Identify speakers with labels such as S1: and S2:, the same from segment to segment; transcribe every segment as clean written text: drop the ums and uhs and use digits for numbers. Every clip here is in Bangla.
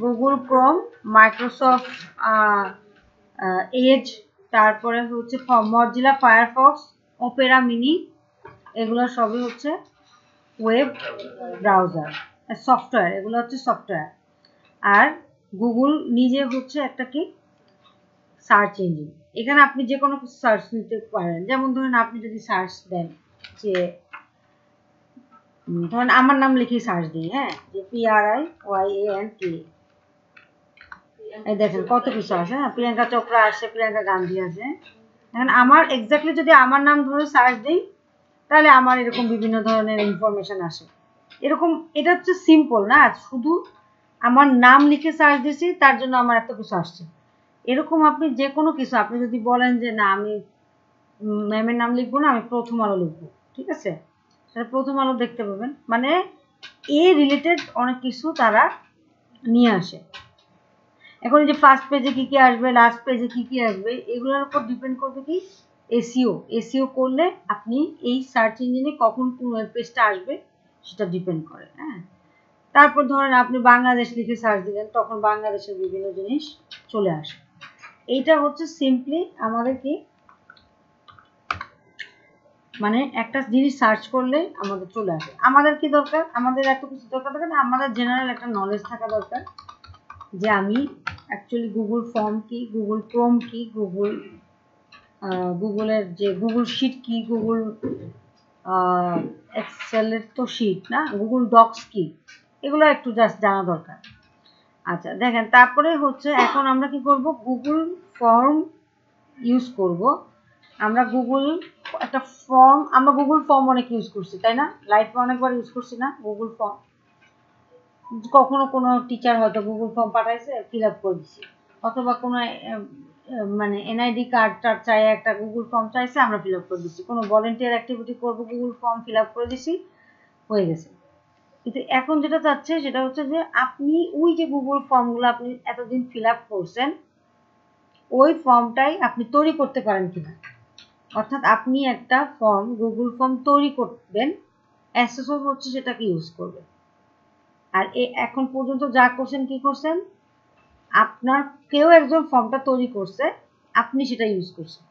S1: গুগল ক্রোম, মাইক্রোসফট এজ, তারপরে হচ্ছে মজিলা ফায়ারফক্স, অপেরা মিনি, এগুলো সবই হচ্ছে ওয়েব ব্রাউজার সফটওয়্যার, এগুলো হচ্ছে সফটওয়্যার। আর গুগল নিজে হচ্ছে একটা কি সার্চ ইঞ্জিন। এখানে আপনি যে কোনো কিছু সার্চ নিতে পারেন। যেমন ধরেন আপনি যদি সার্চ দেন যে ধরেন আমার নাম লিখে সার্চ দিই, হ্যাঁ, যে PRIYANK, এই দেখেন কত কিছু আসে, হ্যাঁ, প্রিয়াঙ্কা চোপড়া আসে, প্রিয়াঙ্কা গান্ধী আছে। এখন আমার এক্স্যাক্টলি যদি আমার নাম ধরে সার্চ দিই তাহলে আমার এরকম বিভিন্ন ধরনের ইনফরমেশন আসে। এরকম এটা হচ্ছে সিম্পল না, শুধু আমার নাম লিখে সার্চ দিছি তার জন্য আমার এত কিছু আসছে। এরকম আপনি যে কোনো কিছু, আপনি যদি বলেন যে না আমি ম্যামের নাম লিখবো না, আমি প্রথম আলো লিখবো, ঠিক আছে, তাহলে প্রথম আলো দেখতে পাবেন। মানে এ রিলেটেড অনেক কিছু তারা নিয়ে আসে। এখন যে ফার্স্ট পেজে কি কি আসবে, লাস্ট পেজে কি কি আসবে, এগুলোর উপর ডিপেন্ড করবে কি এসইও করলে আপনি এই সার্চ ইঞ্জিনে কখন কোন ওয়েব পেজটা আসবে সেটা ডিপেন্ড করে, হ্যাঁ। তারপর ধরেন আপনি বাংলাদেশ লিখে সার্চ দিলেন, তখন বাংলাদেশের বিভিন্ন জিনিস চলে আসে। এইটা হচ্ছে সিম্পলি আমাদের কি মানে একটা জিনিস সার্চ করলে আমাদের চলে আসে। আমাদের কি দরকার, আমাদের এত কিছু দরকার থাকে না, আমাদের জেনারেল একটা নলেজ থাকা দরকার যে আমি অ্যাকচুয়ালি গুগল ফর্ম কি, গুগল ক্রোম কি, গুগলের যে গুগল শিট কি, গুগল এক্সেলের তো শিট না, গুগল ডক্স কি, এগুলো একটু জাস্ট জানা দরকার। আচ্ছা দেখেন, তারপরে হচ্ছে এখন আমরা কি করব, গুগল ফর্ম ইউজ করব। আমরা গুগল একটা ফর্ম, আমরা গুগল ফর্ম অনেক ইউজ করছি তাই না, লাইফে অনেকবার ইউজ করছি না গুগল ফর্ম। কখনো কোনো টিচার হয়তো গুগল ফর্ম পাঠাইছে, ফিল আপ করে দিছি, অথবা কোনো মানে এনআইডি কার্ড টার্ড চাই, একটা গুগল ফর্ম চাইছে, আমরা ফিল আপ করে দিচ্ছি। কোনো ভলেন্টিয়ার অ্যাক্টিভিটি করবো, গুগল ফর্ম ফিল আপ করে দিছি, হয়ে গেছে। কিন্তু এখন যেটা চাচ্ছে সেটা হচ্ছে যে আপনি ওই যে গুগল ফর্মগুলো আপনি এতদিন ফিল আপ করছেন, ওই ফর্মটাই আপনি তৈরি করতে পারেন কিনা। অর্থাৎ আপনি একটা ফর্ম, গুগল ফর্ম তৈরি করবেন, এসএসও হচ্ছে সেটাকে ইউজ করবে। আর এখন পর্যন্ত যা করছেন, কি করছেন, আপনার কেউ একজন ফর্মটা তৈরি করছে, আপনি সেটা ইউজ করছেন।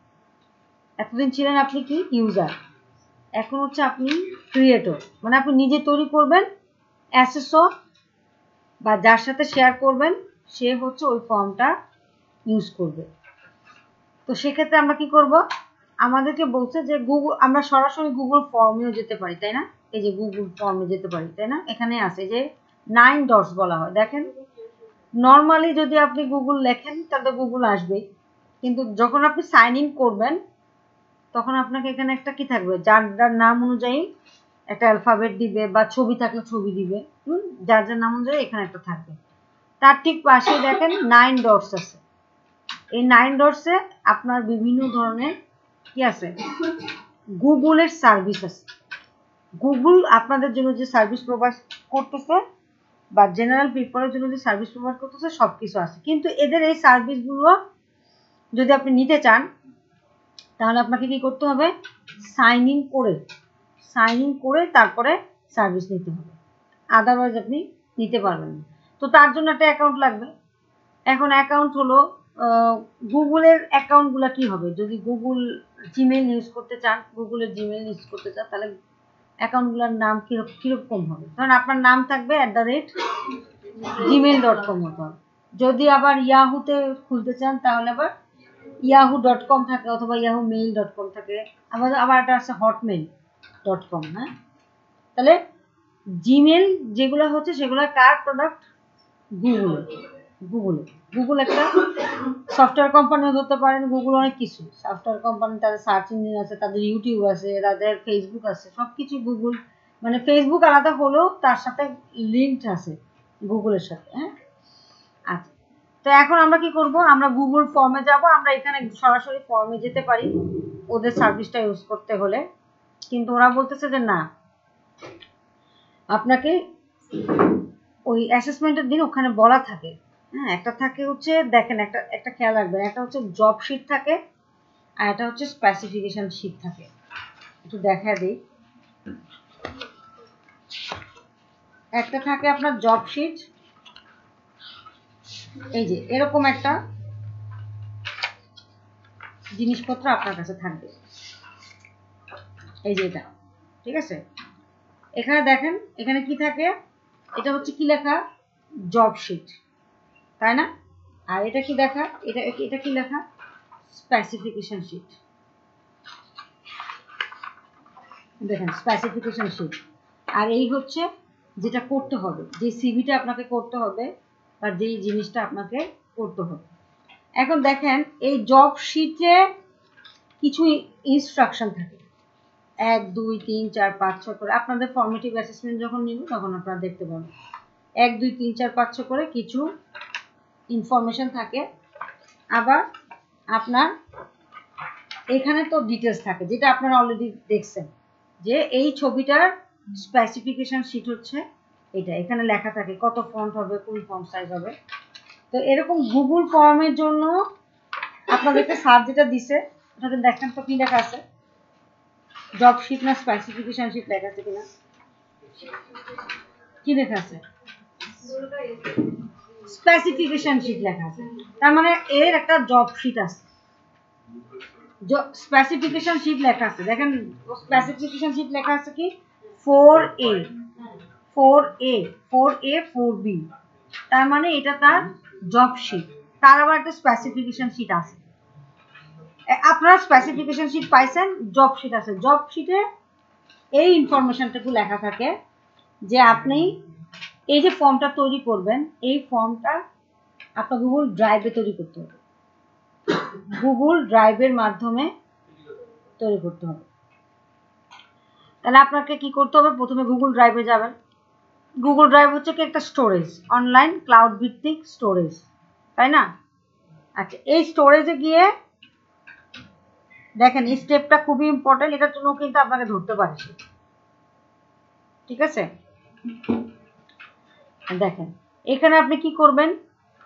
S1: এতদিন ছিলেন আপনি কি ইউজার, এখন হচ্ছে আপনি ক্রিয়েটর, মানে আপনি নিজে তৈরি করবেন, এসএসও বা যার সাথে শেয়ার করবেন সে হচ্ছে ওই ফর্মটা ইউজ করবে। তো সেক্ষেত্রে আমরা কি করব, আমাদেরকে বলছে যে গুগল, আমরা সরাসরি গুগল ফর্মেও যেতে পারি তাই না, এই যে গুগল ফর্মে যেতে পারি তাই না, এখানে আছে যে 9 ডটস বলা হয়। দেখেন নর্মালি যদি আপনি গুগল লেখেন তাহলে গুগল আসবেই, কিন্তু যখন আপনি সাইন ইন করবেন তখন আপনাকে এখানে একটা কি থাকবে, যার যার নাম অনুযায়ী একটা অ্যালফাবেট দিবে, বা ছবি থাকলে ছবি দিবে, যার যার নাম অনুযায়ী এখানে একটা থাকবে। তার ঠিক পাশে দেখেন 9 ডটস আছে। এই 9 ডটসে আপনার বিভিন্ন ধরনের কি আছে, গুগলের সার্ভিস আছে। গুগল আপনাদের জন্য যে সার্ভিস প্রোভাইড করতেছে বা জেনারেল পিপলের জন্য যে সার্ভিস প্রোভাইড করতেছে সব কিছু আছে। কিন্তু এদের এই সার্ভিসগুলো যদি আপনি নিতে চান তাহলে আপনাকে কি করতে হবে, সাইন ইন করে তারপরে সার্ভিস নিতে হবে, আদারওয়াইজ আপনি নিতে পারবেন না। তো তার জন্য একটা অ্যাকাউন্ট লাগবে। এখন অ্যাকাউন্ট হলো গুগলের অ্যাকাউন্টগুলো কি হবে, যদি গুগল জিমেইল ইউজ করতে চান, গুগলের জিমেইল ইউজ করতে চান, তাহলে অ্যাকাউন্টগুলোর নাম কিরকম হবে, ধরেন আপনার নাম থাকবে @gmail.com হতে হবে। যদি আবার ইয়াহুতে খুলতে চান তাহলে আবার yahoo.com থাকে, অথবা yahoomail.com থাকে, আবার একটা আছে hotmail.com। হ্যাঁ, তাহলে জিমেল যেগুলো হচ্ছে সেগুলো কার প্রোডাক্ট, গুগল একটা সফটওয়্যার কোম্পানিও ধরতে পারেন, গুগল অনেক কিছু সফটওয়্যার কোম্পানি, তাদের সার্চ ইঞ্জিন আছে, তাদের ইউটিউব আছে, তাদের ফেসবুক আছে, সবকিছু গুগল, মানে ফেসবুক আলাদা হলেও তার সাথে লিঙ্কড আছে গুগলের সাথে। হ্যাঁ, আচ্ছা, তো এখন আমরা কি করব, আমরা গুগল ফর্মে যাব, আমরা এখানে সরাসরি ফর্মে যেতে পারি ওদের সার্ভিসটা ইউজ করতে হলে, কিন্তু ওরা বলতেছে যে না, আপনাকে ওই অ্যাসেসমেন্টের দিন ওখানে বলা থাকে, হ্যাঁ, একটা থাকে হচ্ছে, দেখেন একটা খেয়াল রাখবেন, একটা হচ্ছে জব শিট থাকে আর একটা হচ্ছে স্পেসিফিকেশন শিট থাকে। একটু দেখা দিই, একটা থাকে আপনার জব শিট এই যে এরকম একটা জিনিসপত্র আপনার কাছে থাকবে, এই যে এটা, ঠিক আছে। এখানে দেখেন এখানে কি থাকে, এটা হচ্ছে কি লেখা, জব শিট, তাই না? আর এটা কি দেখা, এটা কি লেখা, স্পেসিফিকেশন শিট। দেখেন স্পেসিফিকেশন শিট। আর এই হচ্ছে যেটা করতে হবে, যে সিভিটা আপনাকে করতে হবে বা যেই জিনিসটা আপনাকে করতে হবে। এখন দেখেন এই জব শিটে কিছু ইনস্ট্রাকশন থাকে, 1 2 3 4 5 6 করে। আপনাদের ফর্মেটিভ অ্যাসেসমেন্ট যখন নিব তখন আপনারা দেখতে পাবেন 1 2 3 4 5 6 করে কিছু ইনফরমেশন থাকে। আবার আপনার এখানে তো ডিটেলস থাকে, যেটা আপনারা অলরেডি দেখছেন যে এই ছবিটার স্পেসিফিকেশন শিট হচ্ছে এটা। এখানে লেখা থাকে কত ফন্ট হবে, কোন ফন্ট সাইজ হবে। তো এরকম গুগল ফর্মের জন্য আপনাদেরকে স্যার যেটা দিছে ওটাতে দেখেন তো কি লেখা আছে, জব শিট না স্পেসিফিকেশন শিট লেখা আছে কিনা, কি লেখা আছে, স্পেসিফিকেশন শিট লেখা আছে। তার মানে এর একটা জব শিট আছে, স্পেসিফিকেশন শিট লেখা আছে। দেখেন স্পেসিফিকেশন শিট লেখা আছে কি 4A 4A 4A 4B, তার মানে এটা তার জব শিট। তার আবার একটা স্পেসিফিকেশন শিট আছে। আপনারা স্পেসিফিকেশন শিট পাইছেন, জব শিট আছে। জব শিটে এই ইনফরমেশনটুকু লেখা থাকে যে আপনি এই যে ফর্মটা তৈরি করবেন, এই ফর্মটা আপনার গুগল ড্রাইভে তৈরি করতে হবে, গুগল ড্রাইভের মাধ্যমে তৈরি করতে হবে। তাহলে আপনাকে কি করতে হবে, প্রথমে গুগল ড্রাইভে যাবেন। গুগল ড্রাইভ হচ্ছে কি একটা স্টোরেজ, অনলাইন ক্লাউড ভিত্তিক স্টোরেজ, তাই না? আচ্ছা, এই স্টোরেজে গিয়ে দেখেন এই স্টেপটা খুবই ইম্পর্টেন্ট, এটার জন্য কিন্তু আপনাকে ধরতে পারে, ঠিক আছে। দেখেন এখানে আপনি কি করবেন,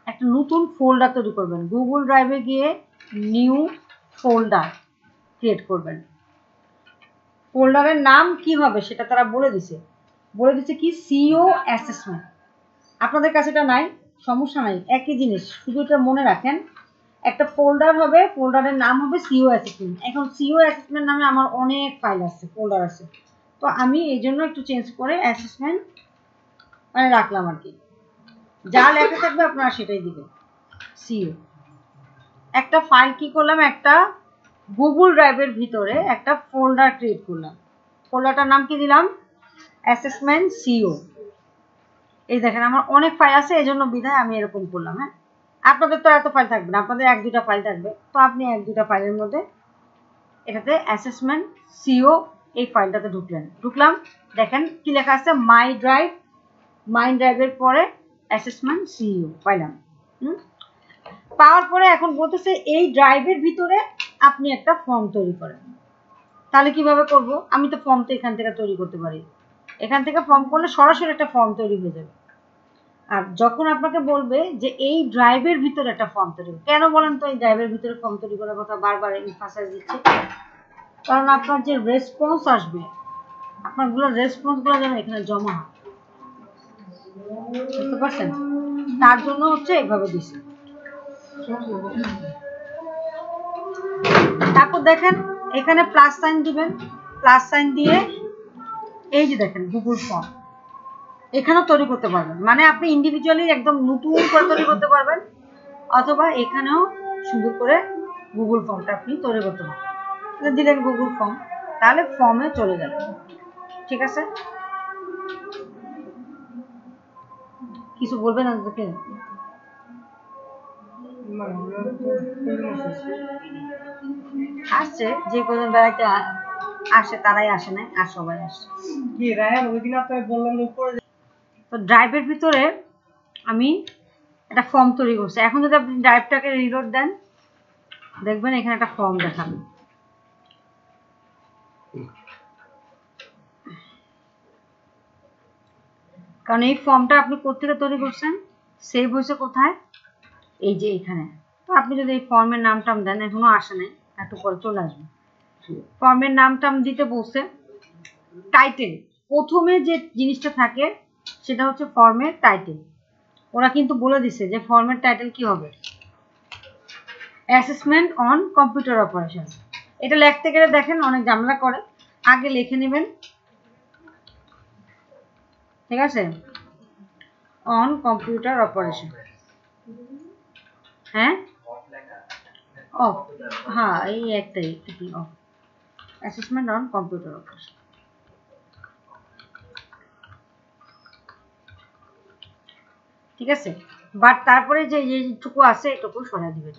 S1: একটা নতুন ফোল্ডার তৈরি করবেন। গুগল ড্রাইভে গিয়ে নিউ ফোল্ডার ক্রিয়েট করবেন। ফোল্ডারের নাম কি হবে সেটা তারা বলে দিছে কি সিও অ্যাসেসমেন্ট। আপনাদের কাছে এটা নাই, সমস্যা নাই, একই জিনিস, শুধু এটা মনে রাখেন। একটা ফোল্ডার হবে, ফোল্ডারের নাম হবে সিও অ্যাসেসমেন্ট। এখন সিও অ্যাসেসমেন্ট নামে আমার অনেক ফাইল আছে, ফোল্ডার আছে, তো আমি এই জন্য একটু চেঞ্জ করে অ্যাসেসমেন্ট মানে রাখলাম আর কি। যা লেখা থাকবে আপনারা সেটাই দিবেন, সিও। একটা ফাইল কি করলাম, একটা গুগল ড্রাইভের ভিতরে একটা ফোল্ডার ক্রিয়েট করলাম। ফোল্ডারটার নাম কি দিলাম, অ্যাসেসমেন্ট সিও। এই দেখেন আমার অনেক ফাইল আছে, এই জন্য বিধায় আমি এরকম করলাম। হ্যাঁ, আপনাদের তো এত ফাইল থাকবে না, আপনাদের 1 2টা ফাইল থাকবে, তো আপনি 1 2টা ফাইলের মধ্যে এটাতে অ্যাসেসমেন্ট সিও এই ফাইলটাতে ঢুকলাম। দেখেন কি লেখা আছে, মাই ড্রাইভের পরে অ্যাসেসমেন্ট সিও পাইলাম। পাওয়ার পরে এখন বলতেছে এই ড্রাইভের ভিতরে আপনি একটা ফর্ম তৈরি করেন। তাহলে কিভাবে করব, আমি তো ফর্ম তো এখান থেকে তৈরি করতে পারি, এখান থেকে ফর্ম করলে সরাসরি একটা ফর্ম তৈরি হয়ে যাবে। আর যখন আপনাকে বলবে যে এই ড্রাইভের ভিতরে একটা ফর্ম তৈরি, কেন বলেন তো এই ড্রাইভের ভিতরে ফর্ম তৈরি করার কথা বারবার এমফাসাইজ দিচ্ছে, কারণ আপনার যে রেসপন্স আসবে, আপনারগুলো রেসপন্সগুলো যেন এখানে জমা হয়, বুঝতে পারছেন? তার জন্য হচ্ছে এইভাবে দিচ্ছে। তারপর দেখেন এখানে প্লাস সাইন দিবেন, প্লাস সাইন দিয়ে এই যে দেখেন গুগল ফর্ম এখানেও তৈরি করতে পারবেন। মানে আপনি ইন্ডিভিজুয়ালি একদম নতুন করে তৈরি করতে পারবেন, অথবা এখানেও সুন্দর করে গুগল ফর্মটা আপনি তৈরি করতে পারবেন। দিলেন গুগল ফর্ম, তাহলে ফর্মে চলে যাবে, ঠিক আছে। কিছু বলবেন আপনাকে, আসছে যে কজন বেড়াইতে আসে তারাই আসে না, আর সবাই আসে। তো ড্রাইভের ভিতরে আমি একটা ফর্ম তৈরি করছি। এখন যদি আপনি ড্রাইভটাকে রিলোড দেন, দেখবেন এখানে একটা ফর্ম দেখাবে। কারণ এই ফর্মটা আপনি কোত্থেকে তৈরি করছেন, সেভ হয়েছে কোথায়, এই যে এখানে। তো আপনি যদি এই ফর্মের নামটাম দেন, এখনো আসে নাই, একটু পরে চলে আসবে। ফর্মের নামটাম দিতে বলছে, টাইটেল প্রথমে যে জিনিসটা থাকে সেটা হচ্ছে ফর্মের টাইটেল। ওরা কিন্তু বলে দিছে যে ফর্মের টাইটেল কি হবে, অ্যাসেসমেন্ট অন কম্পিউটার অপারেশন। এটা লিখতে গেলে দেখেন অনেক ঝামেলা করে, আগে লিখে নেবেন, ঠিক আছে, অন কম্পিউটার অপারেশন। হ্যাঁ অফ, হ্যাঁ এই একটাই of, assessment on computer operation. ঠিক আছে, বাট তারপরে যে এইটুকু আছে এটুকু সরিয়ে দিবেন।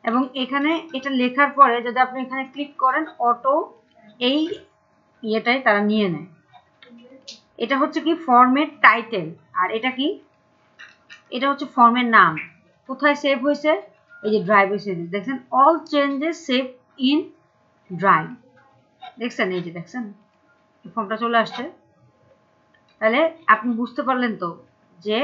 S1: এবং এখানে এটা লেখার পরে যদি আপনি এখানে ক্লিক করেন অটো এই ইয়েটাই তারা নিয়ে নেয়। এটা হচ্ছে কি ফর্মের টাইটেল, আর এটা কি, এটা হচ্ছে ফর্মের নাম। কোথায় সেভ হয়েছে, এই যে ড্রাইভে সেভ, দেখছেন all changes save in drive, দেখছেন এই যে দেখছেন ফর্মটা চলে আসছে। তাহলে আপনি বুঝতে পারলেন তো যে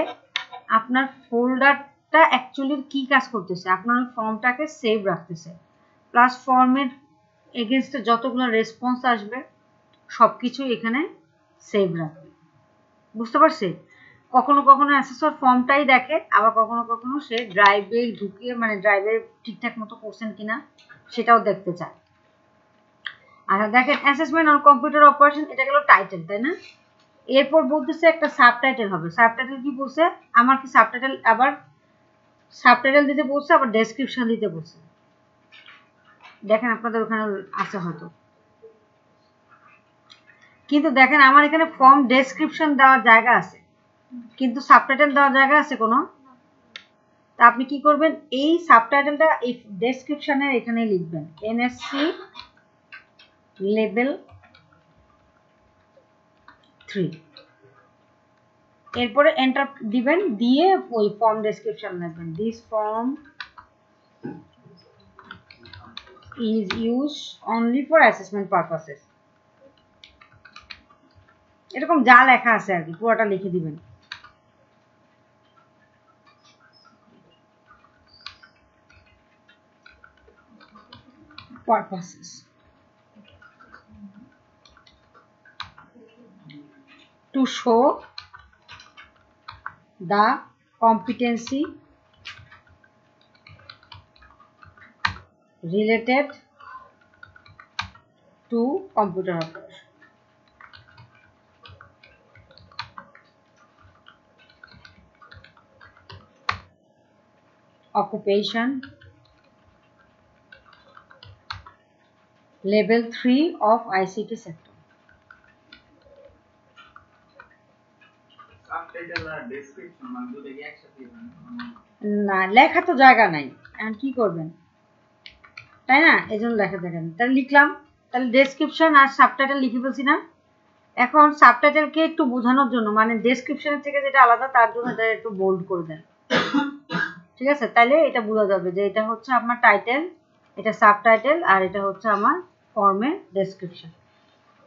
S1: আপনার ফোল্ডারটা অ্যাকচুয়ালি কি কাজ করতেছে, আপনার ফর্মটাকে সেভ রাখতেছে, প্লাস ফর্মের এগেনস্টে যতগুলো রেসপন্স আসবে সবকিছু এখানে সেভ রাখবে। বুঝতে পারছি? কখনো কখনো অ্যাসেসর ফর্মটাই দেখে, আবার কখনো কখনো সে ড্রাইভে ঢুকিয়ে মানে ড্রাইভে ঠিকঠাক মতো করছেন কিনা সেটাও দেখতে চায়। আচ্ছা দেখেন অ্যাসেসমেন্ট অন কম্পিউটার অপারেশন, এটা গেল টাইটেল, তাই না? এরপর বলতেছে একটা সাবটাইটেল হবে। সাবটাইটেল কি বলছে, আমার কি সাবটাইটেল, আবার সাবটাইটেল দিতে বলছে, আবার ডেসক্রিপশন দিতে বলছে। দেখেন আপনাদের ওখানে আছে হয়তো, কিন্তু দেখেন আমার এখানে ফর্ম ডেসক্রিপশন দেওয়ার জায়গা আছে, কিন্তু সাবটাইটেল দেওয়ার জায়গা আছে কোনো। তা আপনি কি করবেন, এই সাবটাইটেলটা এই ডেসক্রিপশনের এখানে লিখবেন এনএসসি লেভেল 3, এরপরে এন্টার দিবেন, দিয়ে ওই ফর্ম ডেসক্রিপশন লিখবেন, this form is used only for assessment purposes। এরকম যা লেখা আছে আর কি পুরোটা লিখে দিবেন। Purposes to show the competency related to computer operation। Occupation level 3 of ICT sector। না লেখা তো জায়গা নাই, এখন কি করবেন, তাই না, এই জন্য লেখা জায়গা নেই, তাহলে লিখলাম, তাহলে ডেসক্রিপশন আর সাবটাইটেল লিখে ফেলছি না। এখন সাবটাইটেলকে একটু বোঝানোর জন্য, মানে ডেসক্রিপশনের থেকে যেটা আলাদা তার জন্য এটা একটু বোল্ড করে দেন, ঠিক আছে, তাহলে এটা বোঝা যাবে যে এটা হচ্ছে আমার টাইটেল, এটা সাবটাইটেল, আর এটা হচ্ছে আমার ফর্মের ডেসক্রিপশন।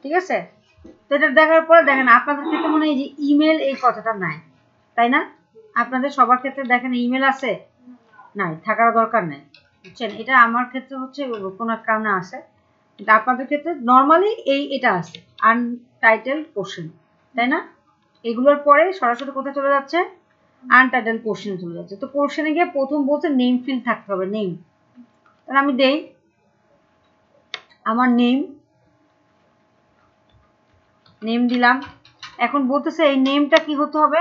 S1: ঠিক আছে, তো এটা দেখার পরে দেখেন আপনাদের ক্ষেত্রে মনে হয় এই যে ইমেল এই কথাটা নাই, তাই না? আপনাদের সবার ক্ষেত্রে দেখেন ইমেল আছে, নাই, থাকার দরকার নাই, বুঝছেন? এটা আমার ক্ষেত্রে হচ্ছে কোনো এক কারণে আছে, কিন্তু আপনাদের ক্ষেত্রে নর্মালি এটা আছে আনটাইটেল কোশ্চেন, তাই না? এগুলোর পরে সরাসরি কোথায় চলে যাচ্ছে, আনটাইটেল কোশ্চেনে চলে যাচ্ছে। তো কোশ্চেনে গিয়ে প্রথম বলছে নেম ফিল্ড থাকতে হবে, নেম, তাহলে আমি দেই আমার নেম দিলাম। এখন বলতেছে এই নেমটা কি হতে হবে,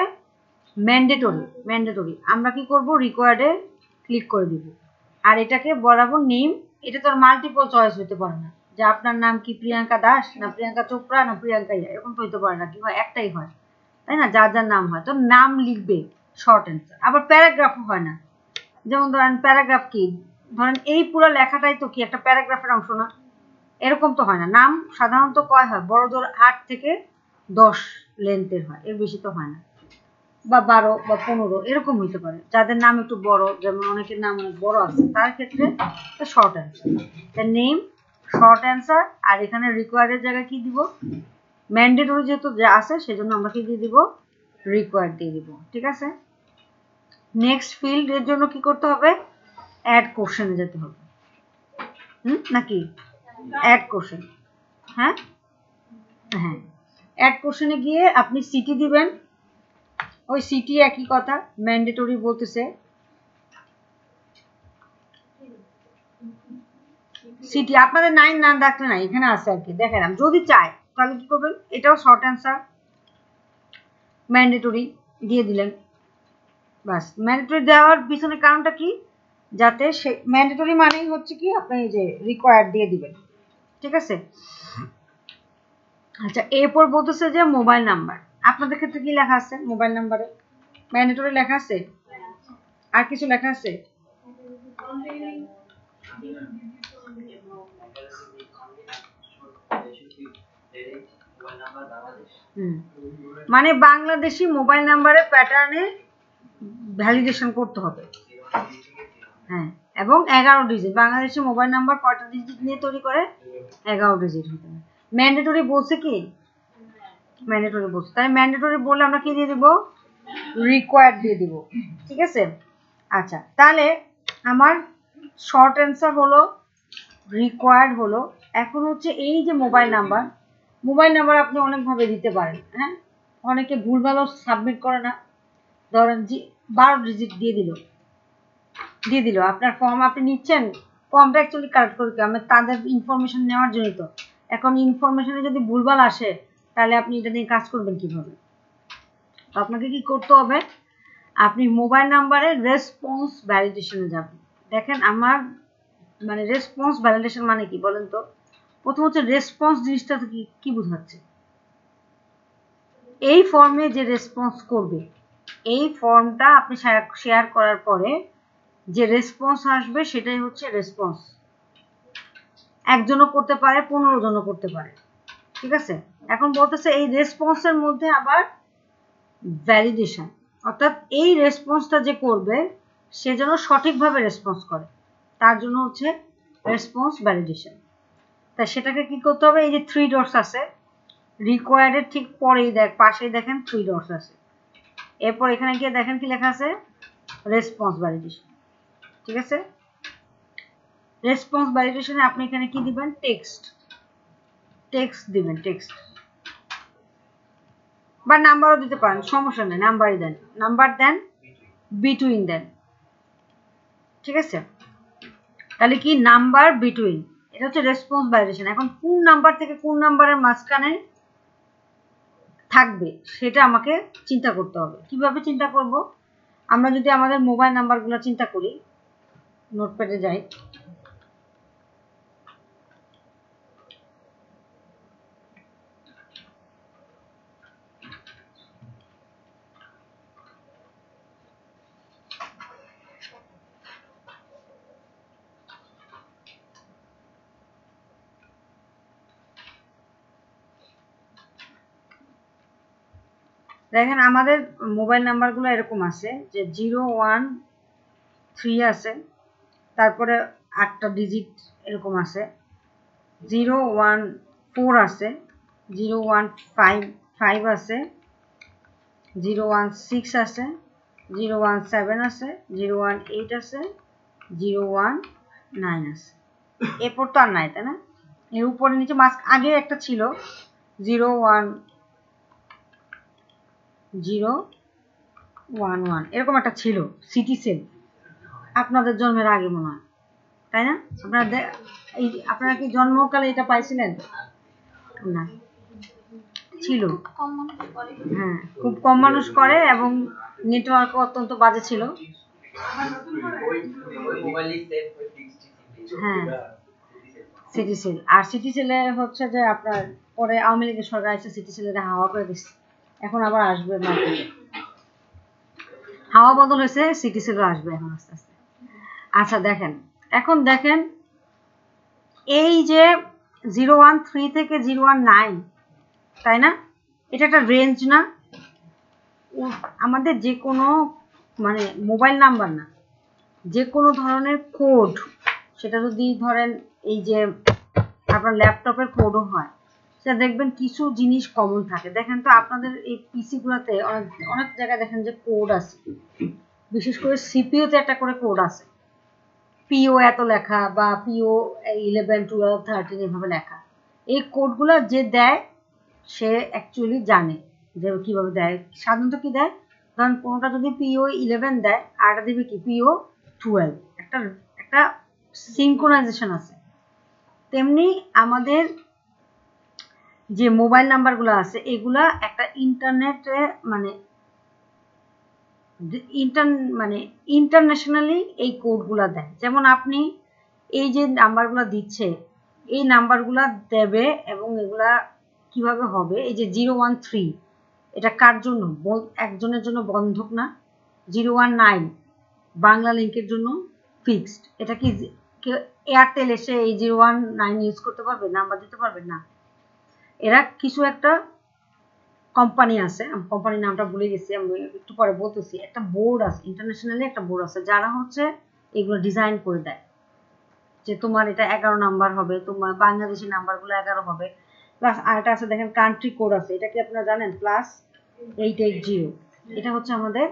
S1: ম্যান্ডেটরি। আমরা কি করব, রিকোয়ার্ডে ক্লিক করে দিব, আর এটাকে বরাবর নেম, এটা তো আর মাল্টিপল চয়েস হতে পারে না, যে আপনার নাম কি প্রিয়াঙ্কা দাস না প্রিয়াঙ্কা চোপড়া না প্রিয়াঙ্কা ইয়া, এরকম তো হতে পারে না, কি হয় একটাই হয়, তাই না, যার যার নাম হয়, তো নাম লিখবে শর্ট অ্যান্সার। আবার প্যারাগ্রাফও হয় না, যেমন ধরেন প্যারাগ্রাফ কি, ধরেন এই পুরো লেখাটাই তো কি একটা প্যারাগ্রাফের অংশ না, এরকম তো হয় না। নাম সাধারণত কয় হয়, বড় জোর 8 থেকে 10 লেন্থের হয়, এর বেশি তো হয় না, বা 12 বা 15 এরকম হইতে পারে, যাদের নাম একটু বড়, যেমন অনেকের নাম অনেক বড় আছে, তার ক্ষেত্রে short answer, the name short answer. আর এখানে রিকোয়ার্ডের জায়গায় কি দিব, ম্যান্ডেটরি যেহেতু যা আছে সেজন্য আমরা কি দিয়ে দিব, রিকোয়ার্ড দিয়ে দিব, ঠিক আছে। নেক্সট ফিল্ড এর জন্য কি করতে হবে, অ্যাড কোশ্চেনে যেতে হবে, নাকি অ্যাড কোশ্চেন, হ্যাঁ হ্যাঁ, অ্যাড কোশ্চেনে গিয়ে আপনি সিটি দিবেন, ওই সিটি একই কথা, ম্যান্ডেটরি বলতেছে। সিটি আপনাদের 9 না ডাকলে না, এখানে আছে আর কি, দেখালাম। যদি চায় তাহলে কি করবেন, এটাও শর্ট অ্যান্সার, ম্যান্ডেটরি দিয়ে দিলেন। বাস, ম্যান্ডেটরি দেওয়ার পিছনে কারণটা কি, যাতে সে ম্যান্ডেটরি মানেই হচ্ছে কি আপনি এই যে রিকোয়ার্ড দিয়ে দিবেন, ঠিক আছে। আচ্ছা, এরপর বলতেছে যে মোবাইল নাম্বার, আপনাদের ক্ষেত্রে কি লেখা আছে মোবাইল নাম্বারে? ম্যান্ডেটরি লেখা আছে, আর কিছু লেখা আছে? মানে বাংলাদেশি মোবাইল নাম্বারের প্যাটার্নে ভ্যালিডেশন করতে হবে। হ্যাঁ, এবং 11 ডিজিট। বাংলাদেশি মোবাইল নাম্বার কয়টা ডিজিট নিয়ে তৈরি করে? 11 ডিজিট হতে হবে। ম্যান্ডেটরি বলছে কি? ম্যান্ডেটরি বলছে, তাই ম্যান্ডেটরি বললে আমরা কি দিয়ে দিব? রিকোয়ার্ড দিয়ে দিব, ঠিক আছে। আচ্ছা, তাহলে আমার শর্ট অ্যান্সার হলো রিকোয়ার্ড হলো। এখন হচ্ছে এই যে মোবাইল নাম্বার আপনি অনেকভাবে দিতে পারেন। হ্যাঁ, অনেকে ভুলভালও সাবমিট করে না, ধরেন 12 ডিজিট দিয়ে দিল আপনার ফর্ম আপনি নিচ্ছেন, ফর্মটা অ্যাকচুয়ালি কালেক্ট করে আমি তাদের ইনফরমেশন নেওয়ার জন্য। তো এখন ইনফরমেশনে যদি ভুলভাল আসে তাহলে আপনি এটা নিয়ে কাজ করবেন কিভাবে? আপনাকে কি করতে হবে, আপনি মোবাইল নাম্বারের রেসপন্স ভ্যালিডেশনে যাবেন। দেখেন আমার মানে রেসপন্স ভ্যালিডেশন মানে কি বলেন তো? প্রথম হচ্ছে রেসপন্স জিনিসটা কি বোঝাচ্ছে? এই ফর্মে যে রেসপন্স করবে, এই ফর্মটা আপনি শেয়ার করার পরে যে রেসপন্স আসবে সেটাই হচ্ছে রেসপন্স। একজনও করতে পারে, 15 জনও করতে পারে, ঠিক আছে। এখন বলতেছে এই রেসপন্সের মধ্যে আবার ভ্যালিডেশন, অর্থাৎ এই রেসপন্সটা যে করবে সে যেন সঠিকভাবে রেসপন্স করে, তার জন্য হচ্ছে রেসপন্স ভ্যালিডেশন। তাই সেটাকে কি করতে হবে, এই যে 3 ডটস আছে রিকোয়ার্ডের ঠিক পরেই পাশেই দেখেন 3 ডটস আছে, এরপর এখানে গিয়ে দেখেন কি লেখা আছে, রেসপন্স ভ্যালিডেশন, ঠিক আছে। রেসপন্স ভ্যালিডেশনে আপনি এখানে কি দিবেন, টেক্সট দিবেন, টেক্সট বা নাম্বারও দিতে পারেন, সমস্যা নেই, নাম্বারই দেন, নাম্বার দেন, বিটুইন দেন, ঠিক আছে। তাহলে কি নাম্বার বিটুইন, এটা হচ্ছে রেসপন্স ভ্যালিডেশন। এখন কোন নাম্বার থেকে কোন নাম্বারের মাঝখানে থাকবে সেটা আমাকে চিন্তা করতে হবে। কিভাবে চিন্তা করব, আমরা যদি আমাদের মোবাইল নাম্বারগুলো চিন্তা করি, নোটপ্যাডে যাই, দেখেন আমাদের মোবাইল নাম্বারগুলো এরকম আছে যে 013 আছে, তারপরে 8টা ডিজিট এরকম আছে, 014 আছে, 015 আছে, 016 আছে, 017 আছে, 018 আছে, 019 আছে। এরপর তো আর নাই, তাই না? এর উপরে নিচে আগে একটা ছিল 01011 এরকম একটা ছিল, সিটি সেল, আপনাদের জন্মের আগে মনে হয়, তাই না? আপনারা কি জন্মকালে এটা পাইছিলেন? না, ছিল। হ্যাঁ, খুব কম মানুষ করে এবং নেটওয়ার্ক অত্যন্ত বাজে ছিল। হ্যাঁ, সিটি সেল। আর সিটি সেলে হচ্ছে যে আপনার পরে আওয়ামী লীগের সরকার এসে সিটি সেলের হাওয়া করে দিচ্ছে, এখন আবার আসবে মার্কেটে, হাওয়া বদল হয়েছে, সিটি সেলও আসবে এখন আস্তে আস্তে। আচ্ছা দেখেন, এখন দেখেন এই যে 013 থেকে 019, তাই না? এটা একটা রেঞ্জ না? আমাদের যে কোনো মানে মোবাইল নাম্বার না, যে কোনো ধরনের কোড, সেটা যদি ধরেন এই যে আপনার ল্যাপটপের কোডও হয়, সেটা দেখবেন কিছু জিনিস কমন থাকে। দেখেন তো আপনাদের এই পিসি গুলোতে অনেক জায়গায় দেখেন যে কোড আছে, বিশেষ করে সিপিইউতে একটা করে কোড আছে, পিও এত লেখা বা পিও 11 12 13 এভাবে লেখা। এই কোডগুলো যে দেয় সে অ্যাকচুয়ালি জানে যে কিভাবে দেয়। সাধারণত কি দেয়, ধরেন কোনোটা যদি পিও 11 দেয় আরটা দিবে কি পিও 12, একটা একটা সিনক্রোনাইজেশন আছে। তেমনি আমাদের যে মোবাইল নাম্বারগুলো আছে এগুলা একটা ইন্টারনেটে মানে ইন্টারন্যাশনালি এই কোডগুলা দেয়। যেমন আপনি এই যে নাম্বারগুলো দিচ্ছে এই নাম্বারগুলা দেবে এবং এগুলা কিভাবে হবে, এই যে 013 এটা কার জন্য, একজনের জন্য বন্ধক না। 019 বাংলা লিঙ্কের জন্য ফিক্সড। এটা কি এয়ারটেল এসে এই 019 ইউজ করতে পারবে, নাম্বার দিতে পারবে না। এরা কিছু একটা কোম্পানি আছে, কোম্পানির নামটা ভুলে গেছি, আমি একটু পরে বলতেছি। একটা বোর্ড আছে, ইন্টারন্যাশনালি একটা বোর্ড আছে যারা হচ্ছে এগুলো ডিজাইন করে দেয় যে তোমার এটা 11 নাম্বার হবে, তোমার বাংলাদেশি নাম্বারগুলো 11 হবে। প্লাস আরেকটা আছে দেখেন কান্ট্রি কোড আছে, এটা কি আপনারা জানেন? +880, এটা হচ্ছে আমাদের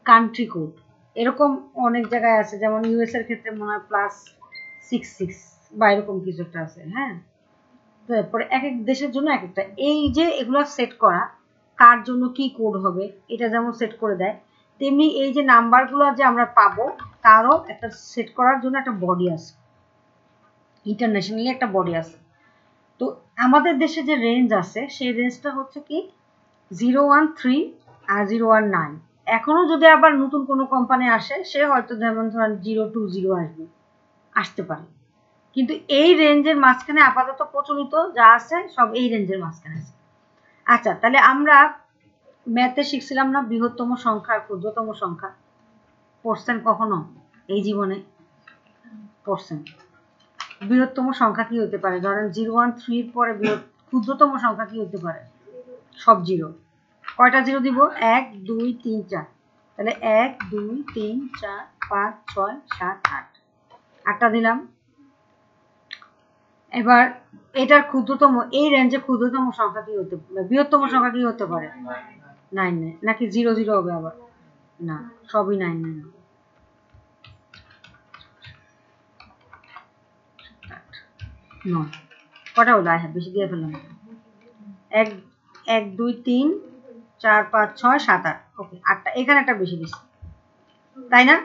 S1: কান্ট্রি কোড। এরকম অনেক জায়গায় আছে, যেমন ইউএস এর ক্ষেত্রে মনে হয় +66 বা এরকম কিছু একটা আছে। হ্যাঁ, তারপরে এক এক দেশের জন্য এক একটা, এই যে এগুলো সেট করা কার জন্য কি কোড হবে এটা যেমন সেট করে দেয়, তেমনি এই যে নাম্বারগুলো যে আমরা পাবো তারও একটা সেট করার জন্য একটা বডি আছে, ইন্টারন্যাশনালি একটা বডি আছে। তো আমাদের দেশে যে রেঞ্জ আছে সেই রেঞ্জটা হচ্ছে কি 013 আর 019। এখনো যদি আবার নতুন কোনো কোম্পানি আসে সে হয়তো যেমন ধরেন 020 আসতে পারে, কিন্তু এই রেঞ্জের মাঝখানে আপাতত প্রচলিত যা আছে সব এই রেঞ্জের মাঝখানে আছে। আচ্ছা, তাহলে আমরা ম্যাথে শিখছিলাম না বৃহত্তম সংখ্যা আর ক্ষুদ্রতম সংখ্যা? পড়ছেন কখনো এই জীবনে? পড়ছেন? বৃহত্তম সংখ্যা কি হতে পারে? ধরেন 013 পরে ক্ষুদ্রতম সংখ্যা কি হতে পারে? সব জিরো। কয়টা জিরো দিব? 1 2 3 4। তাহলে 1 2 3 4 5 6 7 8, 8টা দিলাম। এবার এটার ক্ষুদ্রতম, এই রেঞ্জে ক্ষুদ্রতম সংখ্যা কি হতে পারে, বৃহত্তম সংখ্যা কি হতে পারে? 9 নাকি 0 0 হবে আবার? না, সবই 9 9। কটা হলো? বেশি দিয়ে ফেললাম। 1 1 2 3 4 5 6 7 8। ওকে, 8টা। এখানে একটা বেশি দিচ্ছি, তাই না?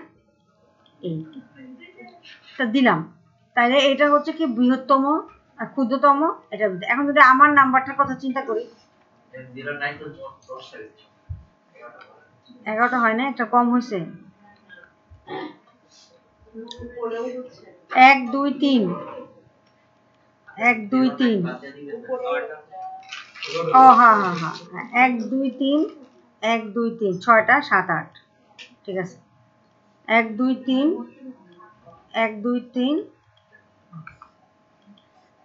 S1: এইটা দিলাম। তাইলে এটা হচ্ছে কি বৃহত্তম আর ক্ষুদ্রতম এটা। এখন যদি আমার নাম্বারটার কথা চিন্তা করি, 11টা হয় না, একটা কম হয়েছে। 1 2 3 1 2 3 ও হ্যাঁ হ্যাঁ হ্যাঁ 1 2 3 1 2 3 6টা 7 8। ঠিক আছে, 1 2 3 1 2 3।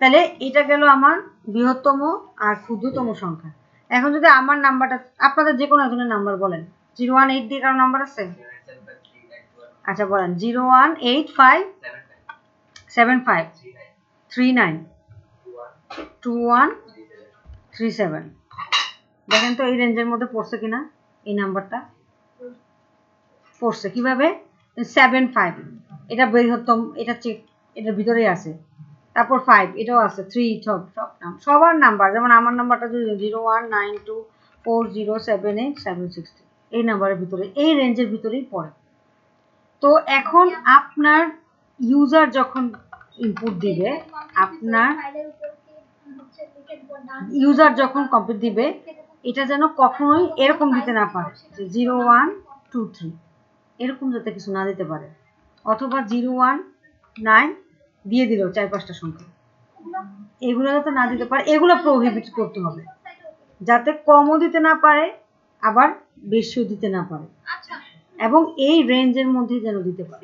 S1: তাহলে এটা গেল আমার বৃহত্তম আর ক্ষুদ্রতম সংখ্যা। এখন যদি আমার নাম্বারটা, আপনাদের যে কোনো একজনের নাম্বার বলেন। 018 দিয়ে কারো নাম্বার আছে? আচ্ছা বলেন। 0187575392137। দেখেন তো এই রেঞ্জের মধ্যে পড়ছে কিনা এই নাম্বারটা? পড়ছে। কিভাবে? 75 এটা বৃহত্তম, এটা চেক, এটার ভিতরেই আছে। তারপর 5 এটাও আছে, 3 সবার নাম্বার। যেমন আমার নাম্বারটা যদি 01924078763 এই নাম্বারের ভিতরে, এই রেঞ্জের ভিতরেই পড়ে। তো এখন আপনার ইউজার যখন ইনপুট দিবে, আপনার ইউজার যখন কম্পিউট দিবে, এটা যেন কখনোই এরকম দিতে না পারে 0123 এরকম যাতে কিছু না দিতে পারে, অথবা 019 দিয়ে দিল 4-5টা সংখ্যা, এগুলো যাতে না দিতে পারে। এগুলো প্রোহিবিট করতে হবে, যাতে কমও দিতে না পারে আবার বেশিও দিতে না পারে, এবং এই রেঞ্জের মধ্যে যেন দিতে পারে।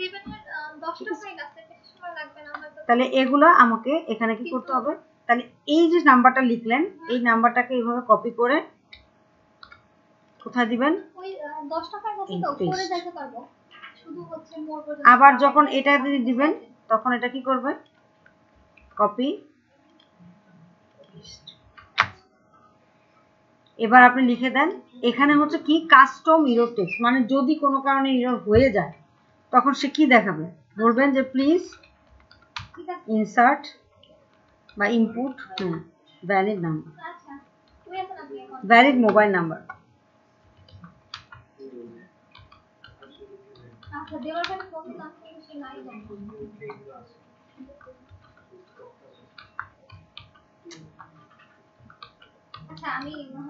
S1: তাহলে এগুলা আমাকে এখানে কি করতে হবে? তাহলে এই যে নাম্বারটা লিখলেন এই নাম্বারটাকে এইভাবে কপি করে কোথায় দিবেন? আবার যখন এটা দিবেন তখন এটা কি করবে? কপি। এবার আপনি লিখে দেন। এখানে হচ্ছে কি কাস্টম ইরর টেক্সট, মানে যদি কোনো কারণে ইরর হয়ে যায় তখন সে কি দেখাবে? বলবেন যে প্লিজ ইনসার্ট বা input valid number, valid mobile number.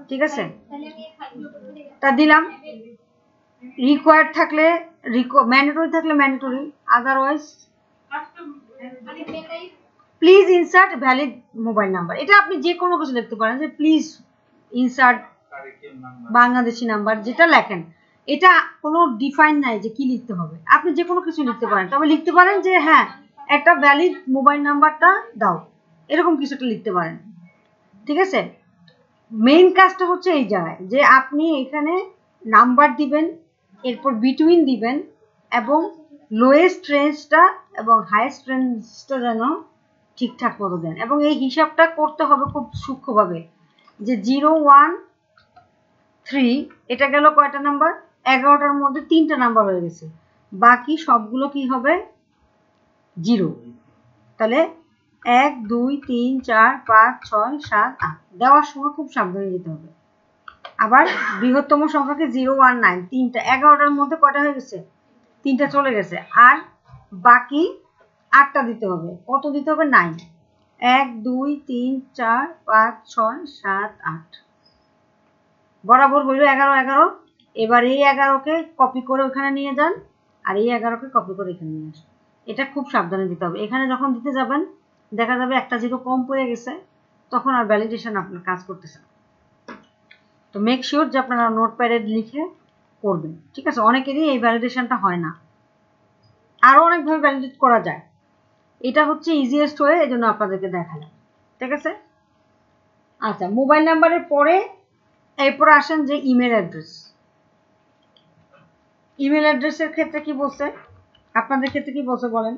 S1: ঠিক আছে, তা দিলাম। রিকোয়ার্ড থাকলে ম্যান্ডেটরি থাকলে mandatory, otherwise please insert valid mobile number. এটা আপনি যে কোনো কিছু লিখতে পারেন, যে প্লিজ ইনসার্ট বাংলাদেশি নাম্বার, যেটা লেখেন এটা কোনো ডিফাইন নাই যে কি লিখতে হবে, আপনি যে কোনো কিছু লিখতে পারেন। তবে লিখতে পারেন যে হ্যাঁ একটা ভ্যালিড মোবাইল নাম্বারটা দাও, এরকম কিছুটা লিখতে পারেন। ঠিক আছে, মেইন কাজটা হচ্ছে এই জায়গায় যে আপনি এখানে নাম্বার দিবেন, এরপর বিটুইন দিবেন, এবং লোয়েস্ট রেঞ্জটা এবং হাইয়েস্ট রেঞ্জটা যেন ঠিকঠাক মতো দেন। এবং এই হিসাবটা করতে হবে খুব সূক্ষ্মভাবে, যে 0 1 3 এটা গেল কয়টা নাম্বার, 11টার মধ্যে 3টা নাম্বার হয়ে গেছে, বাকি সবগুলো কি হবে 0। তাহলে 1 2 3 4 5 6 7 8 দেওয়ার সময় খুব সাবধানে দিতে হবে। আবার বৃহত্তম সংখ্যাকে 0 1 9 3টা, 11টার মধ্যে কয়টা হয়ে গেছে, 3টা চলে গেছে, আর বাকি 8টা দিতে হবে। কত দিতে হবে, 9। 1 2 3 4 5 6 7 8 বরাবর হইল 11 11। এবার এই 11কে কপি করে ওখানে নিয়ে যান, আর এই 11কে কপি করে এখানে নিয়ে আসুন। এটা খুব সাবধানে দিতে হবে। এখানে যখন দিতে যাবেন দেখা যাবে একটা 0 কম পড়ে গেছে, তখন আর ভ্যালিডেশন আপনার কাজ করতেছে না। তো মেক শিওর যে আপনারা নোটপ্যাডে লিখে করবেন। ঠিক আছে, অনেকেরই এই ভ্যালিডেশনটা হয় না, আরও অনেকভাবে ভ্যালিডেট করা যায়, এটা হচ্ছে ইজিয়েস্ট ওয়ে, এই জন্য আপনাদেরকে দেখালাম। ঠিক আছে, আচ্ছা মোবাইল নাম্বারের পরে এরপর আসেন যে ইমেল অ্যাড্রেস। ইমেল অ্যাড্রেসের ক্ষেত্রে কি বলছে, আপনাদের ক্ষেত্রে কি বলছে বলেন?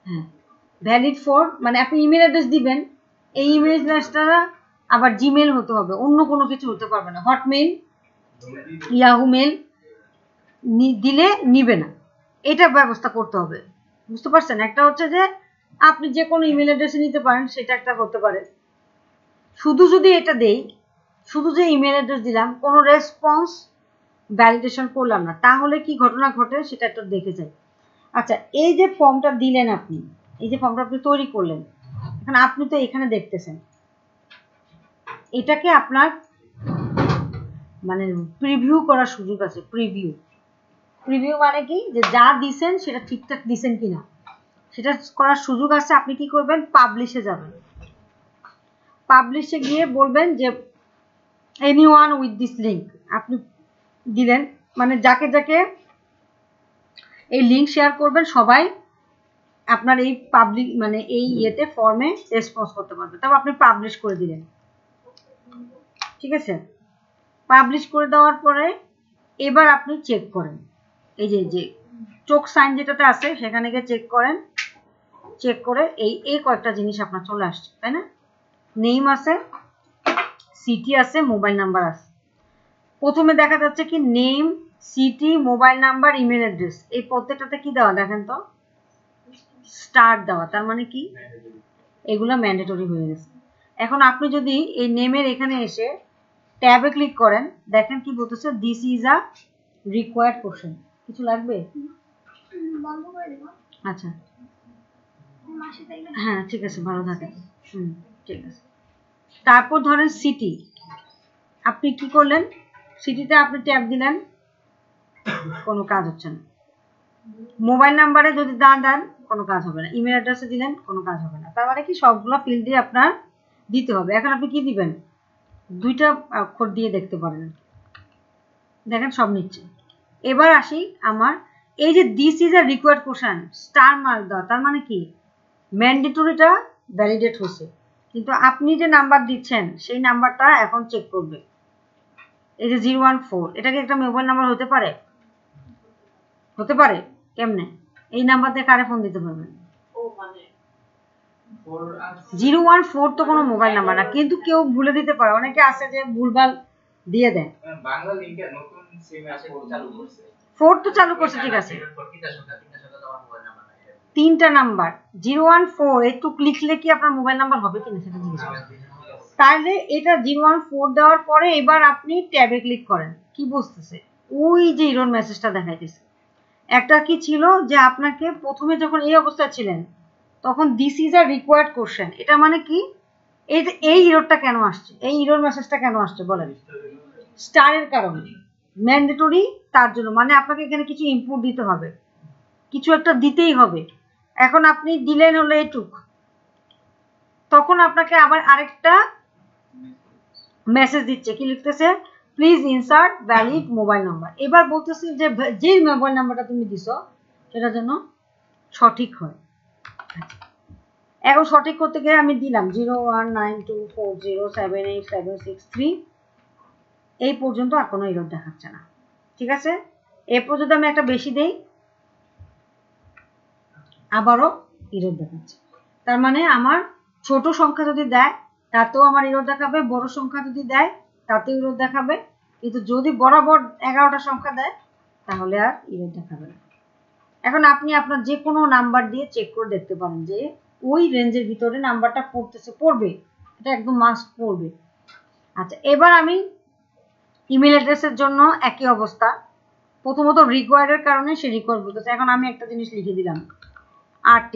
S1: হ্যাঁ, ভ্যালিড ফর, মানে আপনি ইমেল অ্যাড্রেস দিবেন, এই ইমেল অ্যাড্রেসটা আবার জিমেল হতে হবে, অন্য কোনো কিছু হতে পারবে না। হটমেইল, ইয়াহু মেল দিলে নিবে না, এটা ব্যবস্থা করতে হবে। বুঝতে পারছেন? একটা হচ্ছে যে আপনি যে কোনো ইমেল অ্যাড্রেসে নিতে পারেন, সেটা একটা হতে পারে। শুধু যদি এটা দেই, শুধু যে ইমেল অ্যাড্রেস দিলাম, কোনো রেসপন্স ভ্যালিডেশন করলাম না, তাহলে কি ঘটনা ঘটে সেটা একটু দেখে যাই। আচ্ছা, এই যে ফর্মটা দিলেন আপনি, এই যে ফর্মটা আপনি তৈরি করলেন, এখন আপনি তো এখানে দেখতেছেন, এটাকে আপনার মানে প্রিভিউ করার সুযোগ আছে। প্রিভিউ মানে কি, যে যা দিছেন সেটা ঠিকঠাক দিছেন কিনা সেটা করার সুযোগ আছে। আপনি কি করবেন, পাবলিশে যাবেন, পাবলিশে গিয়ে বলবেন যে এনিওয়ান উইথ দিস লিঙ্ক, আপনি দিলেন, মানে যাকে যাকে এই লিঙ্ক শেয়ার করবেন সবাই আপনার এই পাবলিক মানে এই ইয়েতে ফর্মে রেসপন্স করতে পারবে। তারপর আপনি পাবলিশ করে দিলেন। ঠিক আছে, পাবলিশ করে দেওয়ার পরে এবার আপনি চেক করেন, এই যে চোখ সাইন যেটাতে আছে সেখানে গিয়ে চেক করেন। চেক করে এই কয়েকটা জিনিস আপনার চলে আসছে, তাই না? নেম আছে, সিটি আছে, মোবাইল নাম্বার আছে। প্রথমে দেখা যাচ্ছে কি name, city, mobile number, email address, এই প্রত্যেকটাতে কি দেওয়া দেখেন তো, স্টার দেওয়া। তার মানে কি এগুলো ম্যান্ডেটরি হয়ে গেছে। এখন আপনি যদি এই নেমের এখানে এসে ট্যাবে ক্লিক করেন, দেখেন কি বলতেছে, this is a required question. কিছু লাগবে? আচ্ছা হ্যাঁ ঠিক আছে, ভালো থাকেন। ঠিক আছে। তারপর ধরেন সিটি, আপনি কি করলেন, সিটিতে আপনি ট্যাব দিলেন, কোনো কাজ হচ্ছে না। মোবাইল নাম্বারে যদি দেন কোনো কাজ হবে না, ইমেল অ্যাড্রেসে দিলেন কোনো কাজ হবে না। তার মানে কি সবগুলো ফিল্ড দিয়ে আপনার দিতে হবে। এখন আপনি কি দিবেন, 2টা অক্ষর দিয়ে দেখতে পারেন, দেখেন সব নিচ্ছে। এবার আসি আমার এই যে this is a required question, star mark দেওয়া, তার মানে কি ম্যান্ডেটরিটা ভ্যালিডেট হচ্ছে, কিন্তু আপনি যে নাম্বার দিচ্ছেন সেই নাম্বারটা এখন চেক করবে। এই যে 014, এটা কি একটা মোবাইল নাম্বার হতে পারে? হতে পারে। কেমনে? এই নাম্বার দিয়ে কারে ফোন দিতে পারবেন? 014 তো কোনো মোবাইল নাম্বার না, কিন্তু কেউ ভুলে দিতে পারে, অনেকে আছে যে ভুলভাল দিয়ে দেয়। বাংলা লিংকে নতুন সিম আছে চালু করছে, 4 তো চালু করছে, ঠিক আছে, 3টা নাম্বার 014, একটু লিখলে কি আপনার মোবাইল নাম্বার হবে কিনা সেটা জিজ্ঞেস করুন। তাহলে এটা 014 দেওয়ার পরে এবার আপনি ট্যাবে ক্লিক করেন, কি বলতেছে ওই যে এরর মেসেজটা দেখাইতেছে। একটা কি ছিল যে আপনাকে প্রথমে যখন এই অবস্থায় ছিলেন তখন this is a required question, এটা মানে কি এই এররটা কেন আসছে, এই এরর মেসেজটা কেন আসছে বলেন? স্টারের কারণে, ম্যান্ডেটরি, তার জন্য মানে আপনাকে এখানে কিছু ইনপুট দিতে হবে, কিছু একটা দিতেই হবে। এখন আপনি দিলেন হলো এইটুক, তখন আপনাকে আবার আরেকটা মেসেজ দিচ্ছে, কি লিখতেছে, please insert valid mobile number. এবার বলতেছি যে যে মোবাইল নাম্বারটা তুমি দিছো সেটা যেন সঠিক হয়। এখন সঠিক করতে গিয়ে আমি দিলাম 0192407876 এই পর্যন্ত আর কোনো এরর দেখাচ্ছে না। ঠিক আছে, এ পর্যন্ত আমি একটা বেশি দেই, আবারও এরর দেখাচ্ছে। তার মানে আমার ছোট সংখ্যা যদি দেয় তাতেও আমার এরর দেখাবে, বড় সংখ্যা যদি দেয় তাতেও এরর দেখাবে, কিন্তু যদি বরাবর 11টা সংখ্যা দেয় তাহলে আর এরর দেখাবে না। এখন আপনি আপনার যে কোনো নাম্বার দিয়ে চেক করে দেখতে পারেন যে ওই রেঞ্জের ভিতরে নাম্বারটা পড়বে, এটা একদম মাস্ট পড়বে। আচ্ছা, এবার আমি ইমেল অ্যাড্রেসের জন্য একই অবস্থা, প্রথমত রিকোয়ার্ডের কারণে সে রিকোয়ার্ড বলতেছে। এখন আমি একটা জিনিস লিখে দিলাম RT,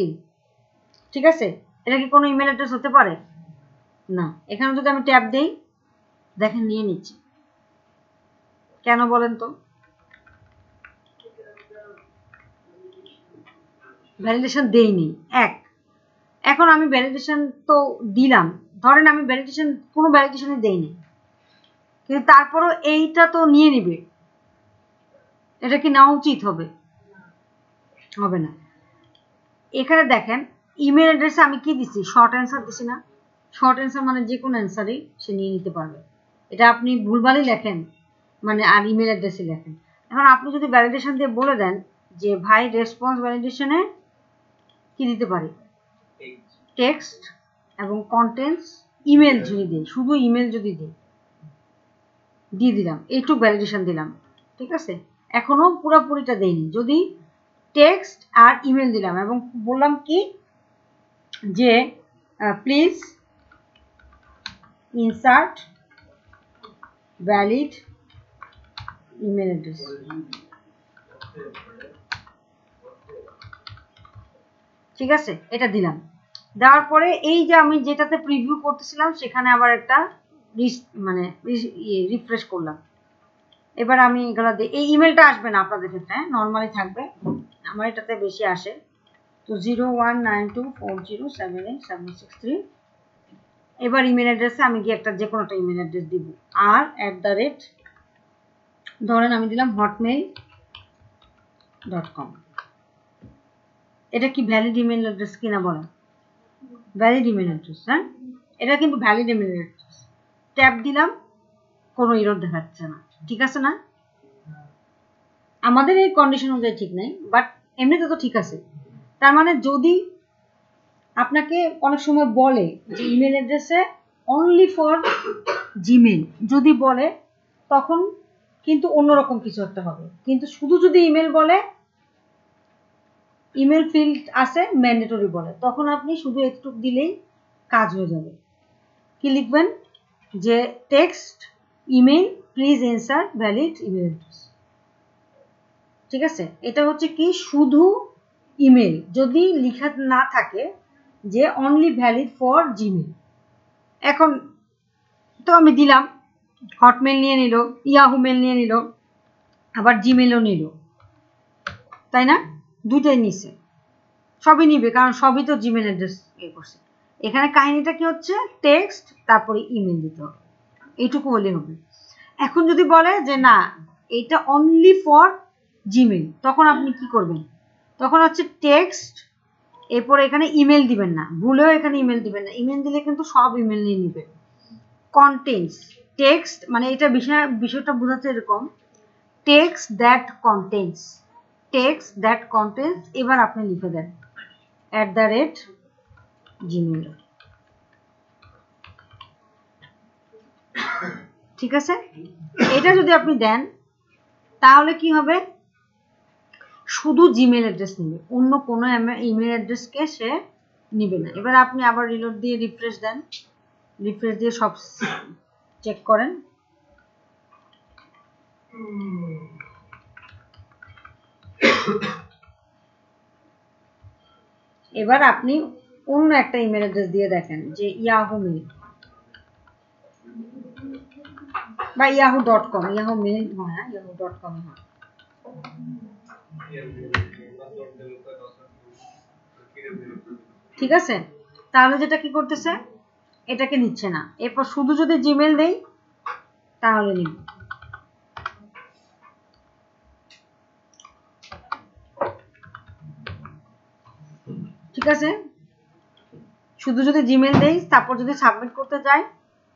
S1: ঠিক আছে, এটা কি কোনো ইমেল অ্যাড্রেস হতে পারে না। এখানে যদি আমি ট্যাব দেই দেখেন নিয়ে নিচ্ছি, কেন বলেন তো? ভ্যালিডেশন দেইনি এক। এখন আমি ভ্যালিডেশন তো দিলাম, ধরেন আমি ভ্যালিডেশন কোনো ভ্যালিডেশনই দেইনি, কিন্তু তারপরও এইটা তো নিয়ে নিবে, এটা কি নেওয়া উচিত হবে? হবে না। এখানে দেখেন ইমেল অ্যাড্রেসে আমি কি দিছি, শর্ট অ্যান্সার দিছি না? শর্ট অ্যান্সার মানে যে কোনো অ্যান্সারই সে নিয়ে নিতে পারবে, এটা আপনি ভুলভালই লেখেন মানে আর ইমেল অ্যাড্রেসে লেখেন। এখন আপনি যদি ভ্যালিডেশন দিয়ে বলে দেন যে ভাই রেসপন্স ভ্যালিডেশনে কি দিতে পারি, টেক্সট এবং কন্টেন্টস ইমেল যদি দিই, শুধু ইমেল যদি দিই, দিয়ে দিলাম এইটুক ভ্যালিডেশন দিলাম, ঠিক আছে, এখনো পুরোপুরিটা দেইনি। যদি টেক্সট আর ইমেল দিলাম এবং বললাম কি যে please insert valid email address, ঠিক আছে, এটা দিলাম। দেওয়ার পরে এই যে আমি যেটাতে প্রিভিউ করতেছিলাম সেখানে আবার একটা মানে রিফ্রেশ করলাম। এবার আমি এগুলো দিই, এই ইমেলটা আসবে না আপনাদের ক্ষেত্রে, নর্মালি থাকবে, আমার এটাতে বেশি আসে। তো 0192407876 এবার ইমেল অ্যাড্রেসে আমি গিয়ে একটা যে কোনো একটা ইমেল অ্যাড্রেস দিব, আর ধরেন আমি দিলাম hotmail.com। এটা কি ভ্যালিড ইমেল অ্যাড্রেস কিনা বলেন? ভ্যালিড ইমেল অ্যাড্রেস, হ্যাঁ, এটা কিন্তু ভ্যালিড ইমেল অ্যাড্রেস। ট্যাব দিলাম, কোনো এরর দেখাচ্ছে না, ঠিক আছে না? আমাদের এই কন্ডিশন অনুযায়ী ঠিক নাই, বাট এমনিতে তো ঠিক আছে। তার মানে যদি আপনাকে অনেক সময় বলে যে ইমেল অ্যাড্রেসে অনলি ফর জিমেল যদি বলে তখন কিন্তু অন্যরকম কিছু একটা হবে, কিন্তু শুধু যদি ইমেল বলে, ইমেল ফিল্ড আছে ম্যান্ডেটরি বলে, তখন আপনি শুধু একটু দিলেই কাজ হয়ে যাবে। কি লিখবেন যে text email please insert valid email address, ঠিক আছে। এটা হচ্ছে কি শুধু ইমেল, যদি লেখা না থাকে যে অনলি ভ্যালিড ফর জিমেল। এখন তো আমি দিলাম, হটমেল নিয়ে নিল, ইয়াহু মেল নিয়ে নিল, আবার জিমেলও নিল, তাই না? দুইটাই নিছে, সবই নিবে কারণ সবই তো জিমেল অ্যাড্রেস করছে। এখানে কাহিনীটা কি হচ্ছে, টেক্সট তারপরে ইমেল দিতে হবে, এইটুকু হলে হবে। এখন যদি বলে যে না এটা অনলি ফর জিমেল, তখন আপনি কি করবেন? তখন হচ্ছে টেক্সট, এরপরে এখানে ইমেল দিবেন না, ভুলেও এখানে ইমেল দিবেন না, ইমেল দিলে কিন্তু সব ইমেল নিয়ে নিবে। কন্টেন্টস টেক্সট মানে এটা বিষয়টা বোঝাচ্ছে এরকম, text that contents, text that contents, এবার আপনি লিখে দেন @gmail, ঠিক আছে। এটা যদি আপনি দেন তাহলে কি হবে, শুধু জিমেল অ্যাড্রেস নেবে, অন্য কোনো ইমেল অ্যাড্রেসকে সে নিবে না। এবার আপনি আবার রিলোড দিয়ে রিফ্রেশ দেন, রিফ্রেশ দিয়ে সব চেক করেন। এবার আপনি অন্য একটা ইমেল অ্যাড্রেস দিয়ে দেখেন যে ইয়াহু মেল বা yahoo.com, ইয়াহু মেল হয় না, yahoo.com হয়। ঠিক আছে, তাহলে যেটা কি করতেছে, এটাকে নিচ্ছে না। এরপর শুধু যদি জিমেল দেই তাহলে নিব। ঠিক আছে, শুধু যদি জিমেল দেই, তারপর যদি সাবমিট করতে যাই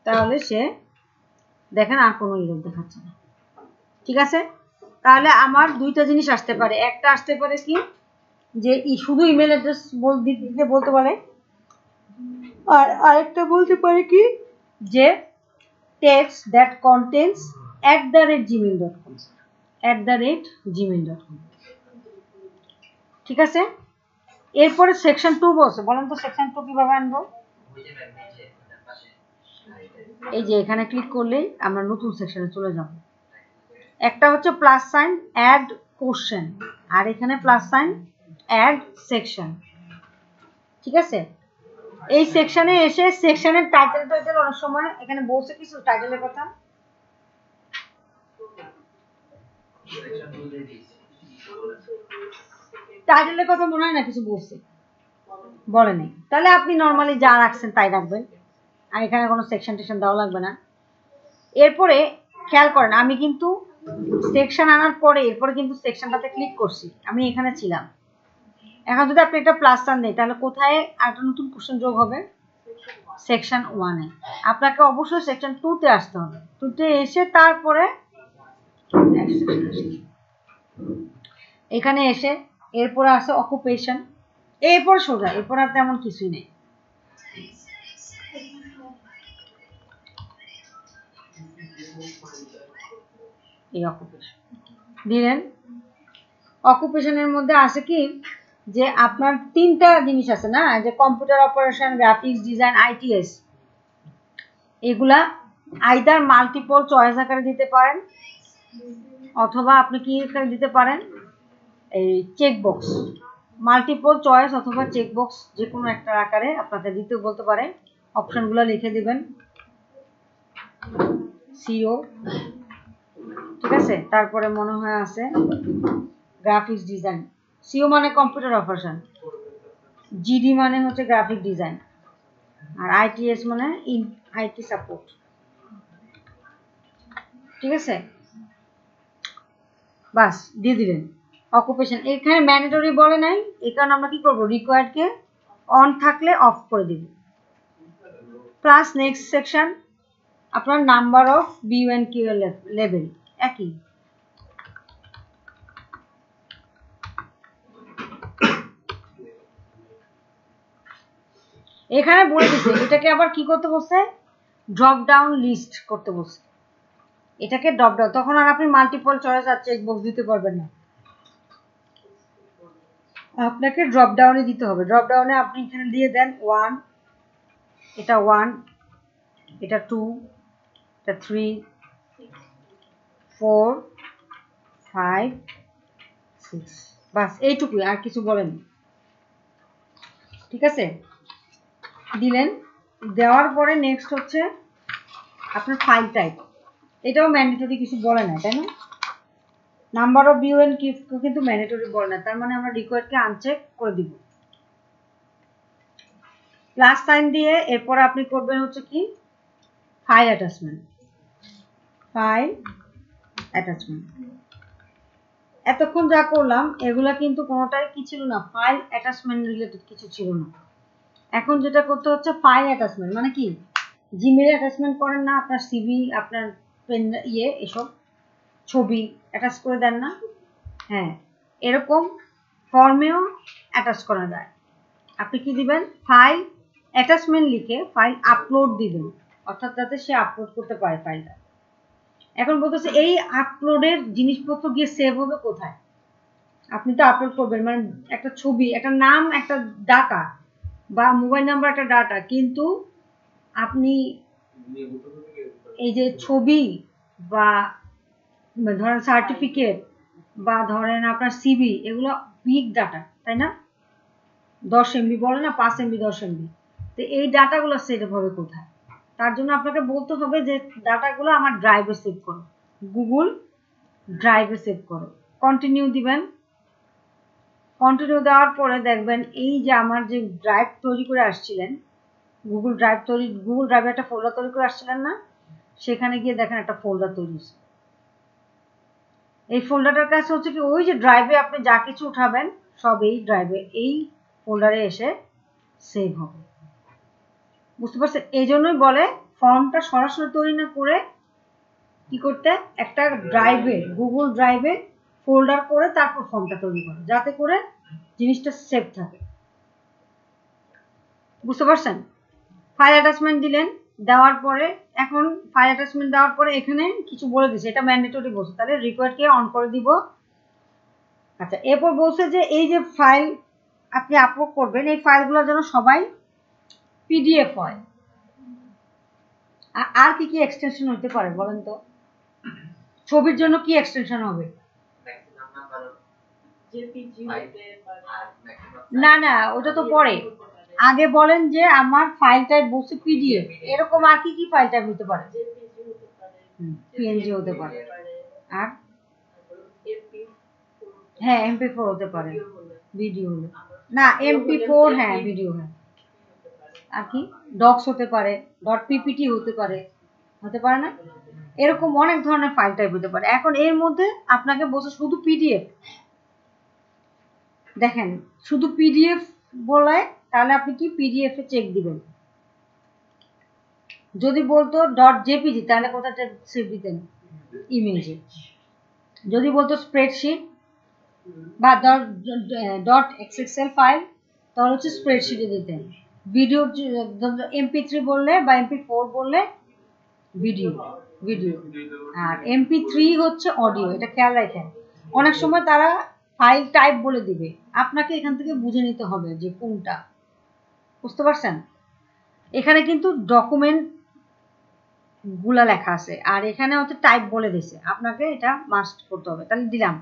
S1: তাহলে সে দেখেন আর কোনো ইমেল দেখাচ্ছে না। ঠিক আছে, তাহলে আমার দুইটা জিনিস আসতে পারে। একটা আসতে পারে কি যে শুধু ইমেল অ্যাড্রেস দিতে বলতে পারে, আর আরেকটা বলতে পারে কি যে text that contains @gmail.com @gmail.com। ঠিক আছে, এরপরে সেকশন 2 বলছে, বলেন তো সেকশন 2 কিভাবে আনবো? এই যে এখানে ক্লিক করলেই আমরা নতুন সেকশনে চলে যাব। একটা হচ্ছে প্লাস সাইন অ্যাড কোশ্চেন, আর এখানে প্লাস সাইন অ্যাড সেকশন। ঠিক আছে, এই সেকশনে এসে সেকশনের টাইটেল অনেক সময় এখানে বলছে কিছু টাইটেলের কথা, টাইটেলের কথা মনে হয় না কিছু বলছে, বলে নেই। তাহলে আপনি নর্মালি যা রাখছেন তাই রাখবেন, আর এখানে কোনো সেকশন টেকশন দেওয়া লাগবে না। এরপরে খেয়াল করেন, আমি কিন্তু সেকশন আনার পরে এরপরে কিন্তু সেকশনটাতে ক্লিক করছি, আমি এখানে ছিলাম। এখন যদি আপনি একটা প্লাস সাইন দেন তাহলে কোথায় একটা নতুন কোশ্চেন যোগ হবে? সেকশন 1-এ। আপনাকে অবশ্যই সেকশন 2-তে আসতে হবে। 2-তে এসে তারপরে এখানে এসে এরপরে আছে অকুপেশন, এরপর সোজা, এরপর আর তেমন কিছুই নেই। এই অকুপেশন দিলেন। অকুপেশনের মধ্যে আছে কি যে আপনার তিনটা জিনিস আছে না, যে computer operation, graphics design, ITS, এগুলা আইদার মাল্টিপল চয়েস আকারে দিতে পারেন, অথবা আপনি কি আকারে দিতে পারেন, এই চেকবক্স, মাল্টিপল চয়েস অথবা চেকবক্স, যে কোনো একটা আকারে আপনাকে দিতে বলতে পারে। অপশনগুলো লিখে দিবেন সিও। ঠিক আছে, তারপরে মনে হয় আছে গ্রাফিক্স ডিজাইন, সিও মানে কম্পিউটার অপারেশন, জিডি মানে হচ্ছে গ্রাফিক ডিজাইন, আর আইটিএস মানে আইটি সাপোর্ট। ঠিক আছে, বাস দিয়ে দিলেন। অকুপেশন এখানে ম্যান্ডেটরি বলে নাই, এই কারণে আমরা কি করব, রিকোয়ার্ডকে অন থাকলে অফ করে দিব। প্লাস নেক্সট সেকশন আপনার নাম্বার অফ বিইউএনকিউ লেভেল একই। এখানে বলে দিচ্ছে এটাকে আবার কি করতে বলছে, ড্রপ ডাউন লিস্ট করতে বলছে। এটাকে ড্রপ ডাউন, তখন আর আপনি মাল্টিপল চয়েস আর চেকবক্স দিতে পারবেন না, আপনাকে ড্রপ ডাউনে দিতে হবে। ড্রপ ডাউনে আপনি এখানে দিয়ে দেন 1, এটা 1, এটা 2, এটা 3, 4, 5, 6, বাস এইটুকুই, আর কিছু বলেন। ঠিক আছে, দিলেন। দেওয়ার পরে নেক্সট হচ্ছে আপনার ফাইল টাইপ, এটাও ম্যান্ডেটরি কিছু বলে না, তাই না? নাম্বার অফ বিইউএনকিউ কিন্তু ম্যান্ডেটরি বলে না, তার মানে আমরা রিকোয়ার্ডকে আনচেক করে দিব। প্লাস সাইন দিয়ে এরপর আপনি করবেন হচ্ছে কি ফাইল অ্যাটাচমেন্ট, ফাইল অ্যাটাচমেন্ট। এতক্ষণ যা করলাম এগুলা কিন্তু কোনোটাই কি ছিল না, ফাইল অ্যাটাচমেন্ট রিলেটেড কিছু ছিল না। এখন যেটা করতে হচ্ছে ফাইল অ্যাটাচমেন্ট, মানে কি জিমেইল অ্যাটাচমেন্ট করেন না আপনার সিভি, আপনার পেন এসব ছবি অ্যাটাচ করে দেন না, হ্যাঁ এরকম ফর্মেও অ্যাটাচ করা যায়। আপনি কি দিবেন, ফাইল অ্যাটাচমেন্ট লিখে ফাইল আপলোড দিবেন, অর্থাৎ যাতে সে আপলোড করতে পারে ফাইলটা। এখন বলতেছে এই আপলোডের জিনিসপত্র গিয়ে সেভ হবে কোথায়? আপনি তো আপলোড করবেন মানে একটা ছবি, একটা নাম, একটা ডাটা বা মোবাইল নাম্বার, একটা ডাটা, কিন্তু আপনি এই যে ছবি বা ধরেন সার্টিফিকেট বা ধরেন আপনার সিবি, এগুলো বিগ ডাটা, তাই না? 10 MB বলে না, 5 MB 10 MB। তো এই ডাটাগুলো সেভ হবে কোথায়? তার জন্য আপনাকে বলতে হবে যে ডাটাগুলো আমার ড্রাইভে সেভ করো, গুগল ড্রাইভে সেভ করো। কন্টিনিউ দিবেন। কন্টিনিউ দেওয়ার পরে দেখবেন এই যে আমার যে ড্রাইভ তৈরি করে আসছিলেন, গুগল ড্রাইভে একটা ফোল্ডার তৈরি করে আসছিলেন না, সেখানে গিয়ে দেখেন একটা ফোল্ডার তৈরি হচ্ছে। এই ফোল্ডারটার কাছে হচ্ছে কি, ওই যে ড্রাইভে আপনি যা কিছু উঠাবেন সব এই ড্রাইভে এই ফোল্ডারে এসে সেভ হবে। বুঝতে পারছেন? এই জন্যই বলে ফর্মটা সরাসরি তৈরি না করে কি করতে, একটা ড্রাইভে, গুগল ড্রাইভে ফোল্ডার করে তারপর ফর্মটা তৈরি করে, যাতে করে জিনিসটা সেভ থাকে। বুঝতে পারছেন? ফাইল অ্যাটাচমেন্ট দিলেন, দেওয়ার পরে এখন ফাইল অ্যাটাচমেন্ট দেওয়ার পরে এখানে কিছু বলে দিচ্ছে, এটা ম্যান্ডেটরি বলছে, তাহলে রিকোয়ার্ডকে অন করে দিব। আচ্ছা, এরপর বলছে যে এই যে ফাইল আপনি আপলোড করবেন, এই ফাইলগুলো যেন সবাই পিডিএফ হয়। আর কি কি এক্সটেনশন হতে পারে বলেন তো? ছবির জন্য কি এক্সটেনশন হবে? না না, ওটা তো পরে। আগে বলেন যে আমার ফাইল টাইপ বলছে পিডিএফ, এরকম আর কি কি ফাইল টাইপ হতে পারে? পিএনজি হতে পারে। আর হ্যাঁ, MP4 হতে পারে, ভিডিও হলে না, MP4, হ্যাঁ ভিডিও, হ্যাঁ। আর কি ডক্স হতে পারে, .ppt হতে পারে, হতে পারে না? এরকম অনেক ধরনের ফাইল টাইপ হতে পারে। এখন এর মধ্যে আপনাকে বলছে শুধু পিডিএফ। দেখেন শুধু পিডিএফ বলে, তাহলে আপনি কি পিডিএফ এ চেক দিবেন। যদি বলতো .jpg তাহলে কোথায় সেভ দিতেন? ইমেজে। যদি বলতো স্প্রেডশিট বা .xxl ফাইল, তাহলে হচ্ছে স্প্রেডশিটে দিতেন। ভিডিও MP3 বললে বা MP4 বললে ভিডিও, আর MP3 হচ্ছে অডিও। এটা খেয়াল রাখেন, অনেক সময় তারা ফাইল টাইপ বলে দিবে, আপনাকে এখান থেকে বুঝে নিতে হবে যে কোনটা। বুঝতে পারছেন? এখানে কিন্তু ডকুমেন্ট গুলা লেখা আছে, আর এখানে হচ্ছে টাইপ বলে দিছে, আপনাকে এটা মাস্ট করতে হবে। তাহলে দিলাম।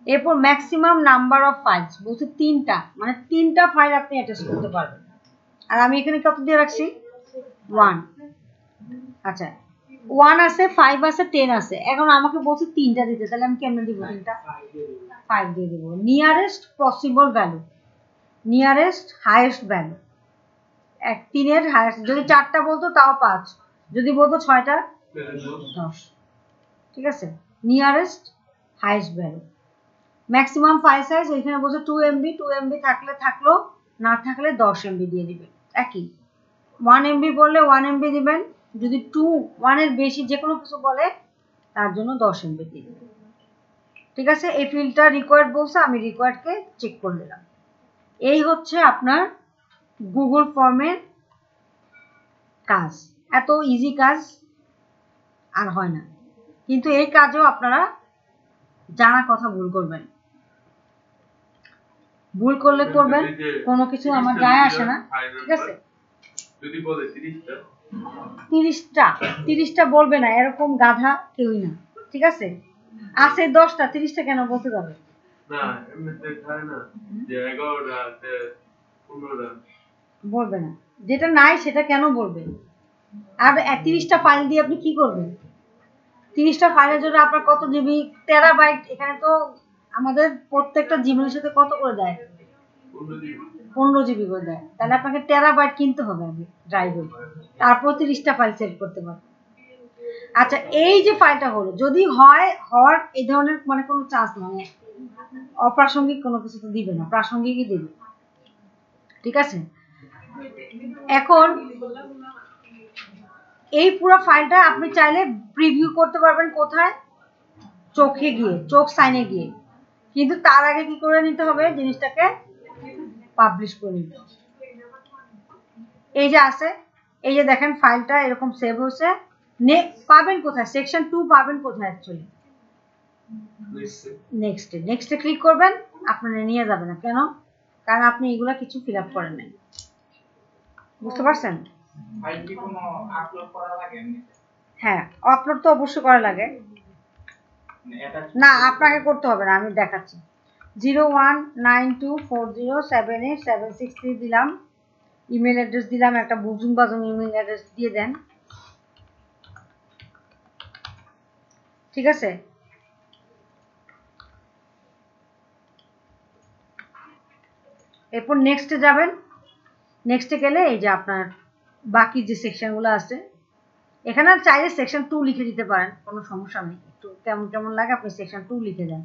S1: এরপর ম্যাক্সিমাম নাম্বার অফ ফাইলস বলছে 3টা, মানে 3টা ফাইল আপনি অ্যাটাচ করতে পারবেন। আর আমি এখানে কত দিয়ে রাখছি? 1। আচ্ছা, 1 আছে, 5 আছে, 10 আছে। এখন আমাকে বলছে 3টা দিতে, তাহলে আমি কেমনে দিব 3টা? 5 দিয়ে দেব। Nearest possible value, nearest highest value, 3-এর হাইয়েস্ট। যদি 4টা বলতো তাও 5, যদি বলতো 6টা 10। ঠিক আছে? Nearest highest value. Maximum file size এখানে বলছে 2 MB, 2 MB থাকলে থাকলো, না থাকলে 10 MB দিয়ে দিবেন। একই 1 MB বললে 1 MB দিবেন, যদি 1 এর বেশি যে কোনো কিছু বলে তার জন্য 10 MB দিয়ে দিবেন। ঠিক আছে? এই ফিল্ডটা রিকোয়ার্ড বলছে, আমি রিকোয়ার্ডকে চেক করে দিলাম। এই হচ্ছে আপনার গুগল ফর্মের কাজ। এত ইজি কাজ আর হয় না, কিন্তু এই কাজও আপনারা জানার কথা ভুল করবেন। ভুল করলে করবেন, কোনো কিছু আমার যায় আসে না। ঠিক আছে?
S2: যদি বলে
S1: 30টা বলবে না, এরকম গাধা কেউই না। ঠিক আছে? আছে 10টা, 30টা কেন বলতে যাবে?
S2: না, এমনিতে থাকে না যে 11টা 15টা
S1: বলবে না। যেটা নাই সেটা কেন বলবে? আর 30টা ফাইল দিয়ে আপনি কি করবেন? 30টা ফাইলের জন্য আপনার কত জিবি, টেরাবাইট? এখানে তো আমাদের প্রত্যেকটা জিমের সাথে কত করে দেয়? 15 জিবি করে দেয়। তাহলে আপনাকে টেরাবাইট কিনতে হবে আগে ড্রাইভে, তারপর 30টা ফাইল সেভ করতে পারবেন। আচ্ছা, এই যে ফাইলটা হলো, যদি হওয়ার এই ধরনের মানে কোনো চান্স মানে অপ্রাসঙ্গিক কোনো কিছু তো দিবে না, প্রাসঙ্গিকই দিবে। ঠিক আছে? এখন এই পুরো ফাইলটা আপনি চাইলে প্রিভিউ করতে পারবেন কোথায়? চোখে গিয়ে, চোখ সাইনে গিয়ে। কিন্তু তার আগে কি করে নিতে হবে? জিনিসটাকে পাবলিশ করে নিতে হবে। এই যে আছে, এই যে দেখেন ফাইলটা এরকম সেভ হয়েছে। পাবেন কোথায়? সেকশন 2 পাবেন কোথায় অ্যাকচুয়ালি? নেক্সটে ক্লিক করবেন, আপনারা নিয়ে যাবে না। কেন? কারণ আপনি এগুলা কিছু ফিল আপ করেন নাই। বুঝতে পারছেন?
S3: ফাইলটি কোনো আপলোড করা লাগে?
S1: হ্যাঁ, আপলোড তো অবশ্যই করা লাগে। না, আপনাকে করতে হবে না, আমি দেখাচ্ছি। 0192407876 দিলাম, ইমেল অ্যাড্রেস দিলাম, একটা বুজুম বাজুম ইমেল অ্যাড্রেস দিয়ে দেন, ঠিক আছে? এরপর নেক্সটে যাবেন। নেক্সটে গেলে এই যে আপনার বাকি যে সেকশনগুলো আছে, এখানে চাইলে সেকশন 2 লিখে দিতে পারেন, কোনো সমস্যা নেই। একটু কেমন কেমন লাগে আপনি সেকশন 2 লিখে দেন,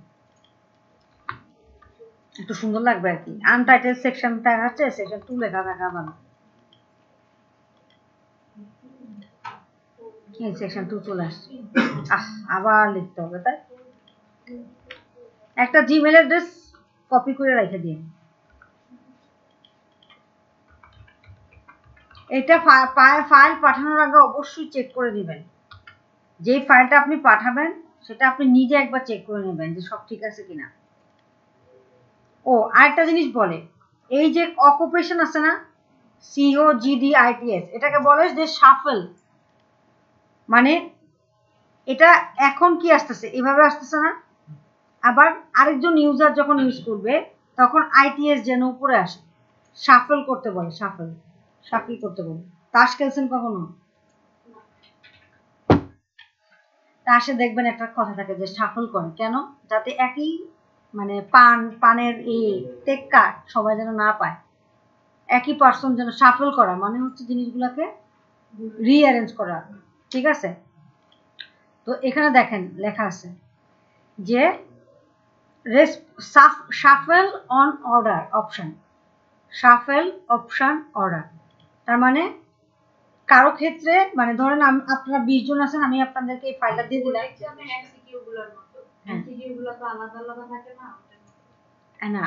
S1: একটু সুন্দর লাগবে আর কি। আনটাইটেল সেকশন দেখাচ্ছে, সেকশন 2 লেখা থাকা ভালো। এই সেকশন 2 চলে আসছে, আবার লিখতে হবে তাই। একটা জিমেল অ্যাড্রেস কপি করে রেখে দিন। এটা ফাইল পাঠানোর আগে অবশ্যই চেক করে দিবেন। যেই ফাইলটা আপনি পাঠাবেন সেটা আপনি নিজে একবার চেক করে নেবেন যে সব ঠিক আছে কিনা। ও আরেকটা জিনিস বলে, এই যে অকুপেশন আছে না, COGDITS, এটাকে বলে যে শাফল। মানে এটা এখন কি আসতেছে, এভাবে আসতেছে না, আবার আরেকজন ইউজার যখন ইউজ করবে তখন ITS যেন উপরে আসে, শাফল করতে বলে, শাফল করতে বলে। তাস খেলছেন কখনো? তাসে দেখবেন একটা কথা থাকে যে শাফল করে, কেন? যাতে একই মানে পানের এই টেক্কা সবাই যেন না পায়, একই পার্সন যেন শাফল করা, মানে হচ্ছে জিনিসগুলোকে রিঅ্যারেঞ্জ করা, ঠিক আছে? তো এখানে দেখেন লেখা আছে যে shuffle on order option, shuffle option order. তার মানে কারো ক্ষেত্রে, মানে ধরেন আপনারা 20 জন আছেন, আমি আপনাদেরকে এই ফাইলটা দিয়ে দিলাম, না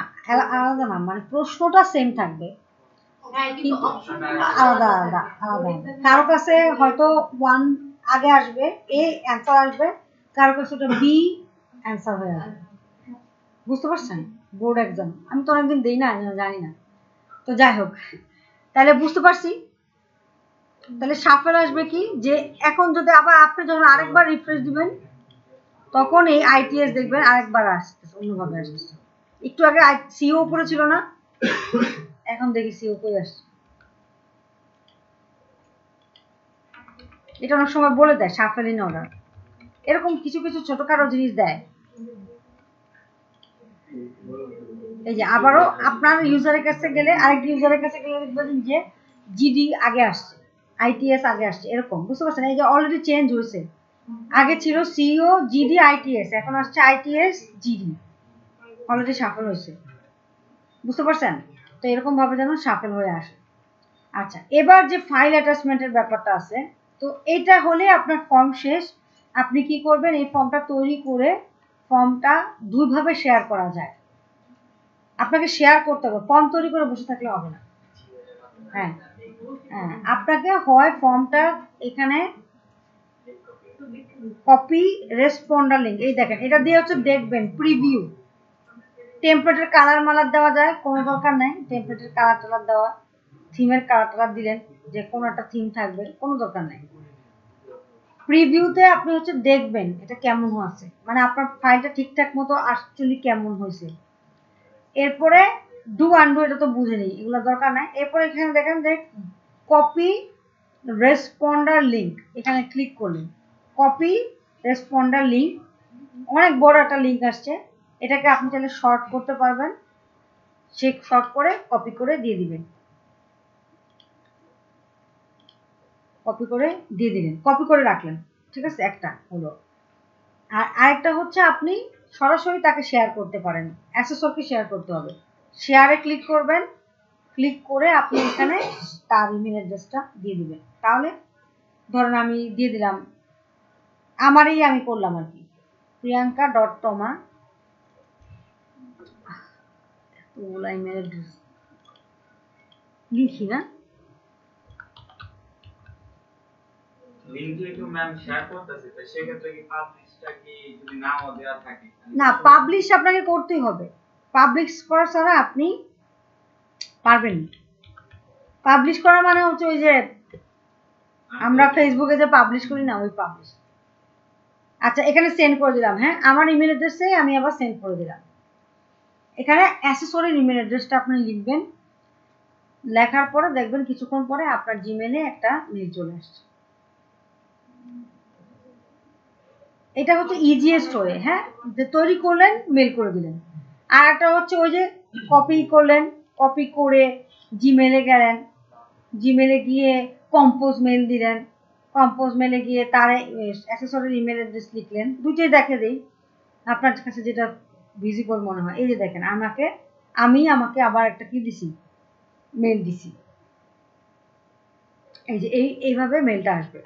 S1: আলাদা না, মানে প্রশ্নটা সেম থাকবে কিন্তু আলাদা আলাদা আলাদা। কারো কাছে হয়তো 1 আগে আসবে, A অ্যান্সার আসবে, কারো কাছে ওটা B অ্যান্সার হয়ে আসবে। বুঝতে পারছেন? বোর্ড এক্সাম আমি তো অনেকদিন দেই না, জানি না, তো যাই হোক, তাহলে বুঝতে পারছি। তাহলে শাফল আসবে কি, যে এখন যদি আবার আপনি যখন আরেকবার রিফ্রেশ দিবেন তখন এই ITS দেখবেন আরেকবার আসতেছে, অন্যভাবে আসতেছে। একটু আগে CO উপরে ছিল না, এখন দেখি CO কই আসছে। এটা অনেক সময় বলে দেয় শাফল ইন অর্ডার, এরকম কিছু কিছু ছোটখাটো জিনিস দেয়। এই যে আবারও আপনার ইউজারের কাছে গেলে, আরেকটা ইউজারের কাছে গেলে দেখবেন যে GD আগে আসছে, ITS আগে আসছে, এরকম। বুঝতে পারছেন? এই যে অলরেডি চেঞ্জ হয়েছে, আগে ছিল COGD ITS, এখন আসছে ITS GD, অলরেডি শাফল হয়েছে। বুঝতে পারছেন? তো এরকম ভাবে যেন শাফল হয়ে আসে। আচ্ছা, এবার যে ফাইল অ্যাটাচমেন্টের ব্যাপারটা আছে, তো এটা হলে আপনার ফর্ম শেষ। আপনি কি করবেন, এই ফর্মটা তৈরি করে ফর্মটা দুইভাবে শেয়ার করা যায়। আপনাকে শেয়ার করতে হবে, ফর্ম তৈরি করে বসে থাকলে হবে না। হ্যাঁ হ্যাঁ, আপনাকে হয় ফর্মটা এখানে কপি রেসপন্ডার লিঙ্ক, এই দেখেন এটা দিয়ে হচ্ছে দেখবেন প্রিভিউ, টেমপ্লেটের কালার মালার দেওয়া যায়, কোনো দরকার নাই টেমপ্লেটের কালার টালার দেওয়া, থিমের কালার টালার দিলেন, যে কোনো একটা থিম থাকবে, কোনো দরকার নাই। প্রিভিউতে আপনি হচ্ছে দেখবেন এটা কেমন হয়েছে, মানে আপনার ফাইলটা ঠিকঠাক মতো অ্যাকচুয়ালি কেমন হয়েছে। এরপরে ডু আনডু এটা তো বুঝে নেই, এগুলো দরকার নাই। এরপরে এখানে দেখেন যে কপি রেসপন্ডার লিঙ্ক, এখানে ক্লিক করলেন, কপি রেসপন্ডার লিঙ্ক, অনেক বড় একটা লিঙ্ক আসছে, এটাকে আপনি চাইলে শর্ট করতে পারবেন, সে শর্ট করে কপি করে দিয়ে দিবেন, কপি করে দিয়ে দিলেন, কপি করে রাখলেন, ঠিক আছে, একটা হলো। আর আরেকটা হচ্ছে আপনি সরাসরি তাকে শেয়ার করতে পারেন, অ্যাসেসরকে শেয়ার করতে হবে, শেয়ারে ক্লিক করবেন, ক্লিক করে আপনি এখানে তার ইমেল অ্যাড্রেসটা দিয়ে দিবেন। তাহলে ধরেন আমি দিয়ে দিলাম, আমারই আমি করলাম আর কি, priyanka.toma, ওগুলা ইমেল অ্যাড্রেস লিখি না, না পাবলিশ আপনাকে করতেই হবে, পাবলিশ করা ছাড়া আপনি পারবেন না। পাবলিশ করা মানে হচ্ছে ওই যে আমরা ফেসবুকে যে পাবলিশ করি না, ওই পাবলিশ। আচ্ছা এখানে সেন্ড করে দিলাম। হ্যাঁ, আমার ইমেল অ্যাড্রেসে আমি আবার সেন্ড করে দিলাম। এখানে অ্যাসেসরির ইমেল অ্যাড্রেসটা আপনি লিখবেন, লেখার পরে দেখবেন কিছুক্ষণ পরে আপনার জিমেলে একটা মেল চলে আসছে। এটা হচ্ছে ইজিয়েস্ট ওয়ে। হ্যাঁ, যে তৈরি করলেন মেল করে দিলেন। আর একটা হচ্ছে ওই যে কপি করলেন, কপি করে জিমেলে গেলেন, জিমেলে গিয়ে কম্পোজ মেল দিলেন, কম্পোজ মেলে গিয়ে তার অ্যাসেসরির ইমেল অ্যাড্রেস লিখলেন। দুইটাই দেখে দিই আপনার কাছে যেটা ভিজিবল মনে হয়। এই যে দেখেন, আমাকে আবার একটা কি দিছি, মেল দিছি। এই যে এইভাবে মেলটা আসবে।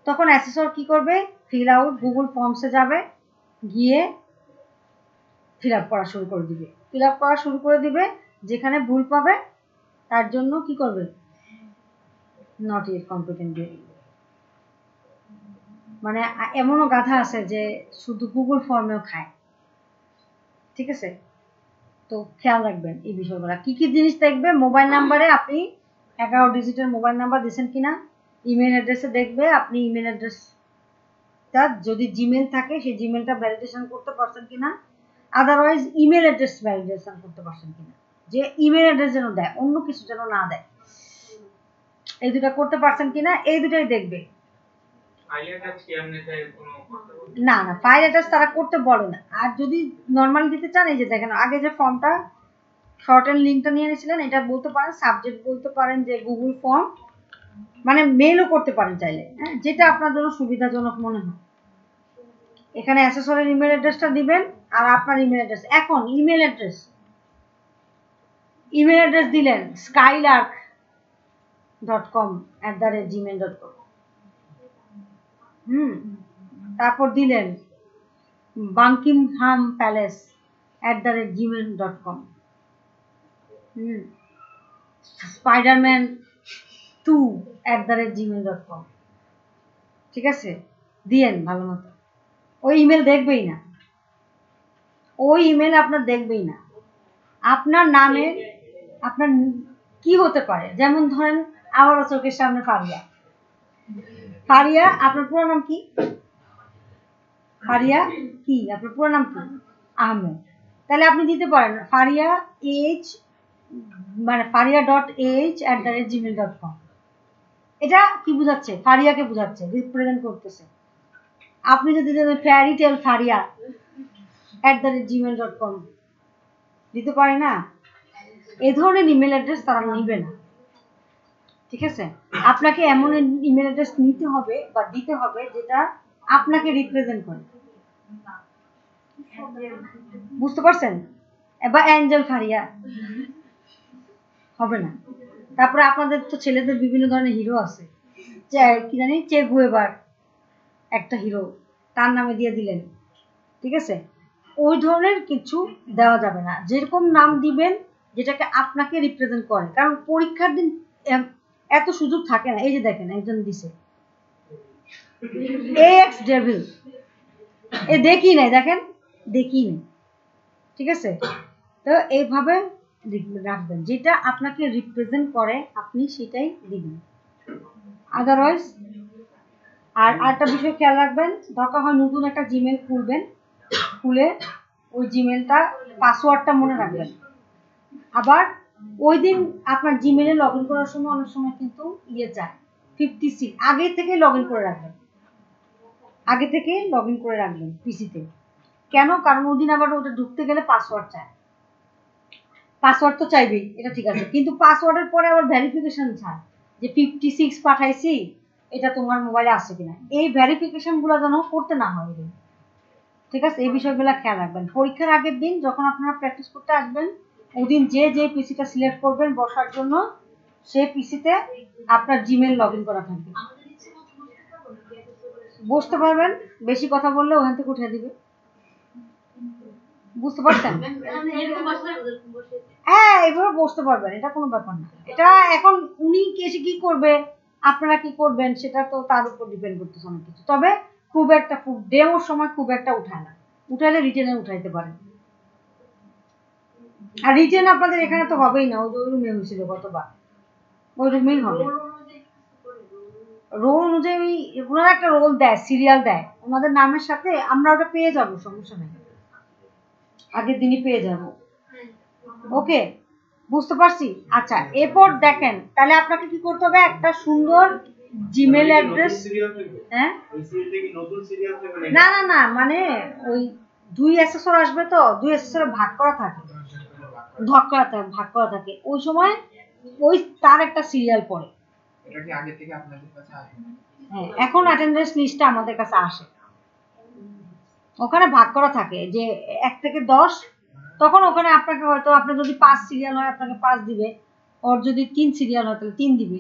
S1: তখন অ্যাসেসর কি করবে, ফিল আউট গুগল ফর্মসে যাবে, গিয়ে ফিল আপ করা শুরু করে দিবে। যেখানে ভুল পাবে তার জন্য কি করবে, নট ইয়েট কম্পিটেন্ট দিয়ে দিবে। মানে এমনও গাধা আছে যে শুধু গুগল ফর্মেও খায়। ঠিক আছে, তো খেয়াল রাখবেন এই বিষয়গুলো। কি কি জিনিস দেখবে, মোবাইল নাম্বারে আপনি 11 ডিজিটের মোবাইল নাম্বার দিয়েছেন কিনা, ইমেল অ্যাড্রেসে দেখবে আপনি ইমেল অ্যাড্রেসটা যদি জিমেল থাকে সেই জিমেলটা ভ্যালিডেশন করতে পারছেন কিনা, আদারওয়াইজ ইমেল অ্যাড্রেস ভ্যালিডেশন করতে পারছেন কিনা, যে ইমেল অ্যাড্রেস যেন দেয়, অন্য কিছু যেন না দেয়। এই দুটা করতে পারছেন কিনা, এই দুটাই দেখবে। না না, ফাইল অ্যাটাচ তারা করতে বলে না। আর যদি নর্মালি দিতে চান, এই যে দেখেন আগে যে ফর্মটা শর্ট এন্ড লিঙ্কটা নিয়ে নিয়েছিলেন, এটা বলতে পারেন সাবজেক্ট, বলতে পারেন যে গুগল ফর্ম, মানে মেলও করতে পারেন চাইলে। হ্যাঁ, যেটা আপনার জন্য সুবিধাজনক মনে হয়। এখানে অ্যাসেসরের ইমেল অ্যাড্রেসটা দিবেন আর আপনার ইমেল অ্যাড্রেস। এখন ইমেল অ্যাড্রেস দিলেন skylark.com@gmail.com। তারপর দিলেন buckinghampalace@gmail.com। spiderman2@gmail.com। ঠিক আছে, দিয়েন ভালো মতো। ওই ইমেল দেখবেই না, আপনার দেখবেই না। আপনার নামে আপনার কি হতে পারে, যেমন ধরেন আমারও চোখের সামনে ফারিয়া। আপনার পুরো নাম কি? ফারিয়া কি আপনার পুরো নাম কি? আহমেদ। তাহলে আপনি দিতে পারেন ফারিয়া মানে faria.ah@gmail.com। এটা কি বুঝাচ্ছে? ফারিয়াকে বুঝাচ্ছে, রিপ্রেজেন্ট করতেছে। আপনি যদি ফ্যারিটেল faria@gmail.com দিতে পারে না, এ ধরনের ইমেল অ্যাড্রেস তারা নিবে না। ঠিক আছে, আপনাকে এমন ইমেল অ্যাড্রেস নিতে হবে বা দিতে হবে যেটা আপনাকে রিপ্রেজেন্ট করে। বুঝতে পারছেন? বা অ্যাঞ্জেল ফারিয়া হবে না। তারপরে আপনাদের তো ছেলেদের বিভিন্ন ধরনের হিরো আছে, কি জানি চে গুয়েভার একটা হিরো, তার নামে দিয়ে দিলেন। ঠিক আছে, ওই ধরনের কিছু দেওয়া যাবে না। যেরকম নাম দিবেন যেটাকে আপনাকে রিপ্রেজেন্ট করে, কারণ পরীক্ষার দিন এত সুযোগ থাকে না। এই যে দেখেন একজন দিছে AX ডেভিল, দেখি নাই, দেখেন দেখি নাই। ঠিক আছে, তো এইভাবে রাখবেন, যেটা আপনাকে রিপ্রেজেন্ট করে আপনি সেটাই দিবেন। আদারওয়াইজ আর একটা বিষয় খেয়াল রাখবেন, দরকার হয় নতুন একটা জিমেল খুলে ওই জিমেলটা পাসওয়ার্ডটা মনে রাখবেন। আবার ওই দিন আপনার জিমেলে লগ ইন করার সময় অনেক সময় কিন্তু যায় 56, আগে থেকে লগ ইন করে রাখবেন, পিসিতে। কেন? কারণ ওই দিন আবার ওটা ঢুকতে গেলে পাসওয়ার্ড চায়। পাসওয়ার্ড তো চাইবেই, এটা ঠিক আছে, কিন্তু পাসওয়ার্ডের পরে আবার ভেরিফিকেশন চায় যে 56 পাঠাইছি, এটা তোমার মোবাইলে আছে কিনা। এই ভেরিফিকেশন গুলো যেন করতে না হয়। ঠিক আছে, এই বিষয়গুলো খেয়াল রাখবেন। পরীক্ষার আগের দিন যখন আপনারা প্র্যাকটিস করতে আসবেন, ওদিন যে পিসিটা সিলেক্ট করবেন বসার জন্য, সেই পিসিতে আপনার জিমেল লগ ইন করা থাকবে। বসতে পারবেন, বেশি কথা বললে ওখান থেকে উঠে দিবে। বুঝতে পারছেন? হ্যাঁ, এইভাবে বসতে পারবেন, এটা কোনো ব্যাপার না। এটা এখন উনি এসে কি করবে, আপনারা কি করবেন, সেটা তো তার উপর ডিপেন্ড করতেছে অনেক কিছু। তবে খুব ডেমোর সময় খুব একটা উঠায় না, উঠাইলে রিটেনে উঠাইতে পারেন। আর রিটেন আপনাদের এখানে তো হবেই না, ওই রুমে হয়েছিল গতবার, ওই রুমেই হবে। রোল অনুযায়ী ওনারা একটা রোল দেয়, সিরিয়াল দেয় ওনাদের নামের সাথে, আমরা ওটা পেয়ে যাব, সমস্যা নেই, আগের দিনই পেয়ে যাব। ওকে, বুঝতে পারছি। আচ্ছা, এরপর দেখেন তাহলে আপনাকে কি করতে হবে, একটা সুন্দর জিমেল অ্যাড্রেস। হ্যাঁ, না না না, মানে ওই 2 অ্যাসেসর আসবে তো, 2 অ্যাসেসর ভাগ করা থাকে, ভাগ করা থাকে, ওই সময় ওই তার একটা সিরিয়াল পড়ে।
S3: এটা কি আগে থেকে আপনাদের কাছে আসে?
S1: হ্যাঁ, এখন অ্যাটেন্ডেন্স লিস্টটা আমাদের কাছে আসে, ওখানে ভাগ করা থাকে যে 1 থেকে 10, তখন ওখানে আপনাকে হয়তো আপনার যদি 5 সিরিয়াল হয় আপনাকে 5 দিবে, ওর যদি 3 সিরিয়াল হয় তাহলে 3 দিবে,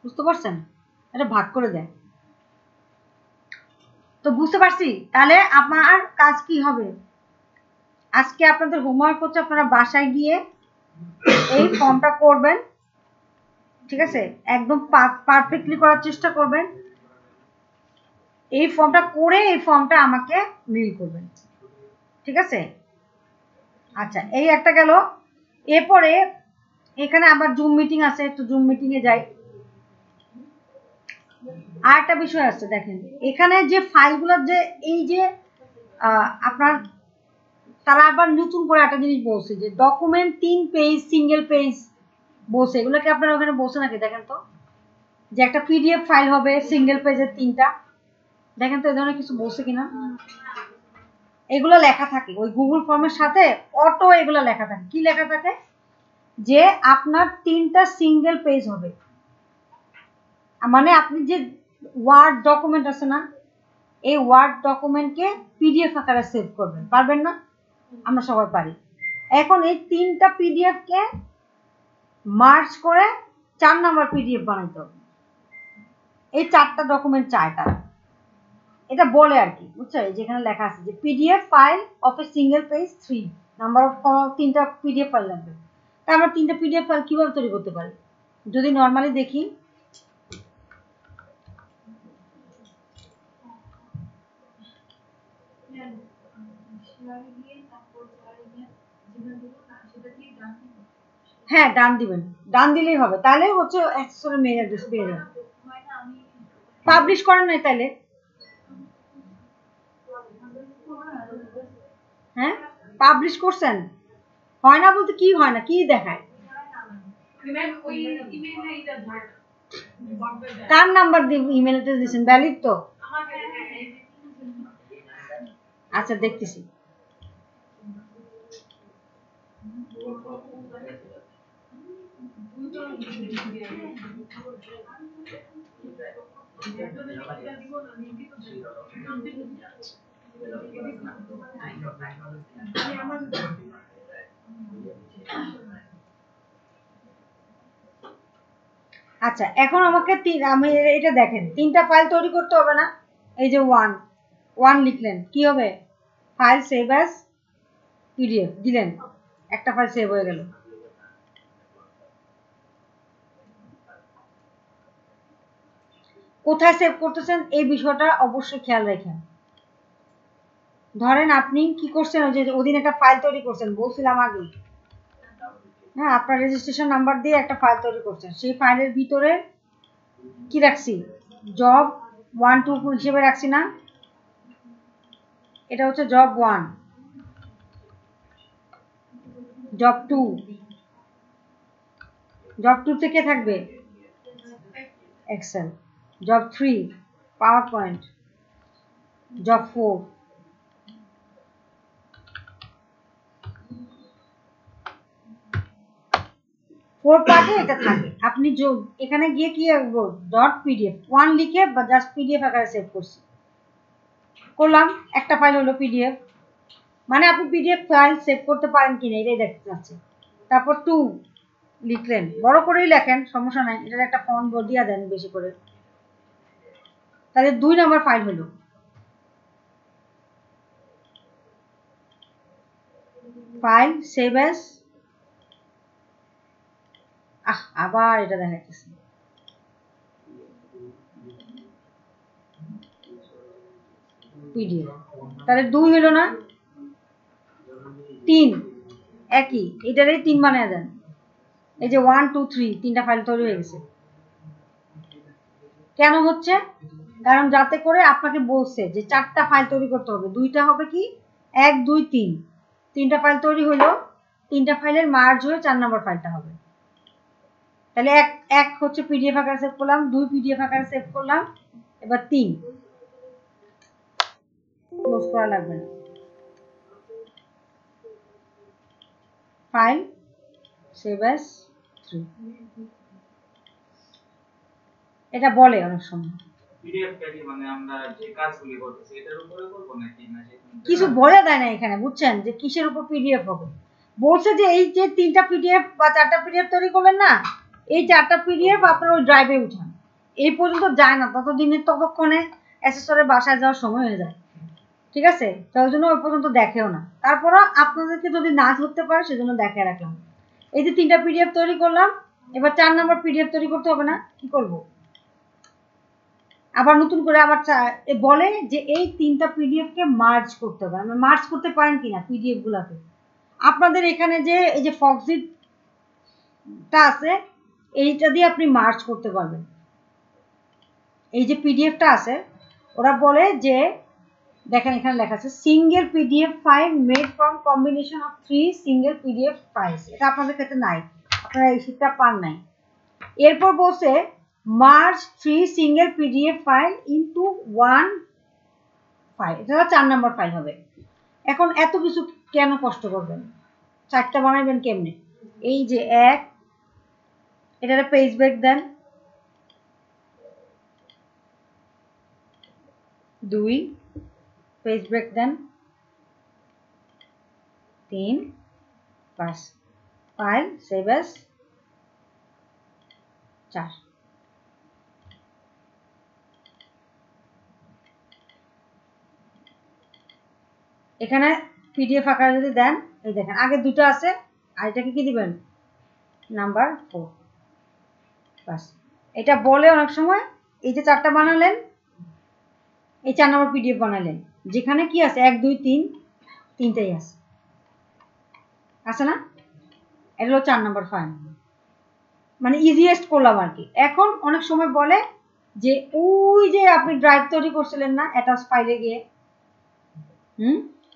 S1: বুঝতে পারছেন? এটা ভাগ করে দেয়। তো বুঝতে পারছি, তাহলে আমার কাজ কি হবে, আজকে আপনাদের হোমওয়ার্ক হচ্ছে আপনারা বাসায় গিয়ে এই ফর্মটা করবেন, ঠিক আছে? একদম পারফেক্টলি করার চেষ্টা করবেন, এই ফর্মটা করে এই ফর্মটা আমাকে মেইল করবেন, ঠিক আছে? আচ্ছা, এই একটা গেল। এরপরে এখানে আবার জুম মিটিং আছে, একটু জুম মিটিং এ যাই। আর একটা বিষয় আছে, দেখেন এখানে যে ফাইলগুলো, যে এই যে আপনার তারা আবার নতুন করে একটা জিনিস বলছে যে ডকুমেন্ট 3 পেজ সিঙ্গেল পেজ বলছে, এগুলো কি আপনারা ওখানে বলছে নাকি? দেখেন তো, যে একটা পিডিএফ ফাইল হবে সিঙ্গেল পেজের 3টা, দেখেন তো এই ধরনের কিছু বলছে কিনা। এগুলো লেখা থাকে ওই গুগল ফর্মের সাথে, অটো এগুলো লেখা থাকে। কি লেখা থাকে? যে আপনার 3টা সিঙ্গেল পেজ হবে, মানে আপনি যে ওয়ার্ড ডকুমেন্ট আছে না, এই ওয়ার্ড ডকুমেন্টকে পিডিএফ আকারে সেভ করবেন, পারবেন না? আমরা সবাই পারি। এখন এই 3টা পিডিএফ কে মার্জ করে 4 নাম্বার পিডিএফ বানাইতে হবে। এই 4টা ডকুমেন্ট চায় তারা, এটা বলে আর কি, বুঝছো? যেখানে লেখা আছে যে PDF file of a single page 3 number of 3টা পিডিএফ ফাইল লাগবে। তা আমরা 3টা পিডিএফ ফাইল কিভাবে তৈরি করতে পারি? যদি নর্মালি দেখি, হ্যাঁ ডান দিবেন, ডান দিলেই হবে, তাহলে হচ্ছে অ্যাক্সেসরের মেইল অ্যাড্রেস পেয়ে যাবেন। পাবলিশ করেন নাই তাহলে? হ্যাঁ, পাবলিশ করছেন? হয় না বলতে কি হয় না, কি দেখায়? কার নাম্বার দিয়ে ইমেল অ্যাড্রেস দিয়েছেন? ভ্যালিড তো? আচ্ছা, দেখতেছি। আচ্ছা, এখন আমাকে আমি এটা দেখেন 3টা ফাইল তৈরি করতে হবে না? এই যে 1 লিখলেন, কি হবে? ফাইল সেভ অ্যাজ পিডিএফ দিলেন, একটা ফাইল সেভ হয়ে গেল। কোথায় সেভ করতেছেন এই বিষয়টা অবশ্যই খেয়াল রাখেন। ধরেন আপনি কি করছেন, ওই যে ওদিন একটা ফাইল তৈরি করছেন, বলছিলাম আগে, হ্যাঁ, আপনার রেজিস্ট্রেশন নাম্বার দিয়ে একটা ফাইল তৈরি করছেন, সেই ফাইলের ভিতরে কি রাখছি? জব 1 2 হিসেবে রাখছি না? এটা হচ্ছে জব 1, জব 2, জব 2 তে কে থাকবে? Excel. Job 3 PowerPoint. Job 4 পার্টে এটা থাকে। আপনি এখানে গিয়ে কি ডট পিডিএফ 1 লিখে বা জাস্ট পিডিএফ আকারে সেভ করলাম, একটা ফাইল হলো পিডিএফ, মানে আপনি পিডিএফ ফাইল সেভ করতে পারেন কিনা এটাই দেখতে চাচ্ছি। তারপর 2 লিখলেন, বড় করেই লেখেন, সমস্যা নাই, এটার একটা ফন্ট দিয়ে দেন বেশি করে, তাহলে 2 নাম্বার ফাইল হলো। ফাইল সেভ অ্যাজ, আবার এটা দেখাচ্ছি, পিডিএফ, তাহলে 2 হলো না? 3 একই, এটারই 3 বানিয়ে দেন। এই যে 1 2 3 3টা ফাইল তৈরি হয়ে গেছে, কেন হচ্ছে? কারণ যাতে করে আপনাকে বলছে যে 4টা ফাইল তৈরি করতে হবে, 2টা হবে কি 1 2 3, 3টা ফাইল তৈরি হলো, 3টা ফাইলের মার্জ হয়ে 4 নম্বর ফাইলটা হবে। তাহলে এক হচ্ছে পিডিএফ আকারে সেভ করলাম, 2 পিডিএফ আকারে সেভ করলাম, এবার 3 ক্লোজ করা লাগবে না। ফাইল সেভ অ্যাজ 3 এটা বলে অনেক সময়
S4: মানে আমরা যে কাজগুলি করতেছি এটার উপরে করব নাকি না
S1: কিছু বলে দেয় না এখানে, বুঝছেন যে কিসের উপর পিডিএফ হবে। বলছে যে এই যে 3টা পিডিএফ বা 4টা পিডিএফ তৈরি করলেন না, এই 4টা পিডিএফ আপনার ওই ড্রাইভে উঠান। এই পর্যন্ত যায় না, ততক্ষণে অ্যাসেসরের বাসায় যাওয়ার সময় হয়ে যায়, ঠিক আছে? তার জন্য ওই পর্যন্ত দেখেও না। তারপরও আপনাদেরকে যদি না ধরতে পারে সেজন্য দেখে রাখলাম। এই যে 3টা পিডিএফ তৈরি করলাম, এবার 4 নম্বর পিডিএফ তৈরি করতে হবে না? কি করব? আবার নতুন করে আবার বলে যে এই 3টা পিডিএফ কে মার্জ করতে হবে। আমরা মার্জ করতে পারেন কিনা পিডিএফ গুলাকে? আপনাদের এখানে যে এই যে ফক্সিটটা আছে, এইটা দিয়ে আপনি মার্জ করতে পারবেন। এই যে পিডিএফটা আছে, ওরা বলে যে দেখেন এখানে লেখা আছে single PDF file made from combination of 3 single PDF files. এটা আপনাদের ক্ষেত্রে নাই, আপনারা এই শীটটা পান নাই। এরপর বলছে merge 3 single PDF file into 1 file, এটা 4 নম্বর ফাইল হবে। এখন এত কিছু কেন কষ্ট করবেন? 4টা বানাইবেন কেমনে? এই যে 1, এটারে পেজ ব্রেক দেন, 2 পেজ ব্রেক দেন, 3 বাস, ফাইল সেভ অ্যাজ 4। এখানে পিডিএফ আকারে যদি দেন, এই দেখেন আগে 2টা আছে, আর এটাকে কি দিবেন? নাম্বার 4 বাস। এটা বলে অনেক সময় এই যে 4টা বানালেন, এই 4 নম্বর পিডিএফ বানালেন, যেখানে কি আছে 1 2 3, 3টাই আছে না? এটা হলো 4 নম্বর ফাইল, মানে ইজিয়েস্ট করলাম আর কি। এখন অনেক সময় বলে যে ওই যে আপনি ড্রাইভ তৈরি করছিলেন না অ্যাটাচ ফাইলে গিয়ে,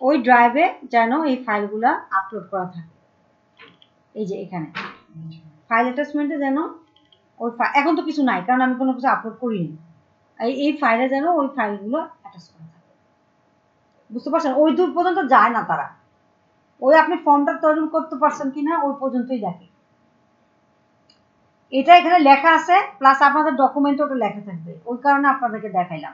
S1: ওই ড্রাইভে যেন এই ফাইলগুলা আপলোড করা থাকে। এই যে এখানে ফাইল অ্যাটাচমেন্টে যেন ওই এখন তো কিছু নাই, কারণ আমি কোনো কিছু আপলোড করিনি। এই ফাইলে যেন ওই ফাইলগুলো অ্যাটাচ করা থাকে, বুঝতে পারছেন? ওই দূর পর্যন্ত যায় না তারা, ওই আপনি ফর্মটা তৈরি করতে পারছেন কিনা ওই পর্যন্তই দেখে। এটা এখানে লেখা আছে, প্লাস আপনাদের ডকুমেন্টে ওটা লেখা থাকবে, ওই কারণে আপনাদেরকে দেখাইলাম।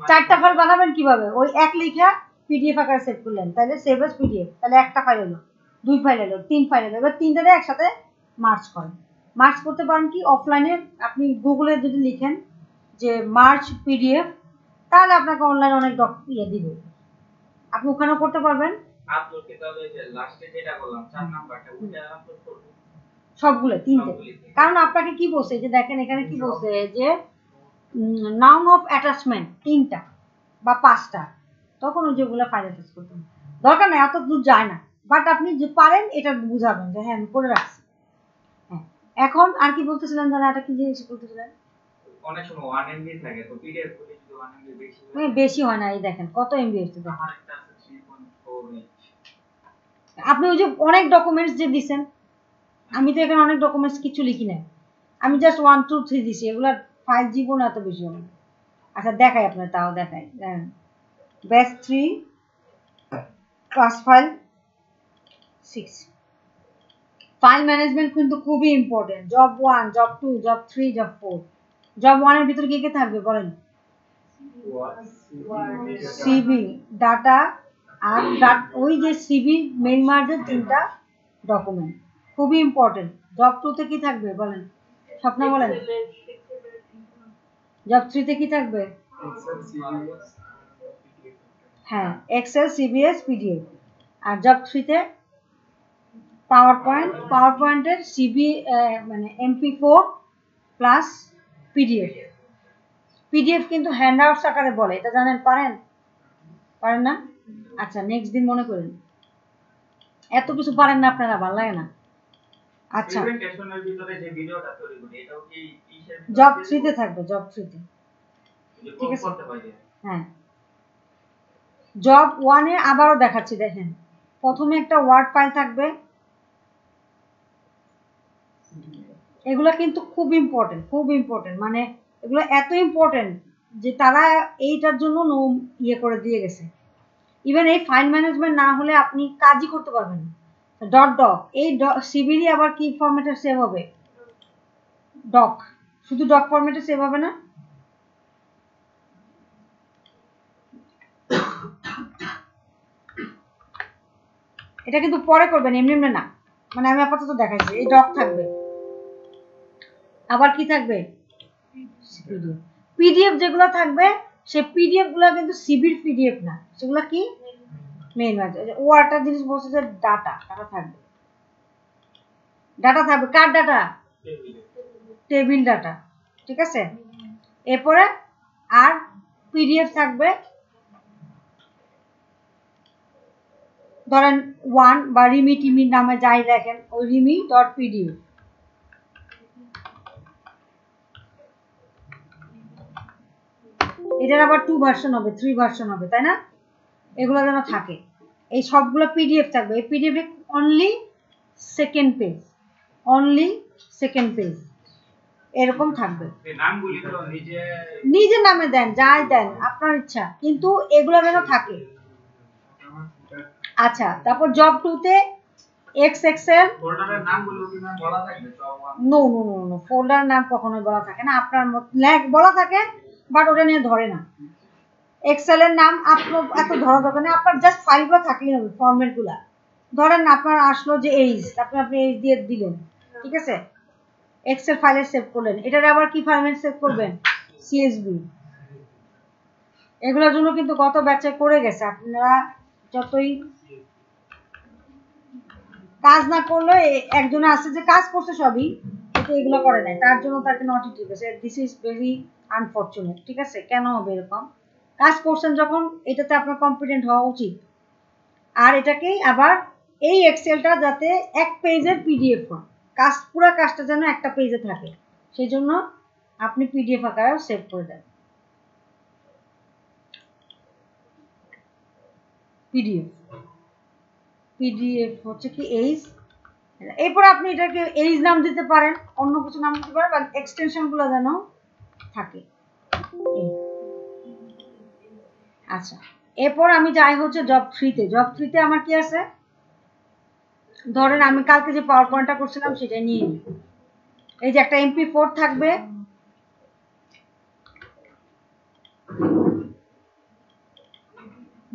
S1: 4টা ফাইল বানাবেন কিভাবে? ওই 1 লিখা পিডিএফ আকারে সেভ করলেন, তাহলে সেভ এজ পিডিএফ, তাহলে 1টা ফাইল হলো, 2 ফাইল হলো, 3 ফাইল হলো। এবার 3টারে একসাথে মার্জ করেন। মার্জ করতে পারেন কি অফলাইনে, আপনি গুগলে যদি লিখেন যে মার্জ পিডিএফ, তাহলে আপনাকে অনলাইনে অনেক দিবে, আপনি ওখানেও করতে পারবেন।
S4: আপলোড করতে হবে, যে লাস্টে যেটা বললাম 4 নাম্বারটা ওটা আপলোড করব
S1: সবগুলো 3টে। কারণ আপনাকে কি বলছে যে দেখেন এখানে কি বলছে যে নাউন অফ অ্যাটাচমেন্ট 3টা বা 5টা, তখন ওই যেগুলো ফাইল অ্যাটাচ করতে দরকার নেই, এত দূর যায় না। বাট আপনি যে পারেন এটা বুঝাবেন যে হ্যাঁ আমি করে রাখছি। হ্যাঁ, এখন আর কি বলতেছিলেন জানা, এটা কি জিনিস বলতেছিলেন?
S4: অনেক সময় 1 MB থাকে, তো পিডিএফ গুলো যদি 1 MB বেশি
S1: হয়, বেশি হয় না। এই দেখেন কত এমবি হচ্ছে,
S4: আমার একটা আছে 3.48।
S1: আপনি ওই যে অনেক ডকুমেন্টস যে দিছেন, আমি তো এখানে অনেক ডকুমেন্টস কিছু লিখি নাই, আমি জাস্ট 1 2 3 দিছি, এগুলার ফাইল জীবন এত বেশি হবে। আচ্ছা দেখাই আপনার, তাও দেখাই। Batch 3 class file 6। File management কিন্তু খুবই important. Job 1, job 2, job 3, job 4। Job 1 এর ভিতরে কি কি থাকবে বলেন? সিভি, ডাটা, আর ওই যে সিভি মেইন মার্জের 3টা ডকুমেন্ট খুবই ইম্পর্টেন্ট। জব 2 তে কি থাকবে বলেন? স্বপ্ন বলেন। জব 3 তে কি থাকবে? হ্যাঁ, এক্সেল, সিবিএস, পিডিএফ। আর জব 3 তে পাওয়ার পয়েন্টের সিবি মানে এমপি4 প্লাস পিডিএফ। পিডিএফ কিন্তু হ্যান্ডআউটস আকারে বলে, এটা জানেন? পারেন না? আচ্ছা নেক্সট দিন মনে করেন। এত কিছু পারেন না আপনারা, ভালো লাগে না। আচ্ছা,
S4: প্রেজেন্টেশনের ভিতরে যে ভিডিওটা তৈরি করি এটাও কি কিসের ভিতরে
S1: জব 3 তে থাকবে, জব 3 তে। ঠিক আছে,
S4: করতে পারি?
S1: হ্যাঁ। জব 1 এ আবারও দেখাচ্ছি, দেখেন প্রথমে একটা ওয়ার্ড ফাইল থাকবে। এগুলো কিন্তু খুব ইম্পর্টেন্ট, খুব ইম্পর্টেন্ট, মানে এগুলো এত ইম্পর্টেন্ট যে তারা এইটার জন্য ইয়ে করে দিয়ে গেছে। ইভেন এই ফাইল ম্যানেজমেন্ট না হলে আপনি কাজই করতে পারবেন না। ডট ডক, এই সিবিডি আবার কি ফরম্যাটে সেভ হবে? ডক, শুধু ডক ফরম্যাটে সেভ হবে না। এটা কিন্তু পরে করবেন, এমনি এমনি না, মানে আমি আপাতত দেখাইছি। এই ডক থাকবে, আবার কি থাকবে? পিডিএফ যেগুলো থাকবে সেই পিডিএফ গুলো কিন্তু সিবির পিডিএফ না, সেগুলো কি মেইন আছে। ও একটা জিনিস বলছে যে ডাটা, ডাটা থাকবে, ডাটা থাকবে। কার ডাটা? Table data. ঠিক আছে, এরপরে আর পিডিএফ থাকবে, ধরেন 1 বা রিমি টিমি নামে যাই দেখেন, ওই রিমি ডট পিডিএফ। এটার আবার 2 ভার্সন হবে, 3 ভার্সন হবে, তাই না? এগুলো যেন থাকে, এই সবগুলো পিডিএফ থাকবে। এই PDF only second page, only second page এরকম থাকবে।
S4: নামগুলি তো
S1: নিজের নামে দেন, যাই দেন আপনার ইচ্ছা, কিন্তু এগুলো যেন থাকে। আচ্ছা, তারপর জব 2 তে এক্স এক্সেল
S4: ফোল্ডারের নামগুলো কি না বলা থাকবে?
S1: No no no no, folder নাম কখনোই বলা থাকে না। আপনার ল্যাগ বলা থাকে, বাট ওটা নিয়ে ধরে না। এক্সেলের নাম আপনার এত ধরা দরকার নেই, আপনার জাস্ট ফাইলগুলো থাকলেই হবে, ফরম্যাটগুলো। ধরেন আপনার আসলো যে এইজ, আপনি এইজ দিয়ে দিলেন, ঠিক আছে, এক্সেল ফাইলে সেভ করলেন। এটার আবার কি ফরম্যাট সেভ করবেন? সিএসভি। এগুলোর জন্য কিন্তু গত ব্যাচে করে গেছে, আপনারা যতই কাজ না করলে একজনে আছে যে কাজ করছে সবই, কিন্তু এগুলো করে নাই, তার জন্য তাকে নটি ঠিক আছে। This is very unfortunate. ঠিক আছে, কেন হবে এরকম? কাজ করছেন যখন, এটাতে আপনার কম্পিটেন্ট হওয়া উচিত। আর এটাকেই আবার এই এক্সেলটা যাতে এক পেজের পিডিএফ হয়, কাজ পুরো কাজটা যেন একটা পেজে থাকে, সেই জন্য আপনি পিডিএফ আকারেও সেভ করে দেন। পিডিএফ, পিডিএফ হচ্ছে কি এইজ। এরপর আপনি এটাকে এইজ নাম দিতে পারেন, অন্য কিছু নাম দিতে পারেন, বা এক্সটেনশন গুলো যেন থাকে। আচ্ছা, এরপর আমি যাই হচ্ছে জব 3 তে। জব 3 তে আমার কি আছে? ধরেন আমি কালকে যে পাওয়ার পয়েন্টটা করছিলাম সেটা নিয়ে নিই। এই যে একটা MP4 থাকবে,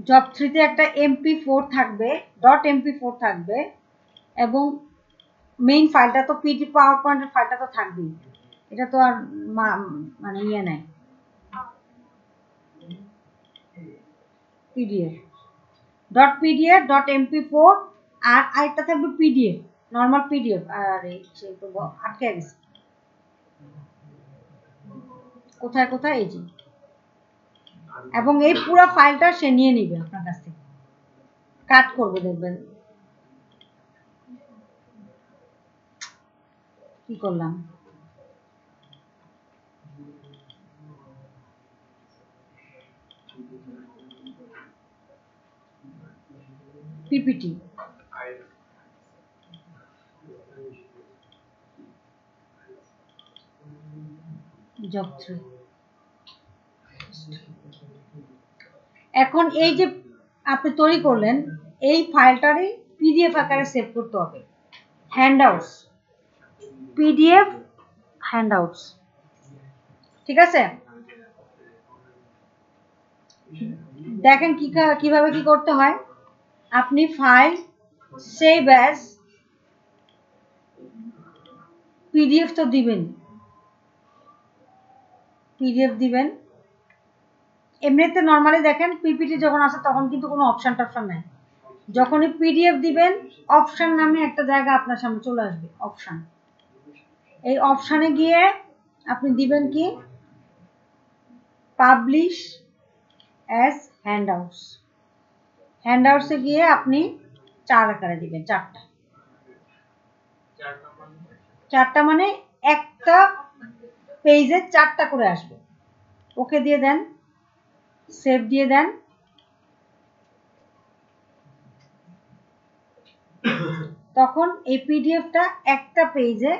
S1: জব 3 তে একটা MP4 থাকবে, ডট MP4 থাকবে, এবং মেইন ফাইলটা তো পিডি পাওয়ার পয়েন্টের ফাইলটা তো থাকবেই, এটা তো আর মানে ইয়ে নাই। PDF, dot PDF, dot MP4, আর আরেকটা থাকবে পিডিএফ, নর্মাল পিডিএফ। আর সেই তো আটকে গেছে, কোথায় কোথায়, এই যে। এবং এই পুরো ফাইলটা সে নিয়ে নিবে আপনার কাছ থেকে, কাট করবে, দেখবেন কি করলাম। PPT, job 3। এখন এই যে আপনি তৈরি করলেন, এই ফাইলটারই পিডিএফ আকারে সেভ করতে হবে। Handouts, PDF handouts. ঠিক আছে, দেখেন কিভাবে কি করতে হয়। আপনি ফাইল সেভ অ্যাজ পিডিএফ তো দিবেন, পিডিএফ দিবেন। এমনিতে নর্মালি দেখেন পিপিটি যখন আসে তখন কিন্তু কোনো অপশন টপশন নাই, যখনই পিডিএফ দিবেন অপশন নামে একটা জায়গা আপনার সামনে চলে আসবে, অপশন। এই অপশনে গিয়ে আপনি দিবেন কি? Publish as handouts. হ্যান্ডআউটসে গিয়ে আপনি 4 আকারে দিবেন, 4টা। 4টা মানে একটা পেজে 4টা করে আসবে। ওকে দিয়ে দেন, সেভ দিয়ে দেন। তখন এই পিডিএফটা একটা পেজে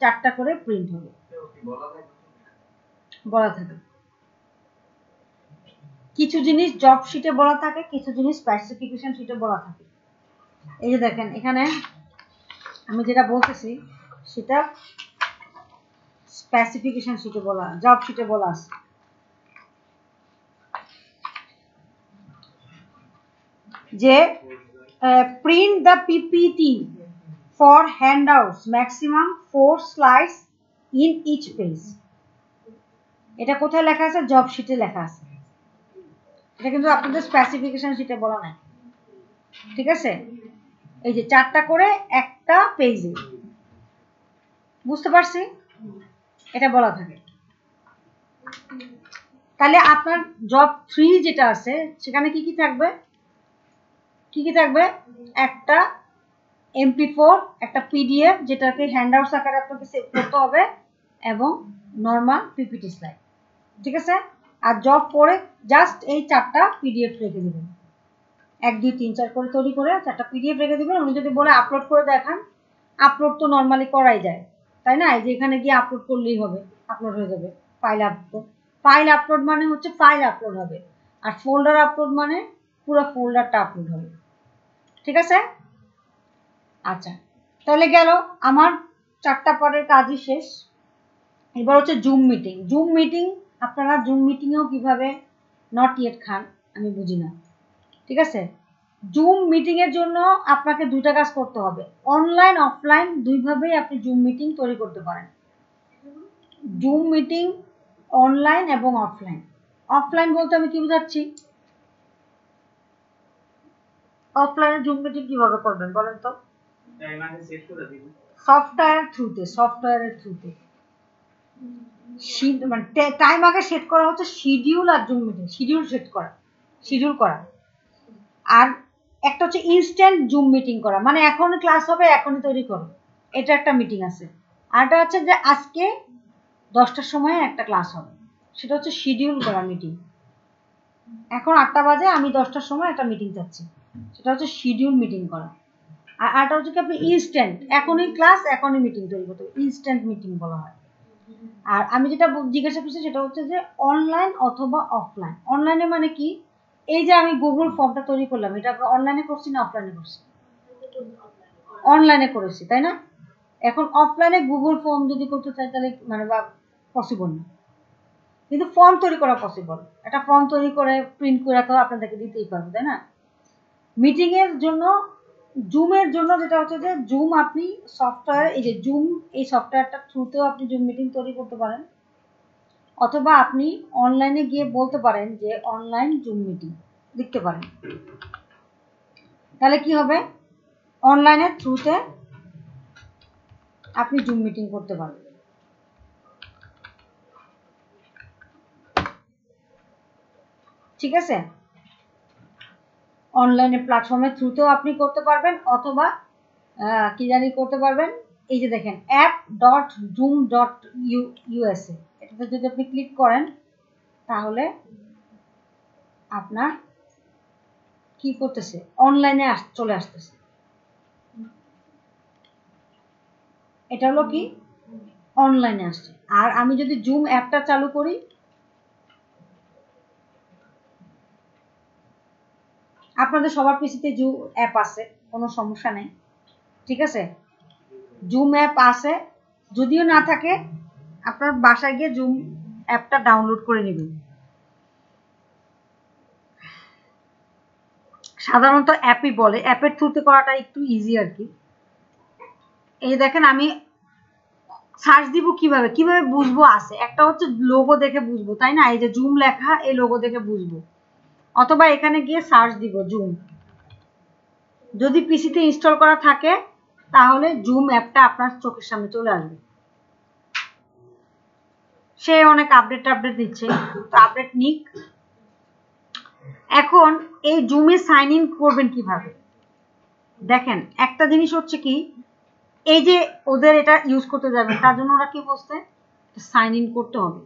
S1: 4টা করে প্রিন্ট হবে, বলা থাকে। কিছু জিনিস জব শিটে বলা থাকে, কিছু জিনিস স্পেসিফিকেশন শিটে বলা থাকে। এই যে দেখেন এখানে আমি যেটা বলতেছি সেটা স্পেসিফিকেশন শিটে বলা, জব শিটে বলা আছে। যে print the PPT for handouts maximum 4 slides in each page. এটা কোথায় লেখা আছে? জব শিটে লেখা আছে। এটা কিন্তু আপনাদের স্পেসিফিকেশন শিটে বলা নাই, ঠিক আছে? এই যে 4টা করে একটা পেজে, বুঝতে পারছি? এটা বলা থাকে। তাহলে আপনার জব 3 যেটা আছে সেখানে কি কি থাকবে? কি কি থাকবে? একটা MP4, একটা পিডিএফ যেটাকে হ্যান্ডআউটস আকারে আপনাকে সেভ করতে হবে, এবং নরমাল পিপিটি স্লাইড, ঠিক আছে? আর জব পরে জাস্ট এই 4টা পিডিএফ রেখে দিবেন, 1 2 3 4 করে তৈরি করে 4টা পিডিএফ রেখে দিবেন। উনি যদি বলে আপলোড করে দেখান, আপলোড তো নর্মালি করাই যায়, তাই না? এই যে এখানে গিয়ে আপলোড করলেই হবে, আপলোড হয়ে যাবে। ফাইল আপলোড, ফাইল আপলোড মানে হচ্ছে ফাইল আপলোড হবে, আর ফোল্ডার আপলোড মানে পুরো ফোল্ডারটা আপলোড হবে, ঠিক আছে? আচ্ছা, তাহলে গেল আমার 4টা পরের কাজই শেষ। এবার হচ্ছে জুম মিটিং। জুম মিটিং, আপনারা জুম মিটিংয়েও কিভাবে নট ইয়েট খান আমি বুঝি না, ঠিক আছে? জুম মিটিং এর জন্য আপনাকে 2টা কাজ করতে হবে। অনলাইন অফলাইন দুইভাবেই আপনি জুম মিটিং তৈরি করতে পারেন। জুম মিটিং অনলাইন এবং অফলাইন। অফলাইন বলতে আমি কি বোঝাচ্ছি? অফলাইনে জুম মিটিং কিভাবে করবেন বলেন তো? সফটওয়্যারের থ্রুতে মানে টাইম আগে সেট করা হচ্ছে শিডিউল, আর জুম মিটিং শিডিউল করা। আর একটা হচ্ছে ইনস্ট্যান্ট জুম মিটিং করা, মানে এখন ক্লাস হবে এখনই তৈরি করো, এটা একটা মিটিং আছে। আরটা হচ্ছে যে আজকে 10টার সময় একটা ক্লাস হবে, সেটা হচ্ছে শিডিউল করা মিটিং। এখন 8টা বাজে, আমি 10টার সময় একটা মিটিং চাচ্ছি, সেটা হচ্ছে শিডিউল মিটিং করা। আর আরটা হচ্ছে কি আপনি ইনস্ট্যান্ট, এখনই ক্লাস এখনই মিটিং তৈরি করতে হবে, ইনস্ট্যান্ট মিটিং বলা হয়। আর আমি যেটা জিজ্ঞাসা করছি সেটা হচ্ছে যে অনলাইন অথবা অফলাইন। অনলাইনে মানে কি? এই যে আমি গুগল ফর্মটা তৈরি করলাম, এটা অনলাইনে করছি না অফলাইনে করছি? অনলাইনে করেছি, তাই না? এখন অফলাইনে গুগল ফর্ম যদি করতে চাই তাহলে মানে পসিবল না, কিন্তু ফর্ম তৈরি করা পসিবল। একটা ফর্ম তৈরি করে প্রিন্ট করে তো আপনাদেরকে দিতেই পারবো, তাই না? মিটিং এর জন্য, জুমের জন্য যেটা হচ্ছে যে জুম আপনি সফটওয়্যার, এই যে জুম এই সফটওয়্যারটার থ্রুতেও আপনি জুম মিটিং তৈরি করতে পারেন, অথবা আপনি অনলাইনে গিয়ে বলতে পারেন যে অনলাইন জুম মিটিং লিখতে পারেন। তাহলে কি হবে? অনলাইনের থ্রুতে আপনি জুম মিটিং করতে পারবেন, ঠিক আছে? অনলাইনে প্ল্যাটফর্মের থ্রুতেও আপনি করতে পারবেন, অথবা কি জানি করতে পারবেন। এই যে দেখেন app.zoom.usa, এটাতে যদি আপনি ক্লিক করেন তাহলে আপনার কি করতেছে? অনলাইনে চলে আসতেছে। এটা হলো কি? অনলাইনে আসছে। আর আমি যদি জুম অ্যাপটা চালু করি, আপনাদের সবার পিসিতে জুম অ্যাপ আছে, কোনো সমস্যা নেই, ঠিক আছে? জুম অ্যাপ আছে, যদিও না থাকে আপনার বাসায় গিয়ে জুম অ্যাপটা ডাউনলোড করে নেবেন। সাধারণত অ্যাপই বলে, অ্যাপের থ্রুতে করাটা একটু ইজি আর কি। এই দেখেন আমি সার্চ দিব কিভাবে বুঝবো? আছে একটা হচ্ছে লোগো দেখে বুঝবো, তাই না? এই যে জুম লেখা, এই লোগো দেখে বুঝবো, অথবা এখানে গিয়ে সার্চ দিব জুম। যদি পিসিতে ইনস্টল করা থাকে তাহলে জুম অ্যাপটা আপনার চোখের সামনে চলে আসবে। সে অনেক আপডেট দিচ্ছে, তো আপডেট নিক। এখন এই জুমে সাইন ইন করবেন কিভাবে? দেখেন একটা জিনিস হচ্ছে কি, এই যে ওদের এটা ইউজ করতে যাবেন তার জন্য ওরা কি বলছে, সাইন ইন করতে হবে।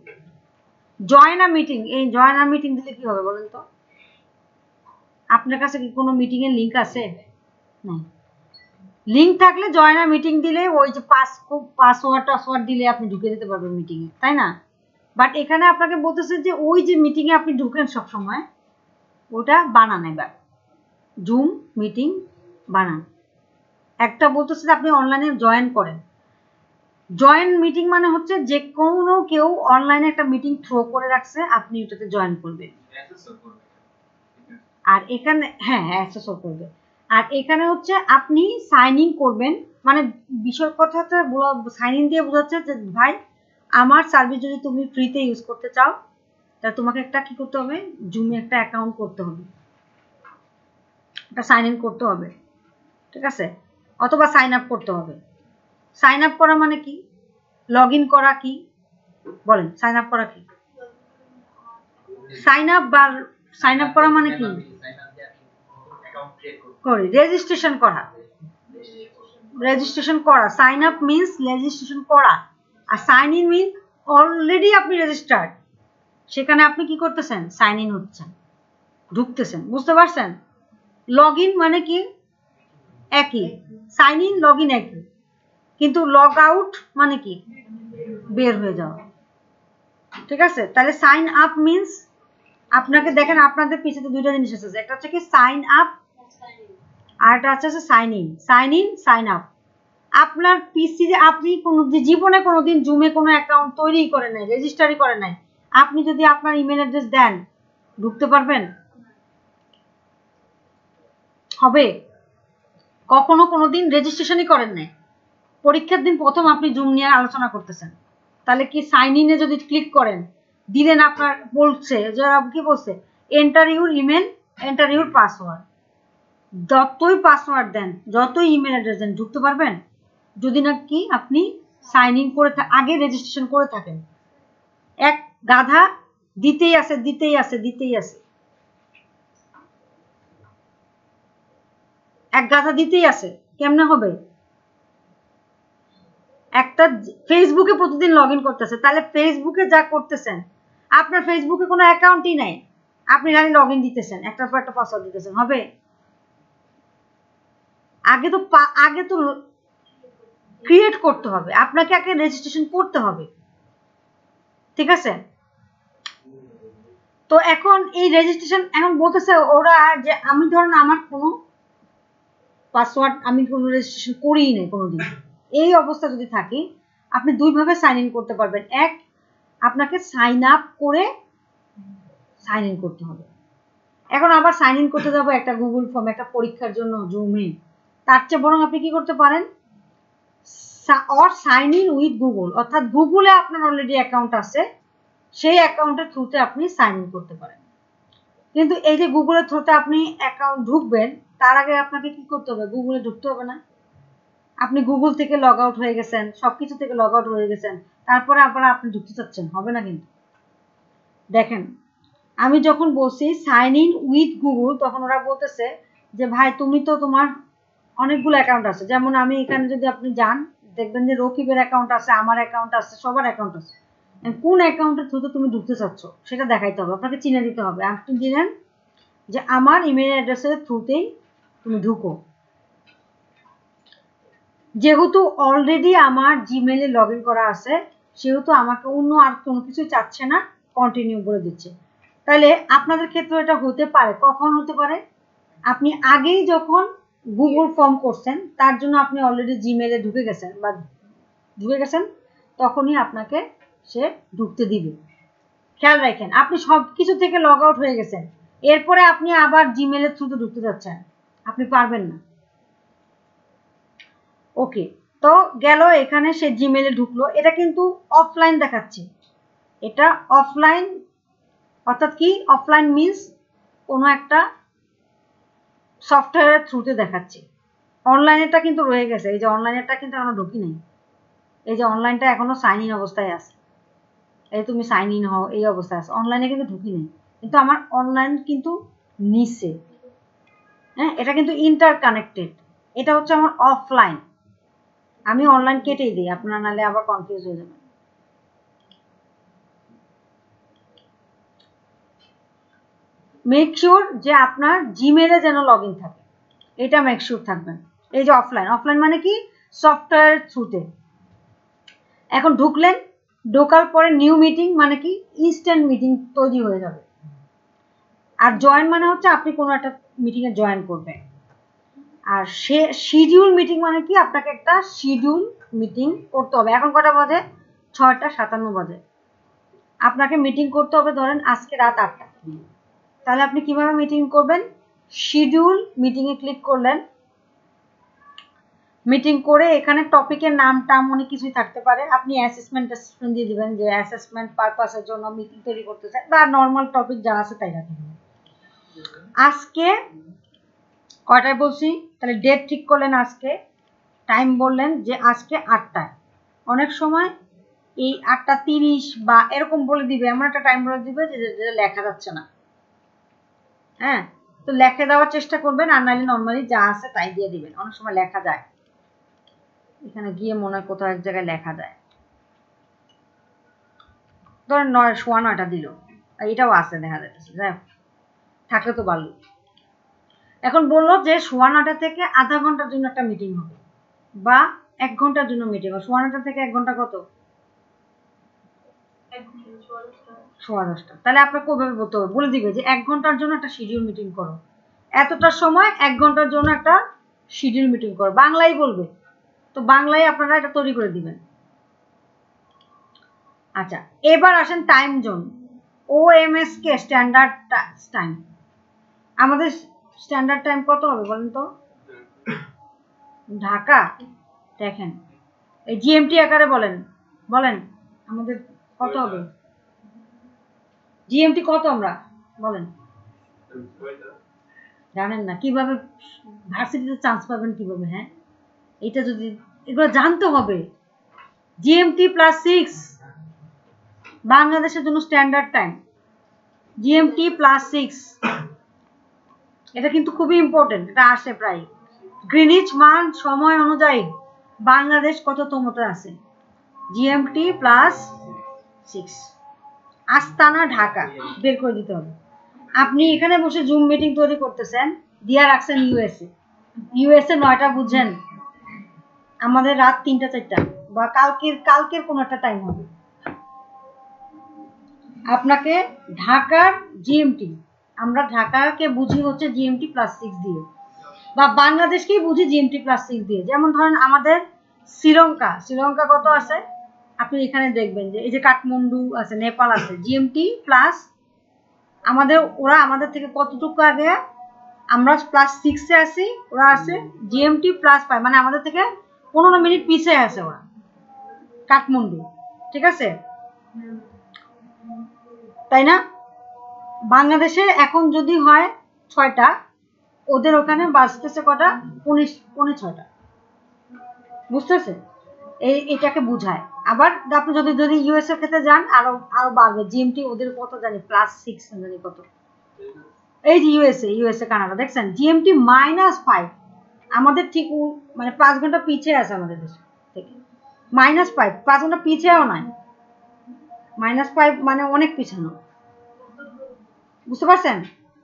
S1: জয়েন আ মিটিং, এই জয়েন আ মিটিং দিলে কি হবে বলেন তো? আপনার কাছে কি কোনো মিটিং এর লিংক আছে? না। লিংক থাকলে জয়েন আ মিটিং দিলে ওই যে পাসওয়ার্ড দিলে আপনি ঢুকে যেতে পারবেন মিটিং এ, তাই না? বাট এখানে আপনাকে বলতেছে যে ওই যে মিটিং এ আপনি ঢুকেন সব সময়, ওটা বানান। এবার জুম মিটিং বানান। একটা বলতেছে যে আপনি অনলাইনে জয়েন করেন। জয়েন মিটিং মানে হচ্ছে যে কোনো কেউ অনলাইনে একটা মিটিং থ্রো করে রাখছে, আপনি ওটাতে জয়েন করবেন। আর এখানে হ্যাঁ অ্যাক্সেস করবে। আর এখানে হচ্ছে আপনি সাইন ইন করবেন, মানে বিষয় কথাটা সাইন ইন দিয়ে বোঝাচ্ছে যে ভাই আমার সার্ভিস যদি তুমি ফ্রিতে ইউজ করতে চাও তাহলে তোমাকে একটা কি করতে হবে, জুমে একটা অ্যাকাউন্ট করতে হবে, একটা সাইন ইন করতে হবে, ঠিক আছে? অথবা সাইন আপ করতে হবে। সাইন আপ করা মানে কি, লগ ইন করা কি বলেন? সাইন আপ করা কি? সাইন আপ করা মানে কি? করি রেজিস্ট্রেশন করা। রেজিস্ট্রেশন করা, সাইন আপ মিন্স রেজিস্ট্রেশন করা, আর সাইন ইন মিন অলরেডি আপনি রেজিস্টার্ড, সেখানে আপনি কি করতেছেন, সাইন ইন হচ্ছেন, ঢুকতেছেন। বুঝতে পারছেন? লগ ইন মানে কি একই, সাইন ইন লগ ইন একই, কিন্তু লগ আউট মানে কি বের হয়ে যাওয়া, ঠিক আছে? তাহলে সাইন আপ মিন্স আপনাকে দেখেন আপনাদের পিছনে দুইটা জিনিস আছে, একটা হচ্ছে কি সাইন আপ আর একটা হচ্ছে sign in. Sign in sign up. আপনার পিসি যে আপনি কোনো জীবনে কোনোদিন জুমে কোনো অ্যাকাউন্ট তৈরি করে নাই, রেজিস্টারই করে নাই, আপনি যদি আপনার ইমেল অ্যাড্রেস দেন ঢুকতে পারবেন? হবে? কখনো কোনোদিন রেজিস্ট্রেশনই করেন নাই, পরীক্ষার দিন প্রথম আপনি জুম নিয়ে আলোচনা করতেছেন, তাহলে কি সাইন ইনে যদি ক্লিক করেন দিলেন, আপনার বলছে যারা কি বলছে, enter your email, enter your password, যতই পাসওয়ার্ড দেন যতই ইমেল অ্যাড্রেস দেন ঢুকতে পারবেন যদি না কি আপনি সাইন ইন করে আগে রেজিস্ট্রেশন করে থাকেন। এক গাধা দিতেই আছে দিতেই আছে দিতেই আছে, এক গাধা দিতেই আছে, কেমনে হবে? একটা ফেসবুকে প্রতিদিন লগ ইন করতেছে, তাহলে ফেসবুকে যা করতেছেন, আপনার ফেসবুকে কোনো অ্যাকাউন্টই নাই, আপনি খালি লগ ইন দিতেছেন, একটার পর একটা পাসওয়ার্ড দিতেছেন, হবে? আগে তো ক্রিয়েট করতে হবে, আপনাকে আগে রেজিস্ট্রেশন করতে হবে, ঠিক আছে? তো এখন এই রেজিস্ট্রেশন এখন বলতেছে ওরা যে আমি ধরুন আমার কোনো পাসওয়ার্ড আমি কোনো রেজিস্ট্রেশন করিই নাই কোনোদিন, এই অবস্থা যদি থাকে আপনি দুইভাবে সাইন ইন করতে পারবেন। এক, আপনাকে সাইন আপ করে সাইন ইন করতে হবে। এখন আবার সাইন ইন করতে যাবো একটা গুগল ফর্ম, একটা পরীক্ষার জন্য জুমে, তার চেয়ে বরং আপনি কি করতে পারেন, or sign in with Google, অর্থাৎ গুগলে আপনার অলরেডি অ্যাকাউন্ট আছে, সেই অ্যাকাউন্টের থ্রুতে আপনি সাইন ইন করতে পারেন। কিন্তু এই যে গুগলের থ্রুতে আপনি অ্যাকাউন্ট ঢুকবেন তার আগে আপনাকে কি করতে হবে, গুগলে ঢুকতে হবে না? আপনি গুগল থেকে লগ আউট হয়ে গেছেন, সবকিছু থেকে লগ আউট হয়ে গেছেন, তারপরে আবার আপনি ঢুকতে চাচ্ছেন, হবে না। কিন্তু দেখেন আমি যখন বলছি সাইন ইন উইথ গুগল তখন ওরা বলতেছে যে ভাই তুমি তো তোমার অনেকগুলো অ্যাকাউন্ট আছে, যেমন আমি এখানে যদি আপনি যান দেখবেন যে রকিবের অ্যাকাউন্ট আছে, আমার অ্যাকাউন্ট আছে, সবার অ্যাকাউন্ট আছে, কোন অ্যাকাউন্টের থ্রুতে তুমি ঢুকতে চাচ্ছ সেটা দেখাইতে হবে, আপনাকে চিনে দিতে হবে। আপনি দিলেন যে আমার ইমেল অ্যাড্রেসের থ্রুতেই তুমি ঢুকো, যেহেতু অলরেডি আমার জিমেইলে লগ ইন করা আছে সেহেতু আমাকে অন্য আর কোনো কিছু চাচ্ছে না, কন্টিনিউ করে দিচ্ছে। তাহলে আপনাদের ক্ষেত্রে এটা হতে পারে, কখন হতে পারে, আপনি আগেই যখন গুগল ফর্ম করছেন তার জন্য আপনি অলরেডি জিমেইলে ঢুকে গেছেন তখনই আপনাকে সে ঢুকতে দিবে। খেয়াল রাখেন আপনি সব কিছু থেকে লগ আউট হয়ে গেছেন, এরপরে আপনি আবার জিমেইলের থ্রুতে ঢুকতে যাচ্ছেন, আপনি পারবেন না। ওকে, তো গেল এখানে সে জিমেইলে ঢুকলো, এটা কিন্তু অফলাইন দেখাচ্ছে, এটা অফলাইন, অর্থাৎ কি অফলাইন মিন্স কোনো একটা সফটওয়্যারের থ্রুতে দেখাচ্ছে। অনলাইনেরটা কিন্তু রয়ে গেছে, এই যে অনলাইনেরটা কিন্তু এখনো ঢুকি নাই, এই যে অনলাইনটা এখনো সাইন ইন অবস্থায় আছে, এই তুমি সাইন ইন হও এই অবস্থায় আছে, অনলাইনে কিন্তু ঢুকি নাই, কিন্তু আমার অনলাইন কিন্তু নিচে, হ্যাঁ এটা কিন্তু ইন্টার কানেক্টেড, এটা হচ্ছে আমার অফলাইন। আমি অনলাইন কেটেই দিই, আপনারা নাহলে আবার কনফিউজ হয়ে যাবেন। মেক শিওর যে আপনার জিমেলে যেন লগ ইন থাকে, এটা মেক শিওর থাকবেন। এই যে অফলাইন, অফলাইন মানে কি সফটওয়্যার থ্রুতে। এখন ঢুকলেন, ঢোকার পরে নিউ মিটিং মানে কি ইনস্ট্যান্ট মিটিং তৈরি হয়ে যাবে। আর জয়েন মানে হচ্ছে আপনি কোনো একটা মিটিংয়ে জয়েন করবেন। আর সে শিডিউল মিটিং মানে কি আপনাকে একটা শিডিউল মিটিং করতে হবে। এখন কটা বাজে? 6:57 বাজে। আপনাকে মিটিং করতে হবে ধরেন আজকে রাত 8টা। তাহলে আপনি কিভাবে মিটিং করবেন? শিডিউল মিটিংয়ে ক্লিক করলেন, মিটিং করে এখানে টপিকের নাম টাম অনেক কিছুই থাকতে পারে। আপনি অ্যাসেসমেন্ট দিয়ে দিবেন যে অ্যাসেসমেন্ট পারপাসের জন্য মিটিং তৈরি করতে চান, বা নর্মাল টপিক যা আছে তাই রাখবেন। আজকে কয়টায় বলছি, তাহলে ডেট ঠিক করলেন, আজকে টাইম বললেন যে আজকে 8টায়। অনেক সময় এই 8:30 বা এরকম বলে দিবে, এমন একটা টাইম বলে দিবে যে লেখা যাচ্ছে না। হ্যাঁ, তো লেখা দেওয়ার চেষ্টা করবেন, আর নাহলে নর্মালি যা আছে তাই দিয়ে দিবেন। অনেক সময় লেখা যায়, এখানে গিয়ে মনে হয় কোথাও এক জায়গায় লেখা যায়, ধরেন 9:15 দিল, এটাও আছে দেখা যাচ্ছে, যাই হোক থাকলে তো ভালো। এখন বললো যে 9:15 থেকে আধা ঘন্টার জন্য একটা মিটিং হবে, বা 1 ঘন্টার জন্য মিটিং হবে। 9:15 থেকে 1 ঘন্টা কত? 10:15। তাহলে আপনাকে ওইভাবে বলতে হবে, বলে দিবে যে 1 ঘন্টার জন্য একটা শিডিউল মিটিং করো, এতটার সময় 1 ঘন্টার জন্য একটা শিডিউল মিটিং করো, বাংলায় বলবে। তো বাংলায় আপনারা এটা তৈরি করে দিবেন। আচ্ছা, এবার আসেন time zone. OMSK standard time, আমাদের স্ট্যান্ডার্ড টাইম কত হবে বলেন তো? ঢাকা দেখেন, এই জিএমটি আকারে বলেন, বলেন আমাদের কত হবে? জিএমটি কত আমরা বলেন? জানেন না? কিভাবে ভার্সিটিতে চান্স পাবেন কিভাবে? হ্যাঁ, এটা যদি এগুলো জানতে হবে। জিএমটি +6 বাংলাদেশের জন্য স্ট্যান্ডার্ড টাইম, জিএমটি +6, এটা কিন্তু খুবই ইম্পর্টেন্ট। এটা আসে প্রায় গ্রিনিচ মান সময় অনুযায়ী বাংলাদেশ কততমতে আছে, জিএমটি +6, আস্তানা ঢাকা বের করে দিতে হবে। আপনি এখানে বসে জুম মিটিং তৈরি করতেছেন, দিয়া রাখছেন ইউএসএ 9টা, বুঝছেন আমাদের রাত 3টা-4টা, বা কালকের কোনো একটা টাইম হবে। আপনাকে ঢাকার জিএমটি, আমরা ঢাকাকে বুঝি হচ্ছে জিএমটি +6 দিয়ে, বা বাংলাদেশকেই বুঝি জিএমটি +6 দিয়ে। যেমন ধরেন আমাদের শ্রীলঙ্কা কত আছে, আপনি এখানে দেখবেন যে এই যে কাঠমান্ডু আছে, নেপাল আছে, জিএমটি প্লাস আমাদের, ওরা আমাদের থেকে কতটুকু আগে, আমরা +6-এ আছি, ওরা আছে জিএমটি +5, মানে আমাদের থেকে 15 মিনিট পিছিয়ে আছে ওরা, কাঠমান্ডু। ঠিক আছে, তাই না? বাংলাদেশে এখন যদি হয় 6টা, ওদের ওখানে বাজতেছে কটা? 6:45। বুঝতেছে? এটাকে বুঝায়। আবার আপনি যদি ইউএসএ ক্ষেত্রে যান, আরো বাড়বে জিএমটি, ওদের কত জানি +6 জানি কত। এই যে ইউএসএ কানাডা দেখছেন জিএমটি -5, আমাদের ঠিক মানে 5 ঘন্টা পিছিয়ে আছে আমাদের দেশ থেকে। -5, 5 ঘন্টা পিছিয়েও নাই, -5 মানে অনেক পিছানো। বুঝতে পারছেন?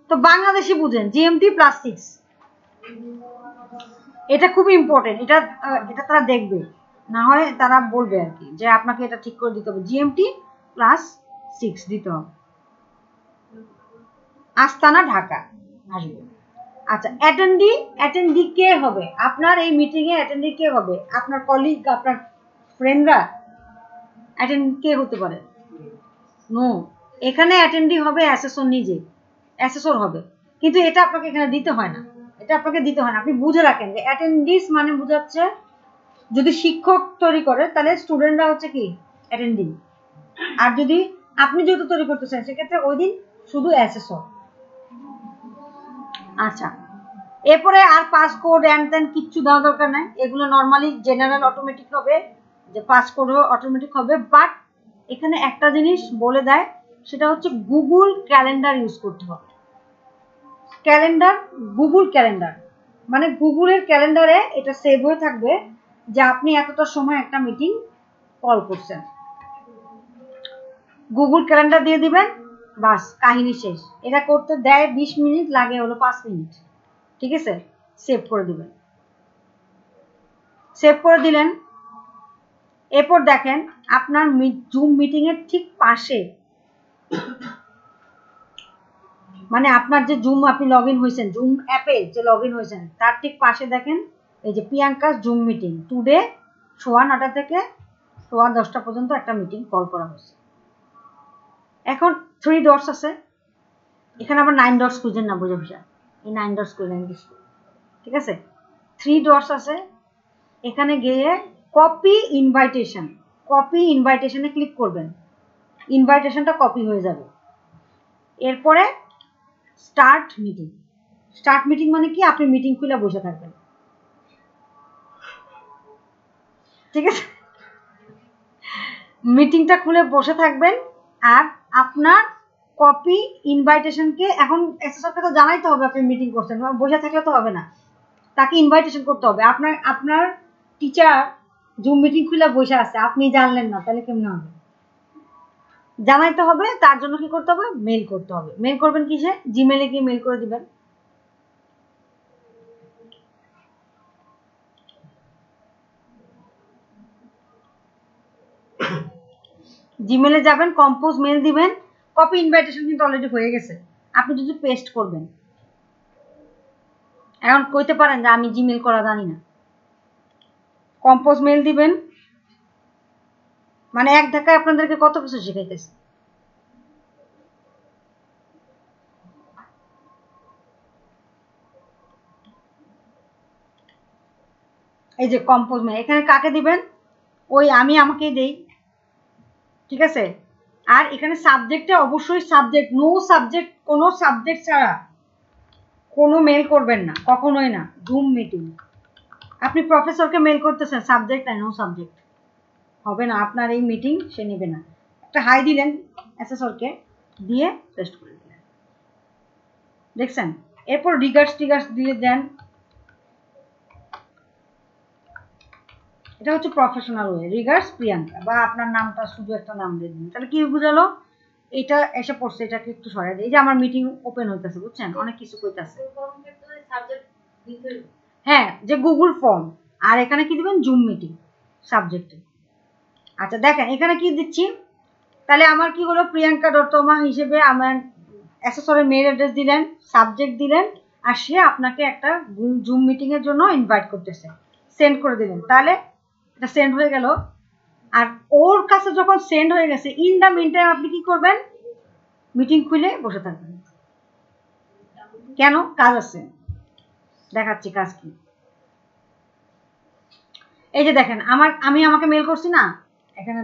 S1: তো বাংলাদেশি বুঝেন জিএমটি +6, এটা খুবই ইম্পর্টেন্ট। এটা তারা দেখবে, না হয় তারা বলবে আর কি যে আপনাকে এটা ঠিক করে দিতে হবে, জিএমটি +6 দিতে হবে। আস্তানা ঢাকা আসবে। আচ্ছা, অ্যাটেন্ডি কে হবে আপনার এই মিটিং এ? অ্যাটেন্ডি কে হবে? আপনার কলিগ, আপনার ফ্রেন্ডরা অ্যাটেন্ড কে হতে পারে? নো, এখানে অ্যাটেন্ডি হবে অ্যাসেসর নিজে, অ্যাসেসর হবে। কিন্তু এটা আপনাকে এখানে দিতে হয় না, এটা আপনাকে দিতে হয় না। আপনি বুঝে রাখেন যে অ্যাটেন্ডিস মানে বোঝাচ্ছে যদি শিক্ষক তৈরি করে তাহলে স্টুডেন্টরা হচ্ছে কি অ্যাটেন্ডিং, আর যদি আপনি যেহেতু তৈরি করতেছেন সেক্ষেত্রে ওই দিন শুধু অ্যাসেসর। আচ্ছা, এরপরে আর পাসকোড এন্ড কিচ্ছু দেওয়া দরকার নাই, এগুলো নর্মালি জেনারেল অটোমেটিক হবে, যে পাসকোডও অটোমেটিক হবে। বাট এখানে একটা জিনিস বলে দেয়, সেটা হচ্ছে গুগল ক্যালেন্ডার ইউজ করতে হবে। ক্যালেন্ডার, গুগল ক্যালেন্ডার মানে গুগলের ক্যালেন্ডারে এটা সেভ হয়ে থাকবে যে আপনি এতটা সময় একটা মিটিং কল করছেন। গুগল ক্যালেন্ডার দিয়ে দিবেন, বাস কাহিনী শেষ। এটা করতে দেয় 20 মিনিট, লাগে হলো 5 মিনিট। ঠিক আছে, সেভ করে দিবেন। সেভ করে দিলেন, এরপর দেখেন আপনার জুম মিটিং এর ঠিক পাশে, মানে আপনার যে জুম আপনি লগ ইন হয়েছেন, জুম অ্যাপে যে লগ ইন হয়েছেন তার ঠিক পাশে দেখেন এই যে প্রিয়াঙ্কা জুম মিটিং টুডে 9:15 থেকে 10:15 পর্যন্ত একটা মিটিং কল করা হয়েছে। এখন 3 ডটস আছে, এখানে আবার 9 ডটস খুঁজেন না, বুঝে বুঝা এই 9 ডটস খুঁজেন কিছু। ঠিক আছে, 3 ডটস আছে, এখানে গিয়ে কপি ইনভাইটেশন, কপি ইনভাইটেশনে ক্লিক করবেন, ইনভাইটেশনটা কপি হয়ে যাবে। এরপরে স্টার্ট মিটিং। স্টার্ট মিটিং মানে কি, আপনি মিটিং খুলে বসে থাকবেন। ঠিক আছে, মিটিংটা খুলে বসে থাকবেন। আর আপনার কপি ইনভাইটেশনকে এখন এসএসআরকে তো জানাইতে হবে আপনি মিটিং করছেন, বসে থাকলে তো হবে না, তাকে ইনভাইটেশন করতে হবে। আপনার টিচার জুম মিটিং খুলে বসে আছে, আপনি জানলেন না, তাহলে কেমনে হবে? জানাইতে হবে, তার জন্য কি করতে হবে? মেল করতে হবে। মেল করবেন কিসে? জিমেলে গিয়ে মেল করে দিবেন। জিমেলে যাবেন, কম্পোজ মেল দিবেন, কপি ইনভাইটেশন কিন্তু অলরেডি হয়ে গেছে, আপনি যদি পেস্ট করবেন। এখন কইতে পারেন যে আমি জিমেল করা জানি না, কম্পোজ মেল দিবেন। মানে এক ধাক্কায় আপনাদেরকে কত কিছু শিখাইতেছে। এই যে কম্পোজ মেল, এখানে কাকে দিবেন? ওই আমি আমাকেই দেই। ঠিক আছে, আর এখানে সাবজেক্টে অবশ্যই সাবজেক্ট, নো সাবজেক্ট, কোনো সাবজেক্ট ছাড়া কোনো মেল করবেন না, কখনোই না। জুম মিটিং, আপনি প্রফেসরকে মেল করতেছেন, সাবজেক্ট নাই, নো সাবজেক্ট, হবে না, আপনার এই মিটিং সে নেবে না। একটা হাই দিলেন অ্যাসেসরকে, দিয়ে পেস্ট করে দিলেন, দেখছেন? এরপর রিগার্ডস টিগার্স দিয়ে দেন। এটা হচ্ছে প্রফেশনাল ওয়ে, রিগার্ডস প্রিয়াঙ্কা, বা আপনার নামটা শুধু একটা নাম দিয়ে দিন। তাহলে কি বুঝালো? এটা এসে পড়ছে, এটাকে একটু সরাই দিই। এই যে আমার মিটিং ওপেন হইতেছে, বুঝছেন, অনেক কিছু কইতাছে। হ্যাঁ, যে গুগল ফর্ম, আর এখানে কি দিবেন? জুম মিটিং সাবজেক্টে। আচ্ছা দেখেন এখানে কি দিচ্ছি, তাহলে আমার কি হলো? প্রিয়াঙ্কা দত্তমা হিসেবে আমার অ্যাসেসরের মেল অ্যাড্রেস দিলেন, সাবজেক্ট দিলেন, আর সে আপনাকে একটা জুম মিটিং এর জন্য ইনভাইট করতেছে, সেন্ড করে দিলেন। তাহলে এটা সেন্ড হয়ে গেল। আর ওর কাছে যখন সেন্ড হয়ে গেছে, ইন দ্য মিন টাইম আপনি কি করবেন? মিটিং খুলে বসে থাকবেন। কেন? কাজ আছে, দেখাচ্ছি কাজ কি। এই যে দেখেন আমি আমাকে মেল করছি না, এখানে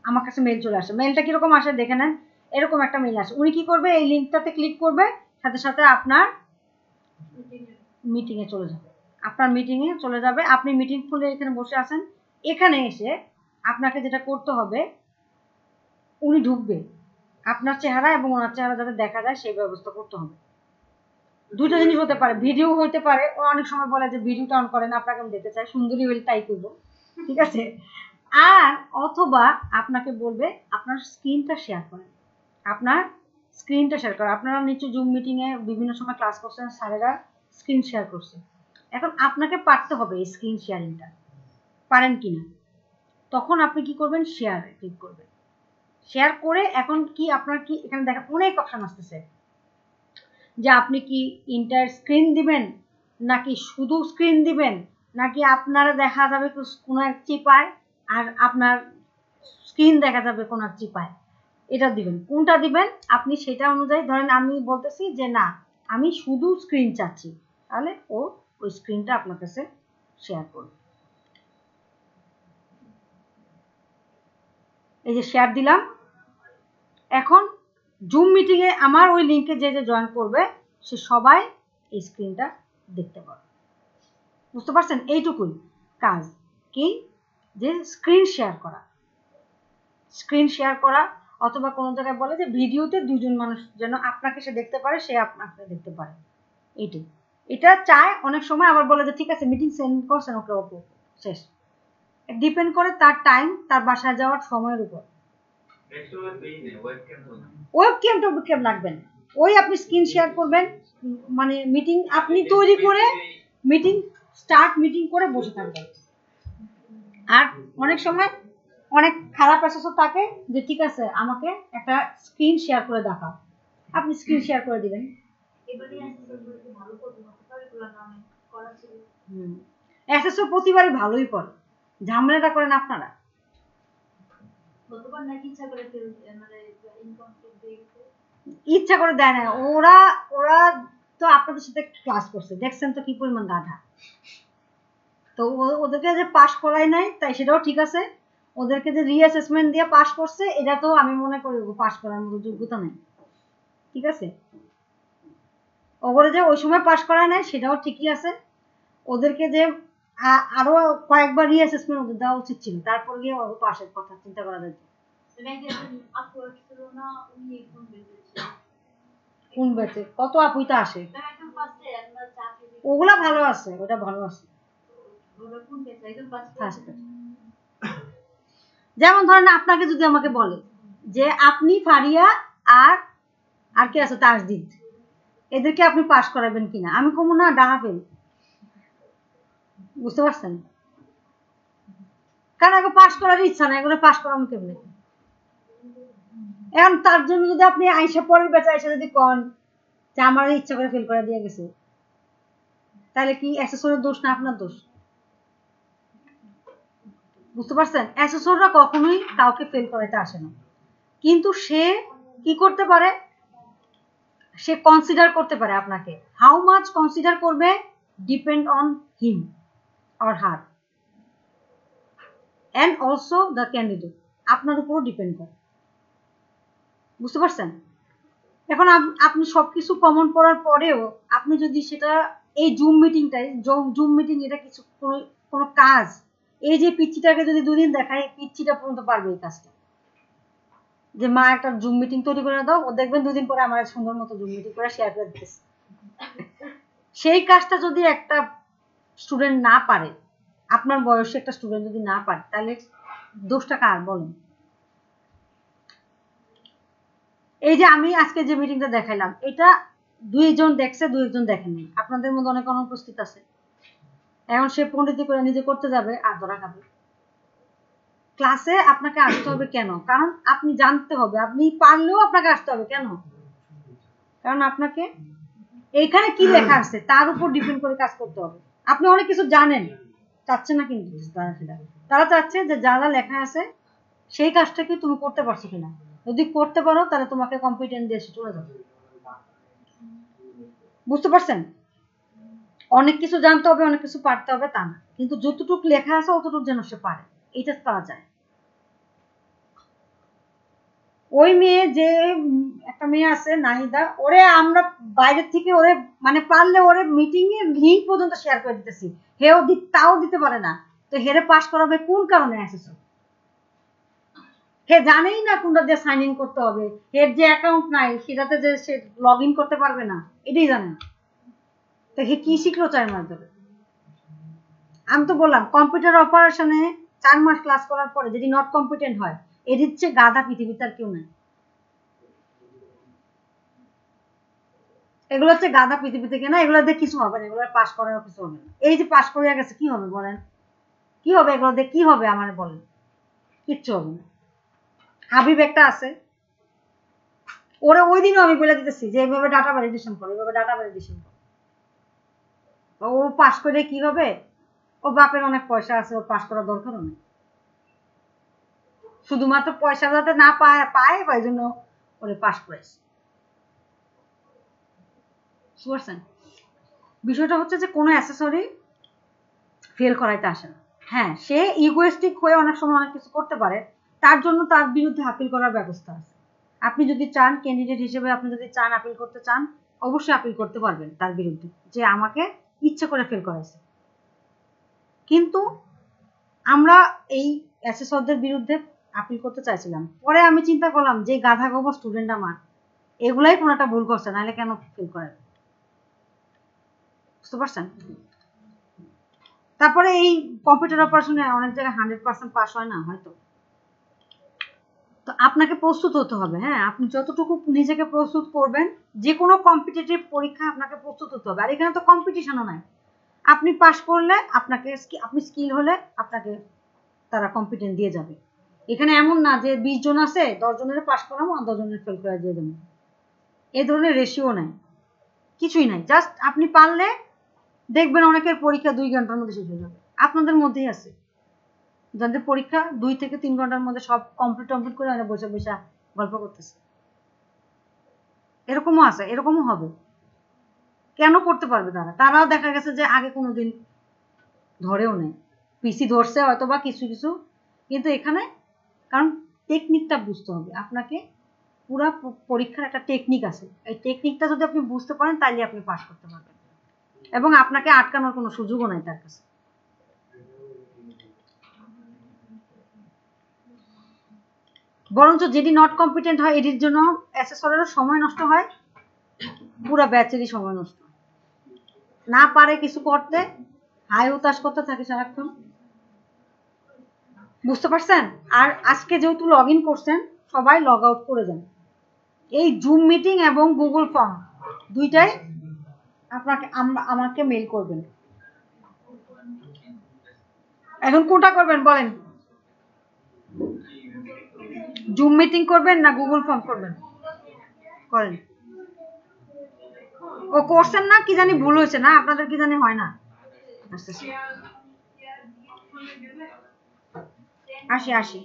S1: আমার কাছে মেল চলে আসে। মেলটা কিরকম আসে দেখে নেন, এরকম একটা মেল আসে। উনি কি করবে? এই লিঙ্কটাতে ক্লিক করবে, সাথে সাথে আপনার মিটিংয়ে চলে যাবে। আপনার মিটিংয়ে চলে যাবে। আপনি মিটিং খুলে এখানে বসে আছেন, এখানে এসে আপনাকে যেটা করতে হবে, উনি ঢুকবে, আপনার চেহারা এবং ওনার চেহারা যাতে দেখা যায় সেই ব্যবস্থা করতে হবে। দুইটা জিনিস হতে পারে, ভিডিও হতে পারে। ও অনেক সময় বলে যে ভিডিওটা অন করেন, আপনাকে আমি দেখতে চাই, সুন্দরী হলে তাই করবো। ঠিক আছে, আর অথবা আপনাকে বলবে আপনার স্ক্রিনটা শেয়ার করেন, আপনার স্ক্রিনটা শেয়ার করেন। আপনারা নিচে জুম মিটিংয়ে বিভিন্ন সময় ক্লাস করছেন, স্যারেরা স্ক্রিন শেয়ার করছে। এখন আপনাকে পারতে হবে এই স্ক্রিন শেয়ারিংটা, পারেন কিনা। তখন আপনি কি করবেন? শেয়ার ক্লিক করবেন। শেয়ার করে এখন কি আপনার কি এখানে দেখেন অনেক অপশন আসতেছে, যে আপনি কি ইন্টার স্ক্রিন দিবেন, নাকি শুধু স্ক্রিন দিবেন, নাকি আপনারা দেখা যাবে কোনো এক চিপায় আর আপনার স্ক্রিন দেখা যাবে কোনো এক চিপায়। এটা দিবেন, কোনটা দিবেন আপনি সেটা অনুযায়ী। ধরেন আমি বলতেছি যে না, আমি শুধু স্ক্রিন চাচ্ছি, তাহলে ও ওই স্ক্রিনটা আপনার কাছে শেয়ার করবে। এই যে শেয়ার দিলাম। এখন জুম মিটিংয়ে আমার ওই লিঙ্কে যে যে জয়েন করবে সে সবাই এই স্ক্রিনটা দেখতে পাবে। বুঝতে পারছেন? এইটুকুই কাজ। কি? যে স্ক্রিন শেয়ার করা, স্ক্রিন শেয়ার করা। অথবা কোনো জায়গায় বলে যে ভিডিওতে দুজন মানুষ যেন আপনাকে সে দেখতে পারে, সে আপনাকে দেখতে পারে, এইটাই। এটা চায় অনেক সময়। আবার বলে যে ঠিক আছে মিটিং সেন্ড করছেন, ওকে ওকে শেষ, ডিপেন্ড করে তার টাইম, তার বাসায় যাওয়ার সময়ের উপর। ওয়েবক্যাম লাগবে না, ওই আপনি স্ক্রিন শেয়ার করবেন, মানে মিটিং আপনি তৈরি করে মিটিং করে বসে থাকবেন। আর অনেক সময় অনেক খারাপ অ্যাসেসর থাকে যে ঠিক আছে আমাকে একটা স্ক্রিন শেয়ার করে দেখাও, আপনি স্ক্রিন শেয়ার করে দিবেন। অ্যাসেসর প্রতিবারই ভালোই করে, ঝামেলাটা করেন আপনারা। ইচ্ছা করে দেয় না, ওরা তো আপনাদের সাথে ক্লাস করছে, দেখছেন তো কি পরিমাণ গাধা। তো ওদেরকে যে পাস করায় নাই তাই সেটাও ঠিক আছে, ওদেরকে যে রিঅ্যাসেসমেন্ট দিয়ে পাস করছে এটা তো আমি মনে করি পাস করার মতো যোগ্যতা নেই, ঠিক আছে। ওগুলো যে ওই সময় পাস করায় নাই সেটাও ঠিকই আছে, ওদেরকে যে আরো কয়েকবার রিঅ্যাসেসমেন্ট ওদের দেওয়া উচিত ছিল, তারপর গিয়ে পাসের কথা চিন্তা করা যেত। কোন ব্যাচে কত আপুই তো আসে, ওগুলা ভালো আছে, ওটা ভালো আছে। যেমন ধরেন আপনাকে যদি আমাকে বলে যে আপনি ফারিয়া আর কে আছে তাসদিদ, এদেরকে আপনি পাস করাবেন কিনা, আমি কমু না ডাঙা ফেল, বুঝতে পারছেন? কারণ আগে পাস করার ইচ্ছা নাই, এগুলো পাস করানো কেমনে। এখন তার জন্য যদি আপনি আইসা পরের বেচা আইসা যদি কন যে আমার ইচ্ছা করে ফেল করে দিয়ে গেছে, তাহলে কি অ্যাসেসরের দোষ না আপনার দোষ? বুঝতে পারছেন? অ্যাসেসররা কখনোই কাউকে ফেল করাইতে আসে না, কিন্তু সে কি করতে পারে, সে কনসিডার করতে পারে আপনাকে। হাউ মাচ কনসিডার করবে depend on him or her and also the candidate, আপনার উপরও ডিপেন্ড করে। বুঝতে পারছেন? এখন আপনি সবকিছু কমন পড়ার পরেও আপনি যদি সেটা এই জুম মিটিং এটা কিছু কোনো কাজ, এই যে পিচ্চিটাকে যদি 2 দিন দেখায়, পিচ্চিটা পর্যন্ত পারবে এই কাজটা, যে মা একটা জুম মিটিং তৈরি করে দাও, ও দেখবেন 2 দিন পরে আমার সুন্দর মতো জুম মিটিং করে শেয়ার করে দিতেছে। সেই কাজটা যদি একটা স্টুডেন্ট না পারে, আপনার বয়সে একটা স্টুডেন্ট যদি না পারে, তাহলে দোষটা কার বলেন? এই যে আমি আজকে যে মিটিংটা দেখাইলাম, এটা 2 জন দেখছে, 2 জন দেখেনি, আপনাদের মধ্যে অনেক অনুপস্থিত আছে। এখন সে পণ্ডিতি করে নিজে করতে যাবে আর ধরা খাবে। ক্লাসে আপনাকে আসতে হবে কেন? কারণ আপনি জানতে হবে, আপনি পারলেও আপনাকে আসতে হবে কেন? কারণ আপনাকে এইখানে কি লেখা আছে তার উপর ডিপেন্ড করে কাজ করতে হবে। আপনি অনেক কিছু জানেন, চাচ্ছে না কিন্তু তারা চাচ্ছে যে যা যা লেখা আছে সেই কাজটা কি তুমি করতে পারছো কিনা, যদি করতে পারো তাহলে তোমাকে কম্পিটেন্ট দিয়ে চলে যাবে। বুঝতে পারছেন? অনেক কিছু জানতে হবে, অনেক কিছু পারতে হবে তা না, কিন্তু যতটুকু লেখা আছে অতটুকু যেন সে পারে, এটা তারা চায়। ওই মেয়ে যে একটা মেয়ে আছে নাহিদা, ওরে আমরা বাইরের থেকে ওরে মানে পারলে ওরে মিটিং এর লিংক পর্যন্ত শেয়ার করে দিতেছি, তাও দিতে পারে না, তো হেরে পাস করাবে কোন কারণে এসেছো? হে জানেই না কোনটা দিয়ে সাইন ইন করতে হবে, এর যে অ্যাকাউন্ট নাই সেটাতে যে সে লগ ইন করতে পারবে না, এটাই জানে না, তো হে কি শিখলো 4 মাস ধরে? আমি তো বললাম কম্পিউটার অপারেশনে 4 মাস ক্লাস করার পরে যদি নট কম্পিটেন্ট হয়, এর হচ্ছে গাধা পৃথিবীতে আর কেউ নাই। এগুলো হচ্ছে গাধা পৃথিবী থেকে না, এগুলো দিয়ে কিছু হবে না, এগুলো পাস করার কিছু হবে না। এই যে পাস করে গেছে কি হবে বলেন? কি হবে এগুলো দিয়ে, কি হবে আমার বলেন? কিচ্ছু হবে না। হাবিব একটা আছে, ওরা ওই দিনও আমি বলে দিতেছি যে এইভাবে ডাটা ভ্যালিডেশন করো, এইভাবে ডাটা ভ্যালিডেশন করো। ও পাস করে কি হবে? ও বাপের অনেক পয়সা আছে, ওর পাস করার দরকারও নেই, শুধুমাত্র পয়সা যাতে না পায় ওই জন্য ওরে পাস করেছে। বুঝতে বিষয়টা হচ্ছে যে কোনো অ্যাসেসরি ফেল করাইতে আসে না। হ্যাঁ, সে ইগোয়েস্টিক হয়ে অনেক সময় অনেক কিছু করতে পারে, তার জন্য তার বিরুদ্ধে আপিল করার ব্যবস্থা আছে। আপনি যদি চান ক্যান্ডিডেট হিসেবে, আপনি যদি চান আপিল করতে চান, অবশ্যই আপিল করতে পারবেন তার বিরুদ্ধে, যে আমাকে ইচ্ছে করে ফেল করাইছে। কিন্তু আমরা এই অ্যাসেসরদের বিরুদ্ধে আপিল করতে চাইছিলাম, পরে আমি চিন্তা করলাম যে গাধা গোবর স্টুডেন্ট আমার, এগুলাই কোনো একটা ভুল করছে, নাহলে কেন ফেল করাবে? বুঝতে পারছেন? তারপরে এই কম্পিউটার অপারেশনে অনেক জায়গায় 100% পাস হয় না হয়তো, তো আপনাকে প্রস্তুত হতে হবে। হ্যাঁ, আপনি যতটুকু নিজেকে প্রস্তুত করবেন, যে কোনো কম্পিটিটিভ পরীক্ষা আপনাকে প্রস্তুত হতে হবে। আর এখানে তো কম্পিটিশনও নাই, আপনি পাস করলে আপনাকে, আপনি স্কিল হলে আপনাকে তারা কম্পিটেন্ট দিয়ে যাবে। এখানে এমন না যে 20 জন আছে 10 জনের পাস করাবো আর 10 জনের ফেল করে দিয়ে দেবো, এই ধরনের রেশিও নাই, কিছুই নাই। জাস্ট আপনি পারলে দেখবেন অনেকের পরীক্ষা 2 ঘন্টার মধ্যে শেষ হয়ে যাবে। আপনাদের মধ্যেই আছে যাদের পরীক্ষা 2 থেকে 3 ঘন্টার মধ্যে সব কমপ্লিট করে আমরা বসে বসে গল্প করতেছে, এরকমও আছে, এরকমও হবে। কেন করতে পারবে তারা? তারাও দেখা গেছে যে আগে কোনোদিন ধরেও নেই, পিসি ধরছে হয়তো বা কিছু কিছু, কিন্তু এখানে কারণ টেকনিকটা বুঝতে হবে আপনাকে। পুরা পরীক্ষার একটা টেকনিক আছে, এই টেকনিকটা যদি আপনি বুঝতে পারেন তাইলে আপনি পাস করতে পারবেন, এবং আপনাকে আটকানোর কোনো সুযোগও নাই তার কাছে। বরঞ্চ যেটি নট কম্পিটেন্ট হয় এটির জন্য অ্যাসেসরেরও সময় নষ্ট হয়, পুরা ব্যাচেরই সময় নষ্ট হয়, না পারে কিছু করতে, হাই হুতাশ করতে থাকে সারাক্ষণ। বুঝতে পারছেন? আর আজকে যেহেতু লগ ইন করছেন, সবাই লগ আউট করে যান। এই জুম মিটিং এবং গুগল ফর্ম দুইটাই আপনাকে আমাকে মেইল করবেন। এখন কোনটা করবেন বলেন? জুম মিটিং করবেন না গুগল ফর্ম করবেন? করেন। ও করছেন না, কি জানি ভুল হয়েছে না, আপনাদের কি জানি হয় না। আসি।